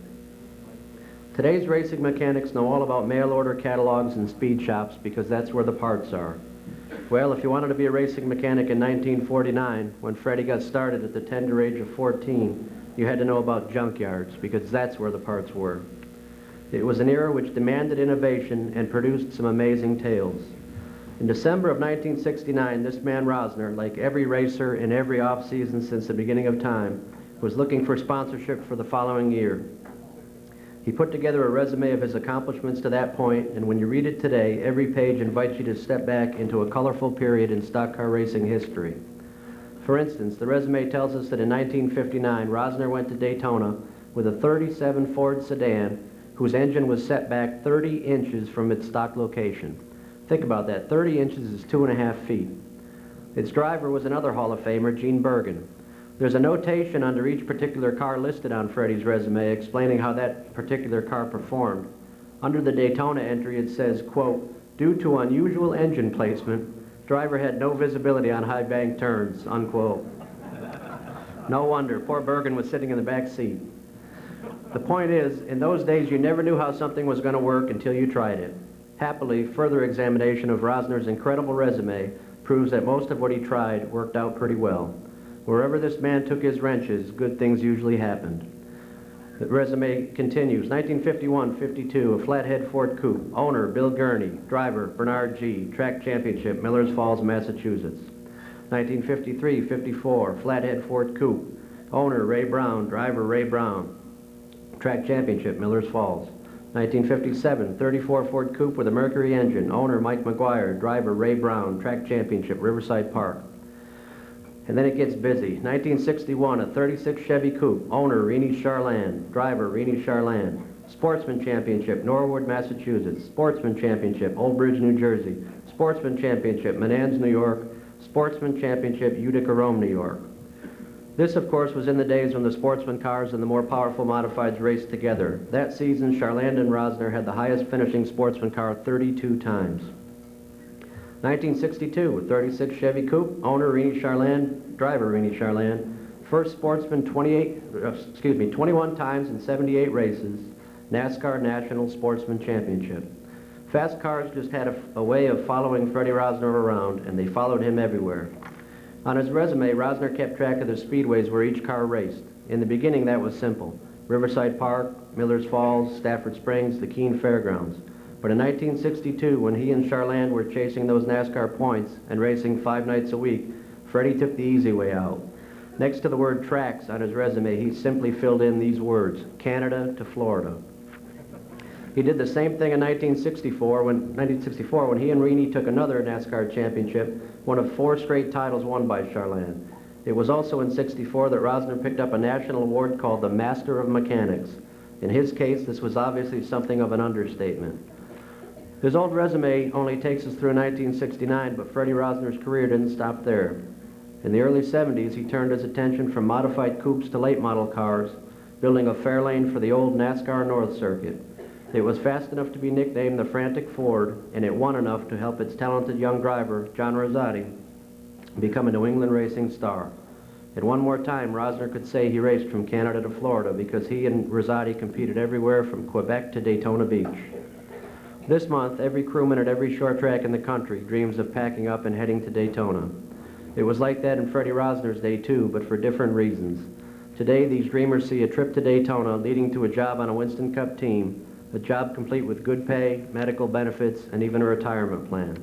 Today's racing mechanics know all about mail-order catalogs and speed shops because that's where the parts are. Well, if you wanted to be a racing mechanic in 1949, when Freddie got started at the tender age of 14, you had to know about junkyards because that's where the parts were. It was an era which demanded innovation and produced some amazing tales. In December of 1969, this man Rosner, like every racer in every off-season since the beginning of time, was looking for sponsorship for the following year. He put together a resume of his accomplishments to that point, and when you read it today, every page invites you to step back into a colorful period in stock car racing history. For instance, the resume tells us that in 1959, Rosner went to Daytona with a 37 Ford sedan whose engine was set back 30 inches from its stock location. Think about that, 30 inches is 2.5 feet. Its driver was another Hall of Famer, Gene Bergen. There's a notation under each particular car listed on Freddie's resume explaining how that particular car performed. Under the Daytona entry it says, quote, due to unusual engine placement, driver had no visibility on high bank turns, unquote. No wonder, poor Bergen was sitting in the back seat. The point is, in those days you never knew how something was going to work until you tried it. Happily, further examination of Rosner's incredible resume proves that most of what he tried worked out pretty well. Wherever this man took his wrenches, good things usually happened. The resume continues. 1951-52, a flathead Ford coupe. Owner, Bill Gurney. Driver, Bernard G. Track championship, Millers Falls, Massachusetts. 1953-54, flathead Ford coupe. Owner, Ray Brown. Driver, Ray Brown. Track championship, Millers Falls. 1957, 34 Ford coupe with a Mercury engine. Owner, Mike McGuire. Driver, Ray Brown. Track championship, Riverside Park. And then it gets busy. 1961, a 36 Chevy coupe. Owner, Rennie Charland. Driver, Rennie Charland. Sportsman championship, Norwood, Massachusetts. Sportsman championship, Old Bridge, New Jersey. Sportsman championship, Menands, New York. Sportsman championship, Utica, Rome, New York. This, of course, was in the days when the sportsman cars and the more powerful modifieds raced together. That season, Charland and Rosner had the highest finishing sportsman car 32 times. 1962, 36 Chevy Coupe, owner Rini Charland, driver Rini Charland, first sportsman 21 times in 78 races, NASCAR National Sportsman Championship. Fast cars just had a way of following Freddie Rosner around, and they followed him everywhere. On his resume, Rosner kept track of the speedways where each car raced. In the beginning, that was simple. Riverside Park, Millers Falls, Stafford Springs, the Keene Fairgrounds. But in 1962, when he and Charland were chasing those NASCAR points and racing 5 nights a week, Freddie took the easy way out. Next to the word tracks on his resume, he simply filled in these words, Canada to Florida. He did the same thing in 1964 when he and Rini took another NASCAR championship, one of 4 straight titles won by Charland. It was also in '64 that Rosner picked up a national award called the Master of Mechanics. In his case, this was obviously something of an understatement. His old resume only takes us through 1969, but Freddie Rosner's career didn't stop there. In the early 70s, he turned his attention from modified coupes to late model cars, building a Fairlane for the old NASCAR North Circuit. It was fast enough to be nicknamed the Frantic Ford, and it won enough to help its talented young driver, John Rosati, become a New England racing star. At one more time, Rosner could say he raced from Canada to Florida because he and Rosati competed everywhere from Quebec to Daytona Beach. This month, every crewman at every short track in the country dreams of packing up and heading to Daytona. It was like that in Freddie Rosner's day too, but for different reasons. Today, these dreamers see a trip to Daytona leading to a job on a Winston Cup team, a job complete with good pay, medical benefits, and even a retirement plan.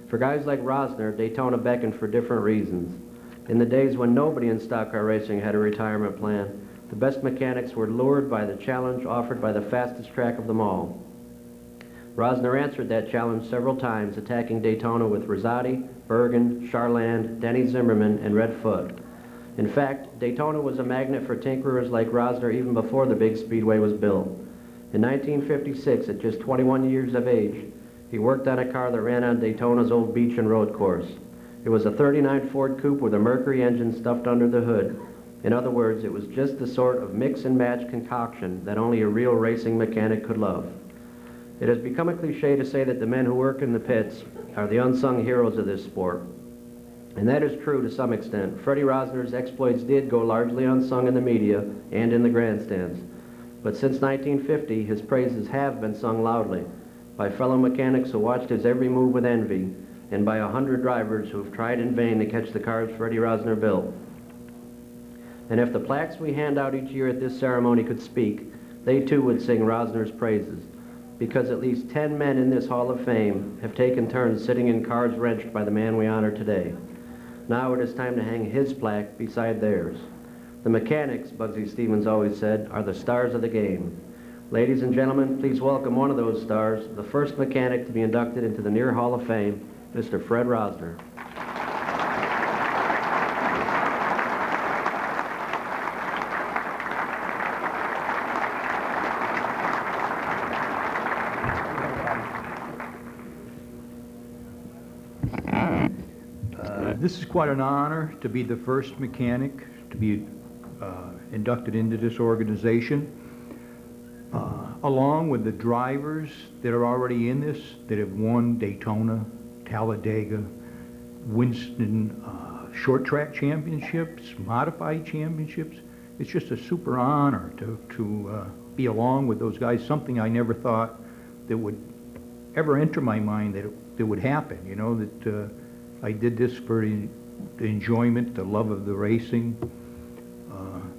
For guys like Rosner, Daytona beckoned for different reasons. In the days when nobody in stock car racing had a retirement plan, the best mechanics were lured by the challenge offered by the fastest track of them all. Rosner answered that challenge several times, attacking Daytona with Rosati, Bergen, Charland, Denny Zimmerman, and Red Foot. In fact, Daytona was a magnet for tinkerers like Rosner even before the big speedway was built. In 1956, at just 21 years of age, he worked on a car that ran on Daytona's old beach and road course. It was a '39 Ford Coupe with a Mercury engine stuffed under the hood. In other words, it was just the sort of mix and match concoction that only a real racing mechanic could love. It has become a cliche to say that the men who work in the pits are the unsung heroes of this sport. And that is true to some extent. Freddie Rosner's exploits did go largely unsung in the media and in the grandstands. But since 1950, his praises have been sung loudly by fellow mechanics who watched his every move with envy, and by 100 drivers who have tried in vain to catch the cars Freddie Rosner built. And if the plaques we hand out each year at this ceremony could speak, they too would sing Rosner's praises, because at least 10 men in this Hall of Fame have taken turns sitting in cars wrenched by the man we honor today. Now it is time to hang his plaque beside theirs. The mechanics, Bugsy Stevens always said, are the stars of the game. Ladies and gentlemen, please welcome one of those stars, the first mechanic to be inducted into the Near Hall of Fame, Mr. Fred Rosner. This is quite an honor to be the first mechanic to be inducted into this organization, along with the drivers that are already in this, that have won Daytona, Talladega, Winston short track championships, modified championships. It's just a super honor to be along with those guys, something I never thought that would ever enter my mind that would happen, you know, that I did this for the enjoyment, the love of the racing.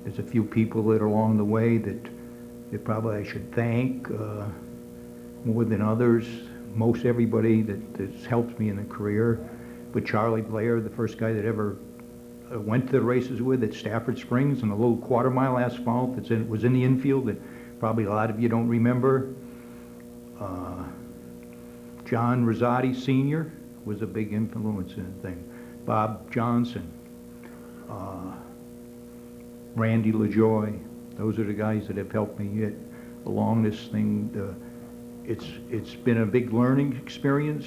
There's a few people that are along the way that probably I should thank more than others. Most everybody that's helped me in the career. But Charlie Blair, the first guy that ever went to the races with at Stafford Springs on a little quarter-mile asphalt that was in the infield that probably a lot of you don't remember. John Rosati Sr. was a big influence in the thing. Bob Johnson, Randy LaJoy, those are the guys that have helped me get along this thing. It's been a big learning experience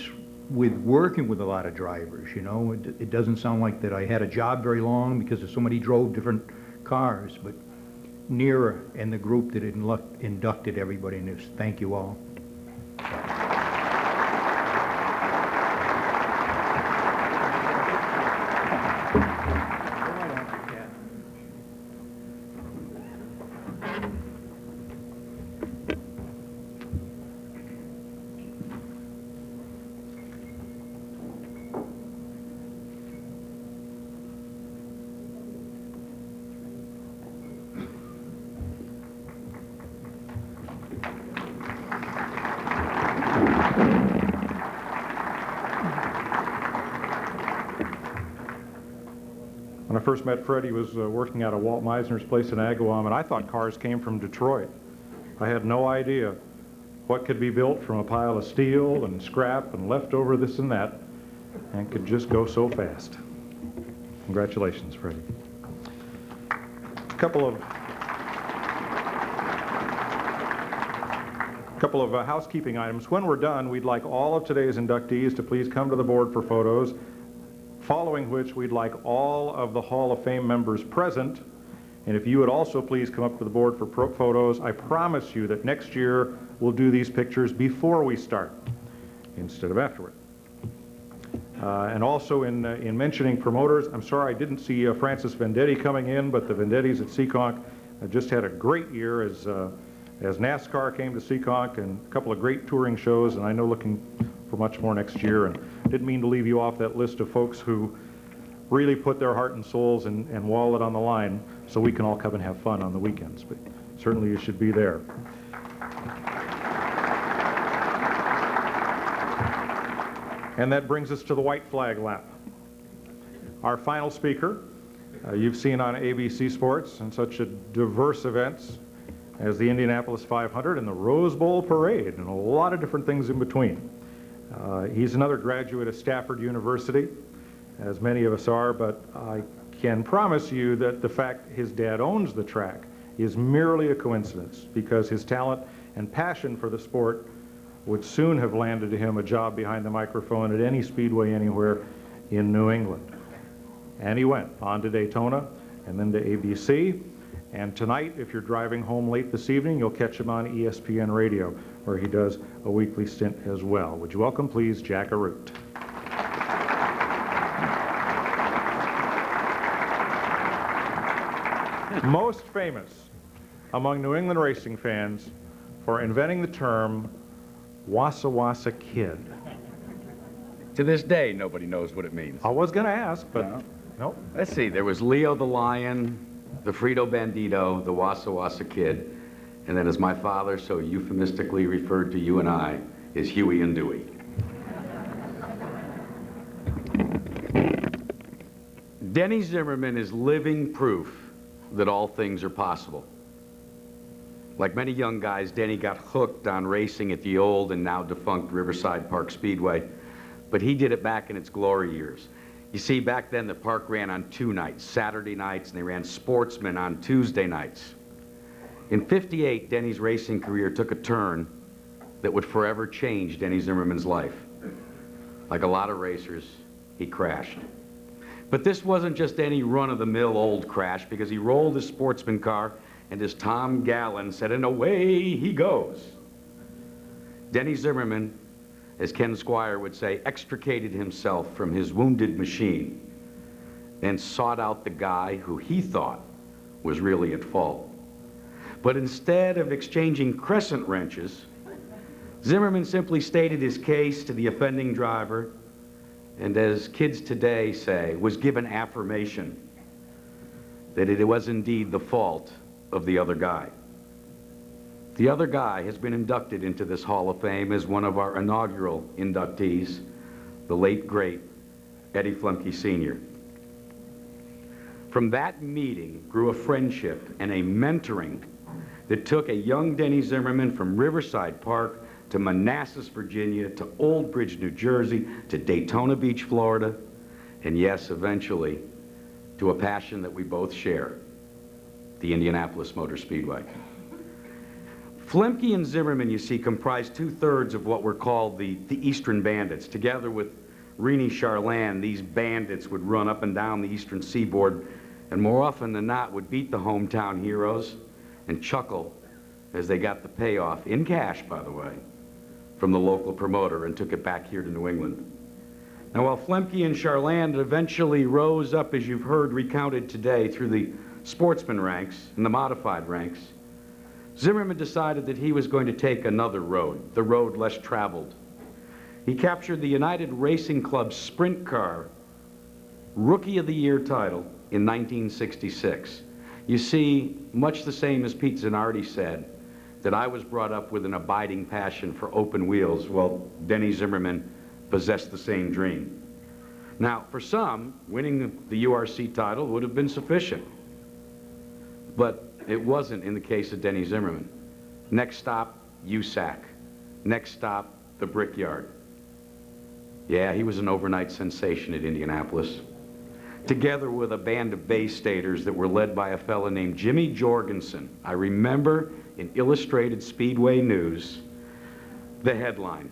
with working with a lot of drivers, you know. It doesn't sound like that I had a job very long because of so many drove different cars, but Nira and the group that inducted everybody in this, thank you all. When I first met Fred, he was working out of Walt Meisner's place in Agawam, and I thought cars came from Detroit. I had no idea what could be built from a pile of steel and scrap and leftover this and that, and could just go so fast. Congratulations, Freddie. A couple of housekeeping items. When we're done, we'd like all of today's inductees to please come to the board for photos, following which we'd like all of the Hall of Fame members present, and if you would also please come up to the board for photos. I promise you that next year we'll do these pictures before we start instead of afterward. And also in mentioning promoters, I'm sorry I didn't see Francis Vendetti coming in, but the Vendettis at Seekonk just had a great year as NASCAR came to Seekonk, and a couple of great touring shows, and I know looking for much more next year. And didn't mean to leave you off that list of folks who really put their heart and souls and wallet on the line so we can all come and have fun on the weekends. But certainly you should be there. And that brings us to the white flag lap. Our final speaker, you've seen on ABC Sports and such a diverse events as the Indianapolis 500 and the Rose Bowl Parade and a lot of different things in between. He's another graduate of Stafford University, as many of us are, but I can promise you that the fact his dad owns the track is merely a coincidence, because his talent and passion for the sport would soon have landed him a job behind the microphone at any speedway anywhere in New England. And he went on to Daytona and then to ABC. And tonight, if you're driving home late this evening, you'll catch him on ESPN Radio, where he does a weekly stint as well. Would you welcome, please, Jack Arute. Most famous among New England racing fans for inventing the term Wassa Wassa Kid. To this day, nobody knows what it means. I was going to ask, but nope. Let's see, there was Leo the Lion, the Frito Bandito, the Wassa Wassa Kid, and then as my father so euphemistically referred to you and I, is Huey and Dewey. Denny Zimmerman is living proof that all things are possible. Like many young guys, Denny got hooked on racing at the old and now defunct Riverside Park Speedway, but he did it back in its glory years. You see, back then the park ran on 2 nights, Saturday nights, and they ran Sportsman on Tuesday nights. In '58, Denny's racing career took a turn that would forever change Denny Zimmerman's life. Like a lot of racers, he crashed. But this wasn't just any run-of-the-mill old crash, because he rolled his Sportsman car, and as Tom Gallen said, and away he goes. Denny Zimmerman, as Ken Squire would say, extricated himself from his wounded machine and sought out the guy who he thought was really at fault. But instead of exchanging crescent wrenches, Zimmerman simply stated his case to the offending driver, and as kids today say, was given affirmation that it was indeed the fault of the other guy. The other guy has been inducted into this Hall of Fame as one of our inaugural inductees, the late, great Eddie Flumke Sr. From that meeting grew a friendship and a mentoring that took a young Denny Zimmerman from Riverside Park to Manassas, Virginia, to Old Bridge, New Jersey, to Daytona Beach, Florida, and yes, eventually, to a passion that we both share, the Indianapolis Motor Speedway. Flemke and Zimmerman, you see, comprised 2/3 of what were called the Eastern Bandits. Together with Rennie Charland, these bandits would run up and down the eastern seaboard and more often than not would beat the hometown heroes and chuckle as they got the payoff, in cash, by the way, from the local promoter and took it back here to New England. Now, while Flemke and Charland eventually rose up, as you've heard recounted today, through the sportsman ranks and the modified ranks, Zimmerman decided that he was going to take another road, the road less traveled. He captured the United Racing Club Sprint Car Rookie of the Year title in 1966. You see, much the same as Pete Zanardi said, that I was brought up with an abiding passion for open wheels. Well, Denny Zimmerman possessed the same dream. Now, for some, winning the URC title would have been sufficient. But it wasn't in the case of Denny Zimmerman. Next stop, USAC. Next stop, the Brickyard. Yeah, he was an overnight sensation at Indianapolis. Together with a band of Bay Staters that were led by a fella named Jimmy Jorgensen. I remember in Illustrated Speedway News, the headline,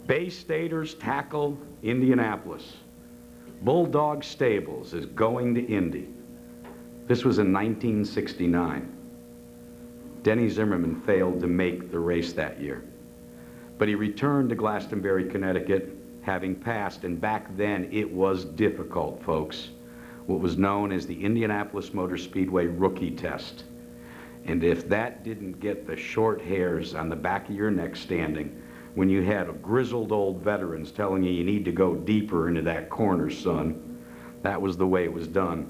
Bay Staters tackle Indianapolis. Bulldog Stables is going to Indy. This was in 1969. Denny Zimmerman failed to make the race that year. But he returned to Glastonbury, Connecticut, having passed, and back then it was difficult, folks, what was known as the Indianapolis Motor Speedway Rookie Test. And if that didn't get the short hairs on the back of your neck standing, when you had grizzled old veterans telling you you need to go deeper into that corner, son, that was the way it was done.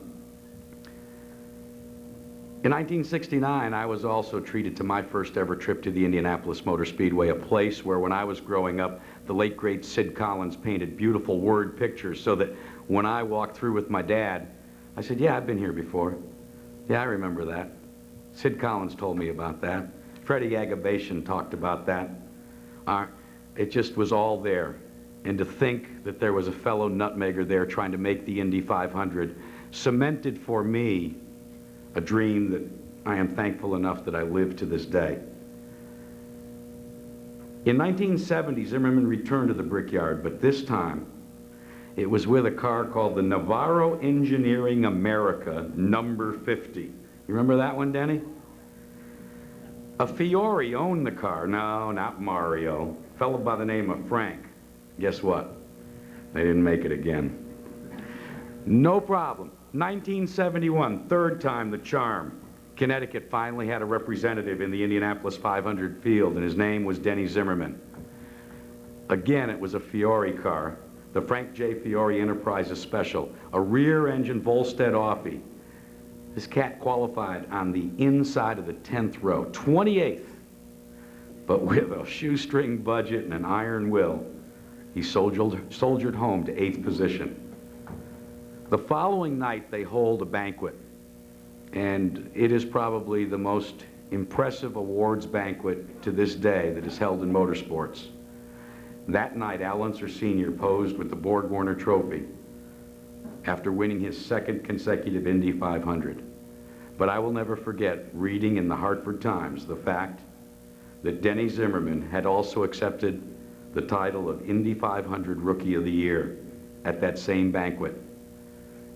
In 1969, I was also treated to my first ever trip to the Indianapolis Motor Speedway, a place where when I was growing up, the late great Sid Collins painted beautiful word pictures so that when I walked through with my dad, I said, yeah, I've been here before. Yeah, I remember that. Sid Collins told me about that. Freddie Agabation talked about that. It just was all there. And to think that there was a fellow nutmegger there trying to make the Indy 500 cemented for me a dream that I am thankful enough that I live to this day. In 1970, Zimmerman returned to the Brickyard, but this time it was with a car called the Navarro Engineering America number 50. You remember that one, Denny? A Fiore owned the car. No, not Mario. A fellow by the name of Frank. Guess what? They didn't make it again. No problem. 1971, third time the charm. Connecticut finally had a representative in the Indianapolis 500 field, and his name was Denny Zimmerman. Again, it was a Fiore car, the Frank J. Fiore Enterprises Special, a rear-engine Volstead Offie. This cat qualified on the inside of the 10th row, 28th, but with a shoestring budget and an iron will, he soldiered home to 8th position. The following night, they hold a banquet, and it is probably the most impressive awards banquet to this day that is held in motorsports. That night, Al Unser Sr. posed with the Borg Warner Trophy after winning his second consecutive Indy 500. But I will never forget reading in the Hartford Times the fact that Denny Zimmerman had also accepted the title of Indy 500 Rookie of the Year at that same banquet,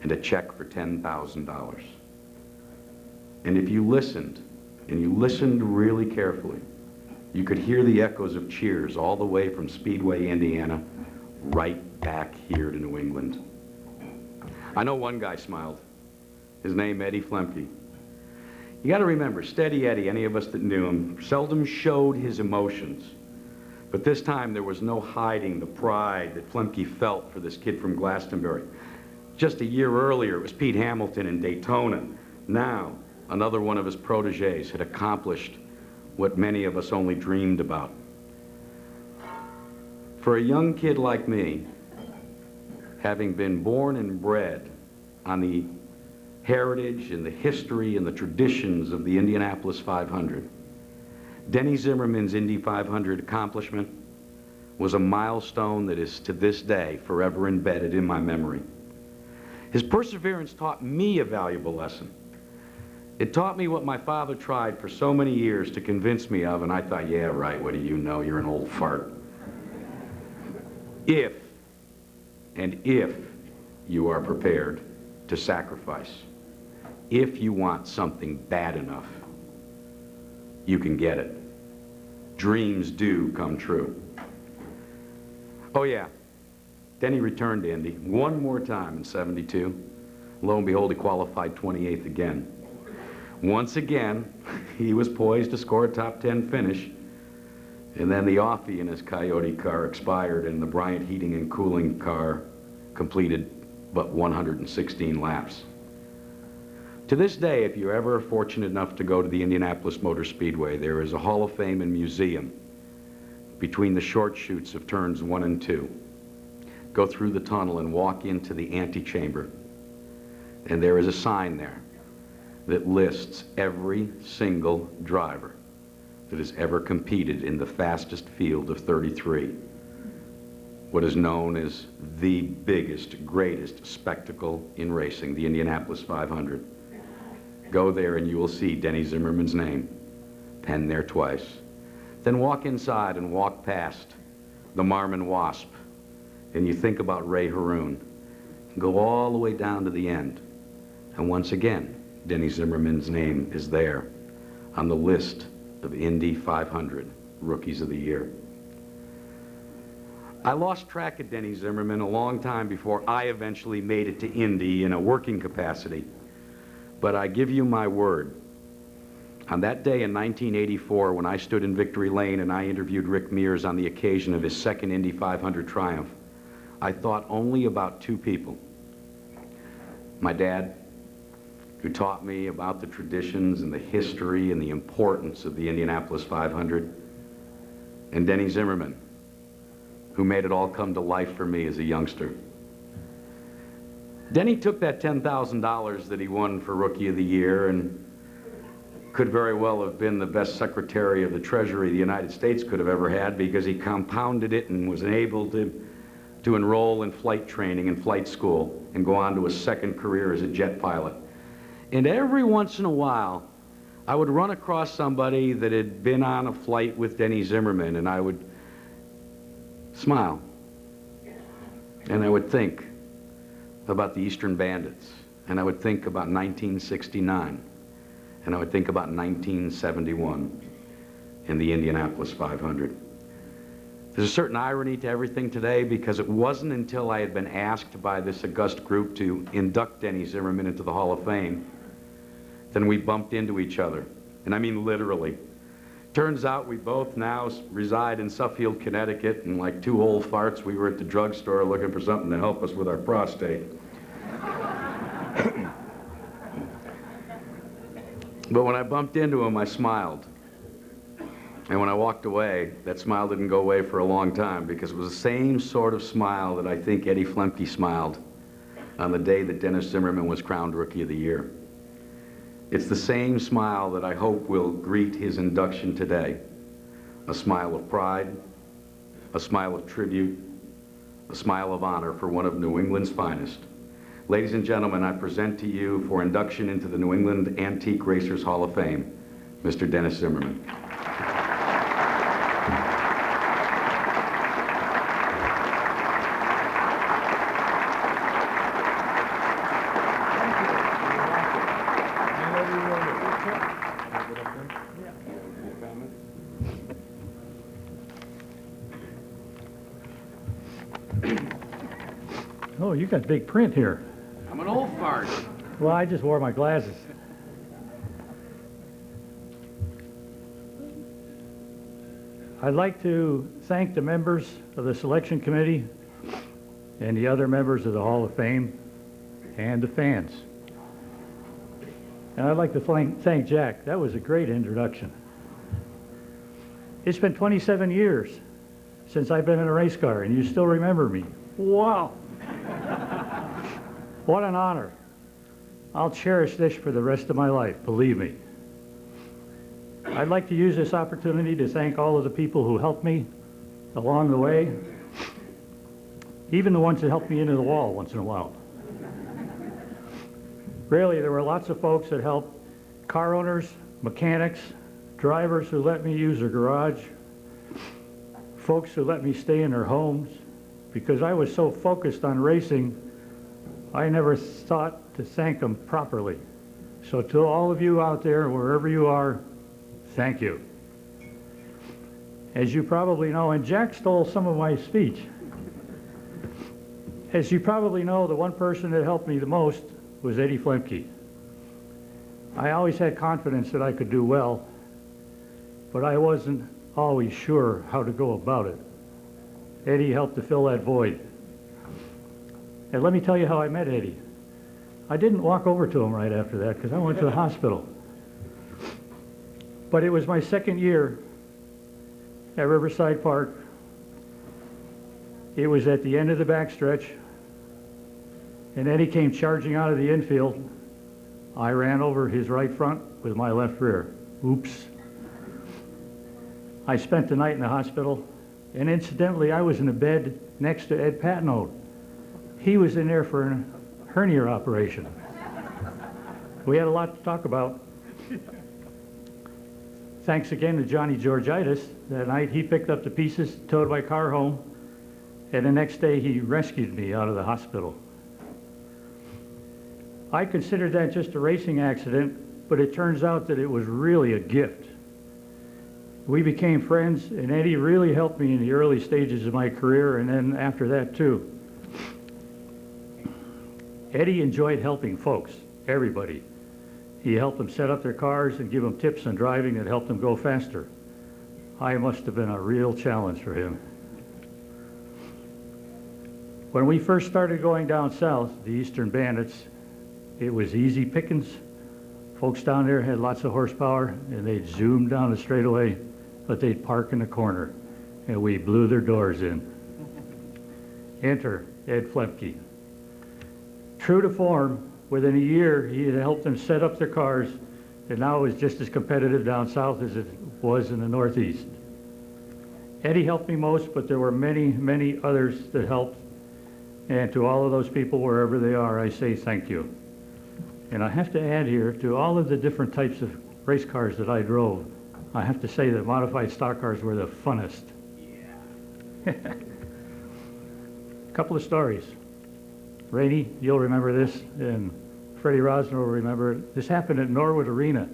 and a check for $10,000. And if you listened, and you listened really carefully, you could hear the echoes of cheers all the way from Speedway, Indiana, right back here to New England. I know one guy smiled. His name, Eddie Flemke. You got to remember, Steady Eddie, any of us that knew him, seldom showed his emotions. But this time there was no hiding the pride that Flemke felt for this kid from Glastonbury. Just a year earlier, it was Pete Hamilton in Daytona. Now, another one of his proteges had accomplished what many of us only dreamed about. For a young kid like me, having been born and bred on the heritage and the history and the traditions of the Indianapolis 500, Denny Zimmerman's Indy 500 accomplishment was a milestone that is to this day forever embedded in my memory. His perseverance taught me a valuable lesson. It taught me what my father tried for so many years to convince me of, and I thought, yeah, right, what do you know? You're an old fart. If you are prepared to sacrifice, if you want something bad enough, you can get it. Dreams do come true. Oh yeah, Denny returned to Indy one more time in '72. Lo and behold, he qualified 28th again. Once again, he was poised to score a top 10 finish, and then the offie in his Coyote car expired, and the Bryant heating and cooling car completed but 116 laps. To this day, if you're ever fortunate enough to go to the Indianapolis Motor Speedway, there is a Hall of Fame and museum between the short chutes of turns 1 and 2. Go through the tunnel and walk into the antechamber, and there is a sign there that lists every single driver that has ever competed in the fastest field of 33. What is known as the biggest, greatest spectacle in racing, the Indianapolis 500. Go there and you will see Denny Zimmerman's name penned there twice. Then walk inside and walk past the Marmon Wasp, and you think about Ray Haroon. Go all the way down to the end, and once again, Denny Zimmerman's name is there on the list of Indy 500 Rookies of the Year. I lost track of Denny Zimmerman a long time before I eventually made it to Indy in a working capacity. But I give you my word, on that day in 1984 when I stood in Victory Lane and I interviewed Rick Mears on the occasion of his second Indy 500 triumph, I thought only about two people. My dad, who taught me about the traditions and the history and the importance of the Indianapolis 500, and Denny Zimmerman, who made it all come to life for me as a youngster. Denny took that $10,000 that he won for Rookie of the Year and could very well have been the best Secretary of the Treasury the United States could have ever had, because he compounded it and was able to enroll in flight training and flight school and go on to a second career as a jet pilot. And every once in a while, I would run across somebody that had been on a flight with Denny Zimmerman, and I would smile, and I would think about the Eastern Bandits, and I would think about 1969, and I would think about 1971 in the Indianapolis 500. There's a certain irony to everything today, because it wasn't until I had been asked by this august group to induct Denny Zimmerman into the Hall of Fame, then we bumped into each other, and I mean literally. Turns out we both now reside in Suffield, Connecticut, and like two old farts, we were at the drugstore looking for something to help us with our prostate. But when I bumped into him, I smiled. And when I walked away, that smile didn't go away for a long time, because it was the same sort of smile that I think Eddie Flemke smiled on the day that Dennis Zimmerman was crowned Rookie of the Year. It's the same smile that I hope will greet his induction today. A smile of pride, a smile of tribute, a smile of honor for one of New England's finest. Ladies and gentlemen, I present to you for induction into the New England Antique Racers Hall of Fame, Mr. Dennis Zimmerman. Oh, you got big print here. I'm an old fart. Well, I just wore my glasses. I'd like to thank the members of the selection committee and the other members of the Hall of Fame and the fans. And I'd like to thank Jack. That was a great introduction. It's been 27 years since I've been in a race car, and you still remember me. Wow. What an honor. I'll cherish this for the rest of my life, believe me. I'd like to use this opportunity to thank all of the people who helped me along the way, even the ones that helped me into the wall once in a while. Really, there were lots of folks that helped car owners, mechanics, drivers who let me use their garage, folks who let me stay in their homes, because I was so focused on racing, I never thought to thank them properly. So to all of you out there, wherever you are, thank you. As you probably know, and Jack stole some of my speech. As you probably know, the one person that helped me the most was Eddie Flemke. I always had confidence that I could do well, but I wasn't always sure how to go about it. Eddie helped to fill that void. And let me tell you how I met Eddie. I didn't walk over to him right after that because I went to the hospital. But it was my second year at Riverside Park. It was at the end of the backstretch, and Eddie came charging out of the infield. I ran over his right front with my left rear. Oops. I spent the night in the hospital, and incidentally, I was in a bed next to Ed Patnaud. He was in there for a hernia operation. We had a lot to talk about. Thanks again to Johnny Georgitis. That night, he picked up the pieces, towed my car home, and the next day, he rescued me out of the hospital. I considered that just a racing accident, but it turns out that it was really a gift. We became friends, and Eddie really helped me in the early stages of my career, and then after that, too. Eddie enjoyed helping folks, everybody. He helped them set up their cars and give them tips on driving that helped them go faster. I must have been a real challenge for him. When we first started going down south, the Eastern Bandits, it was easy pickings. Folks down there had lots of horsepower, and they'd zoom down the straightaway, but they'd park in the corner, and we blew their doors in. Enter Ed Flemke. True to form, within a year, he had helped them set up their cars, and now it was just as competitive down south as it was in the Northeast. Eddie helped me most, but there were many, many others that helped. And to all of those people, wherever they are, I say thank you. And I have to add here, to all of the different types of race cars that I drove, I have to say that modified stock cars were the funnest. Yeah. Couple of stories. Rainey, you'll remember this, and Freddie Rosner will remember it. This happened at Norwood Arena.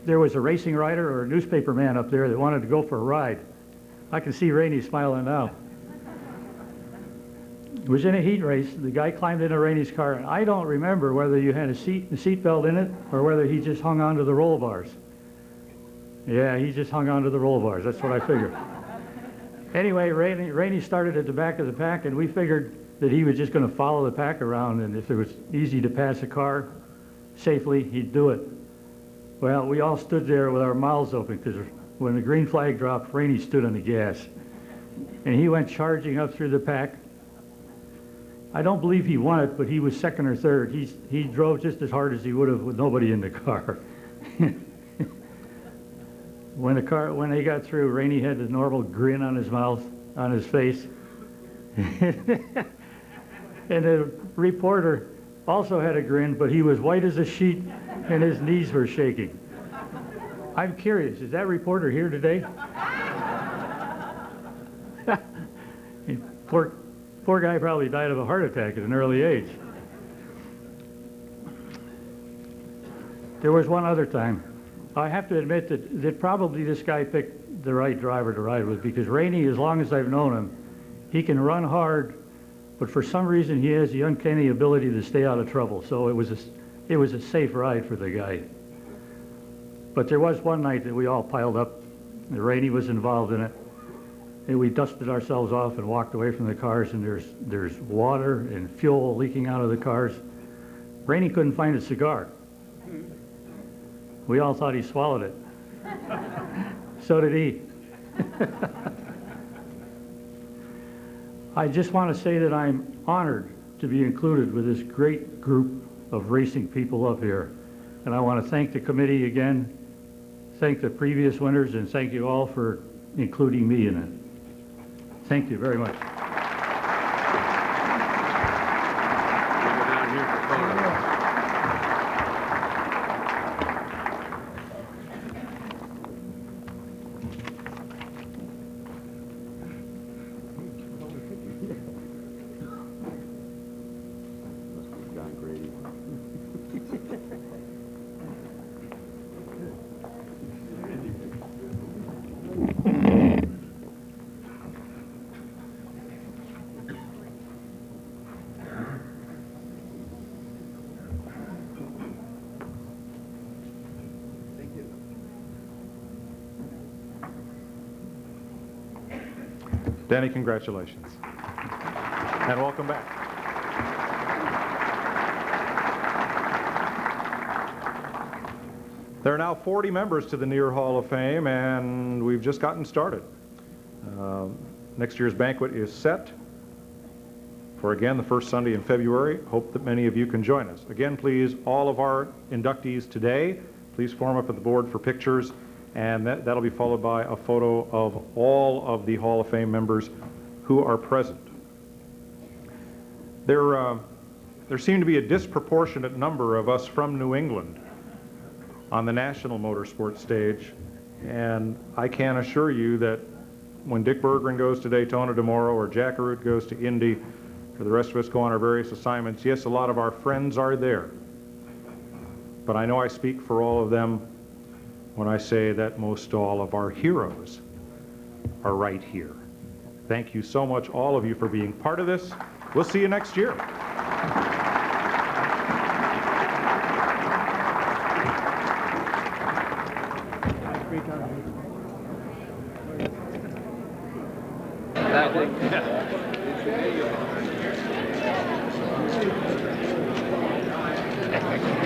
There was a racing writer or a newspaper man up there that wanted to go for a ride. I can see Rainey smiling now. It was in a heat race. The guy climbed into Rainey's car, and I don't remember whether you had a seat belt in it or whether he just hung onto the roll bars. Yeah, he just hung onto the roll bars. That's what I figured. Anyway, Rainey started at the back of the pack, and we figured that he was just going to follow the pack around, and if it was easy to pass a car safely, he'd do it. Well, we all stood there with our mouths open because when the green flag dropped, Rainey stood on the gas, and he went charging up through the pack. I don't believe he won it, but he was second or third. He drove just as hard as he would have with nobody in the car. When they got through, Rainey had the normal grin on his mouth, on his face. And the reporter also had a grin, but he was white as a sheet and his knees were shaking. I'm curious, is that reporter here today? Poor guy probably died of a heart attack at an early age. There was one other time. I have to admit that probably this guy picked the right driver to ride with, because Rainey, as long as I've known him, he can run hard, but for some reason he has the uncanny ability to stay out of trouble. So it was a safe ride for the guy. But there was one night that we all piled up, and Rainey was involved in it, and we dusted ourselves off and walked away from the cars, and there's water and fuel leaking out of the cars. Rainey couldn't find a cigar. We all thought he swallowed it. So did he. I just want to say that I'm honored to be included with this great group of racing people up here. And I want to thank the committee again, thank the previous winners, and thank you all for including me in it. Thank you very much. Danny, congratulations. And welcome back. There are now 40 members to the Near Hall of Fame, and we've just gotten started. Next year's banquet is set for, again, the first Sunday in February. Hope that many of you can join us. Again, please, all of our inductees today, please form up at the board for pictures, and that'll be followed by a photo of all of the Hall of Fame members who are present. There seem to be a disproportionate number of us from New England on the national motorsport stage, and I can assure you that when Dick Berggren goes to Daytona tomorrow, or Jack Arute goes to Indy, or the rest of us go on our various assignments, yes, a lot of our friends are there. But I know I speak for all of them when I say that most all of our heroes are right here. Thank you so much, all of you, for being part of this. We'll see you next year.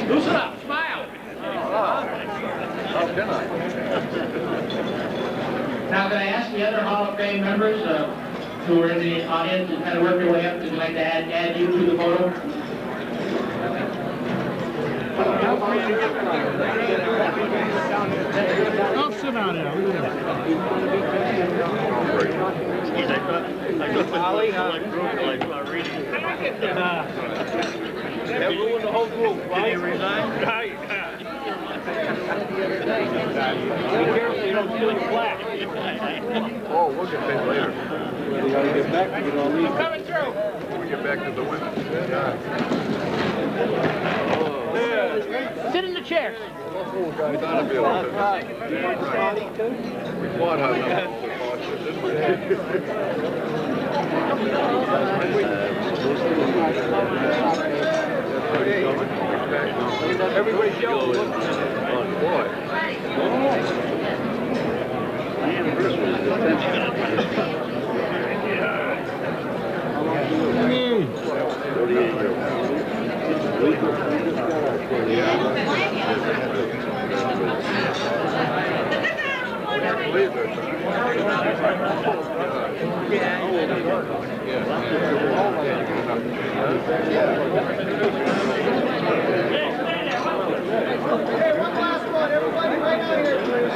Loosen up, smile. How can I? Now, can I ask the other Hall of Fame members who are in the audience to kind of work their way up? Would you like to add you to the photo? I'll sit down there. That ruined the whole group, right? Did he resign? Be careful you don't steal the flag. Oh, we'll get paid later. We gotta get back to get all these. Coming through. When we get back to the women. Sit in the chairs. We thought it'd be able to. We fought hard enough. Everybody show. Oh, boy. Okay, one last one. Everybody right out here, please.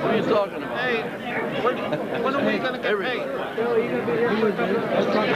What are you talking about? Hey, when are we gonna get paid? Bill, are you gonna be here for a couple?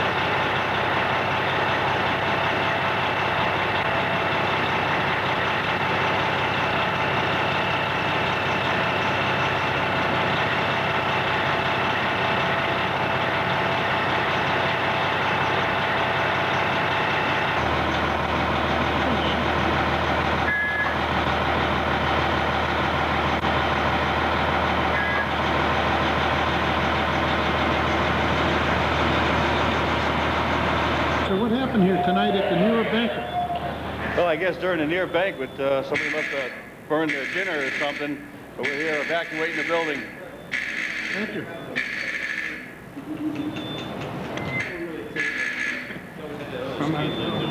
So what happened here tonight at the Newer banquet? Well, I guess during the near banquet, somebody must have burned their dinner or something. But we're here evacuating the building. Thank you. Come on.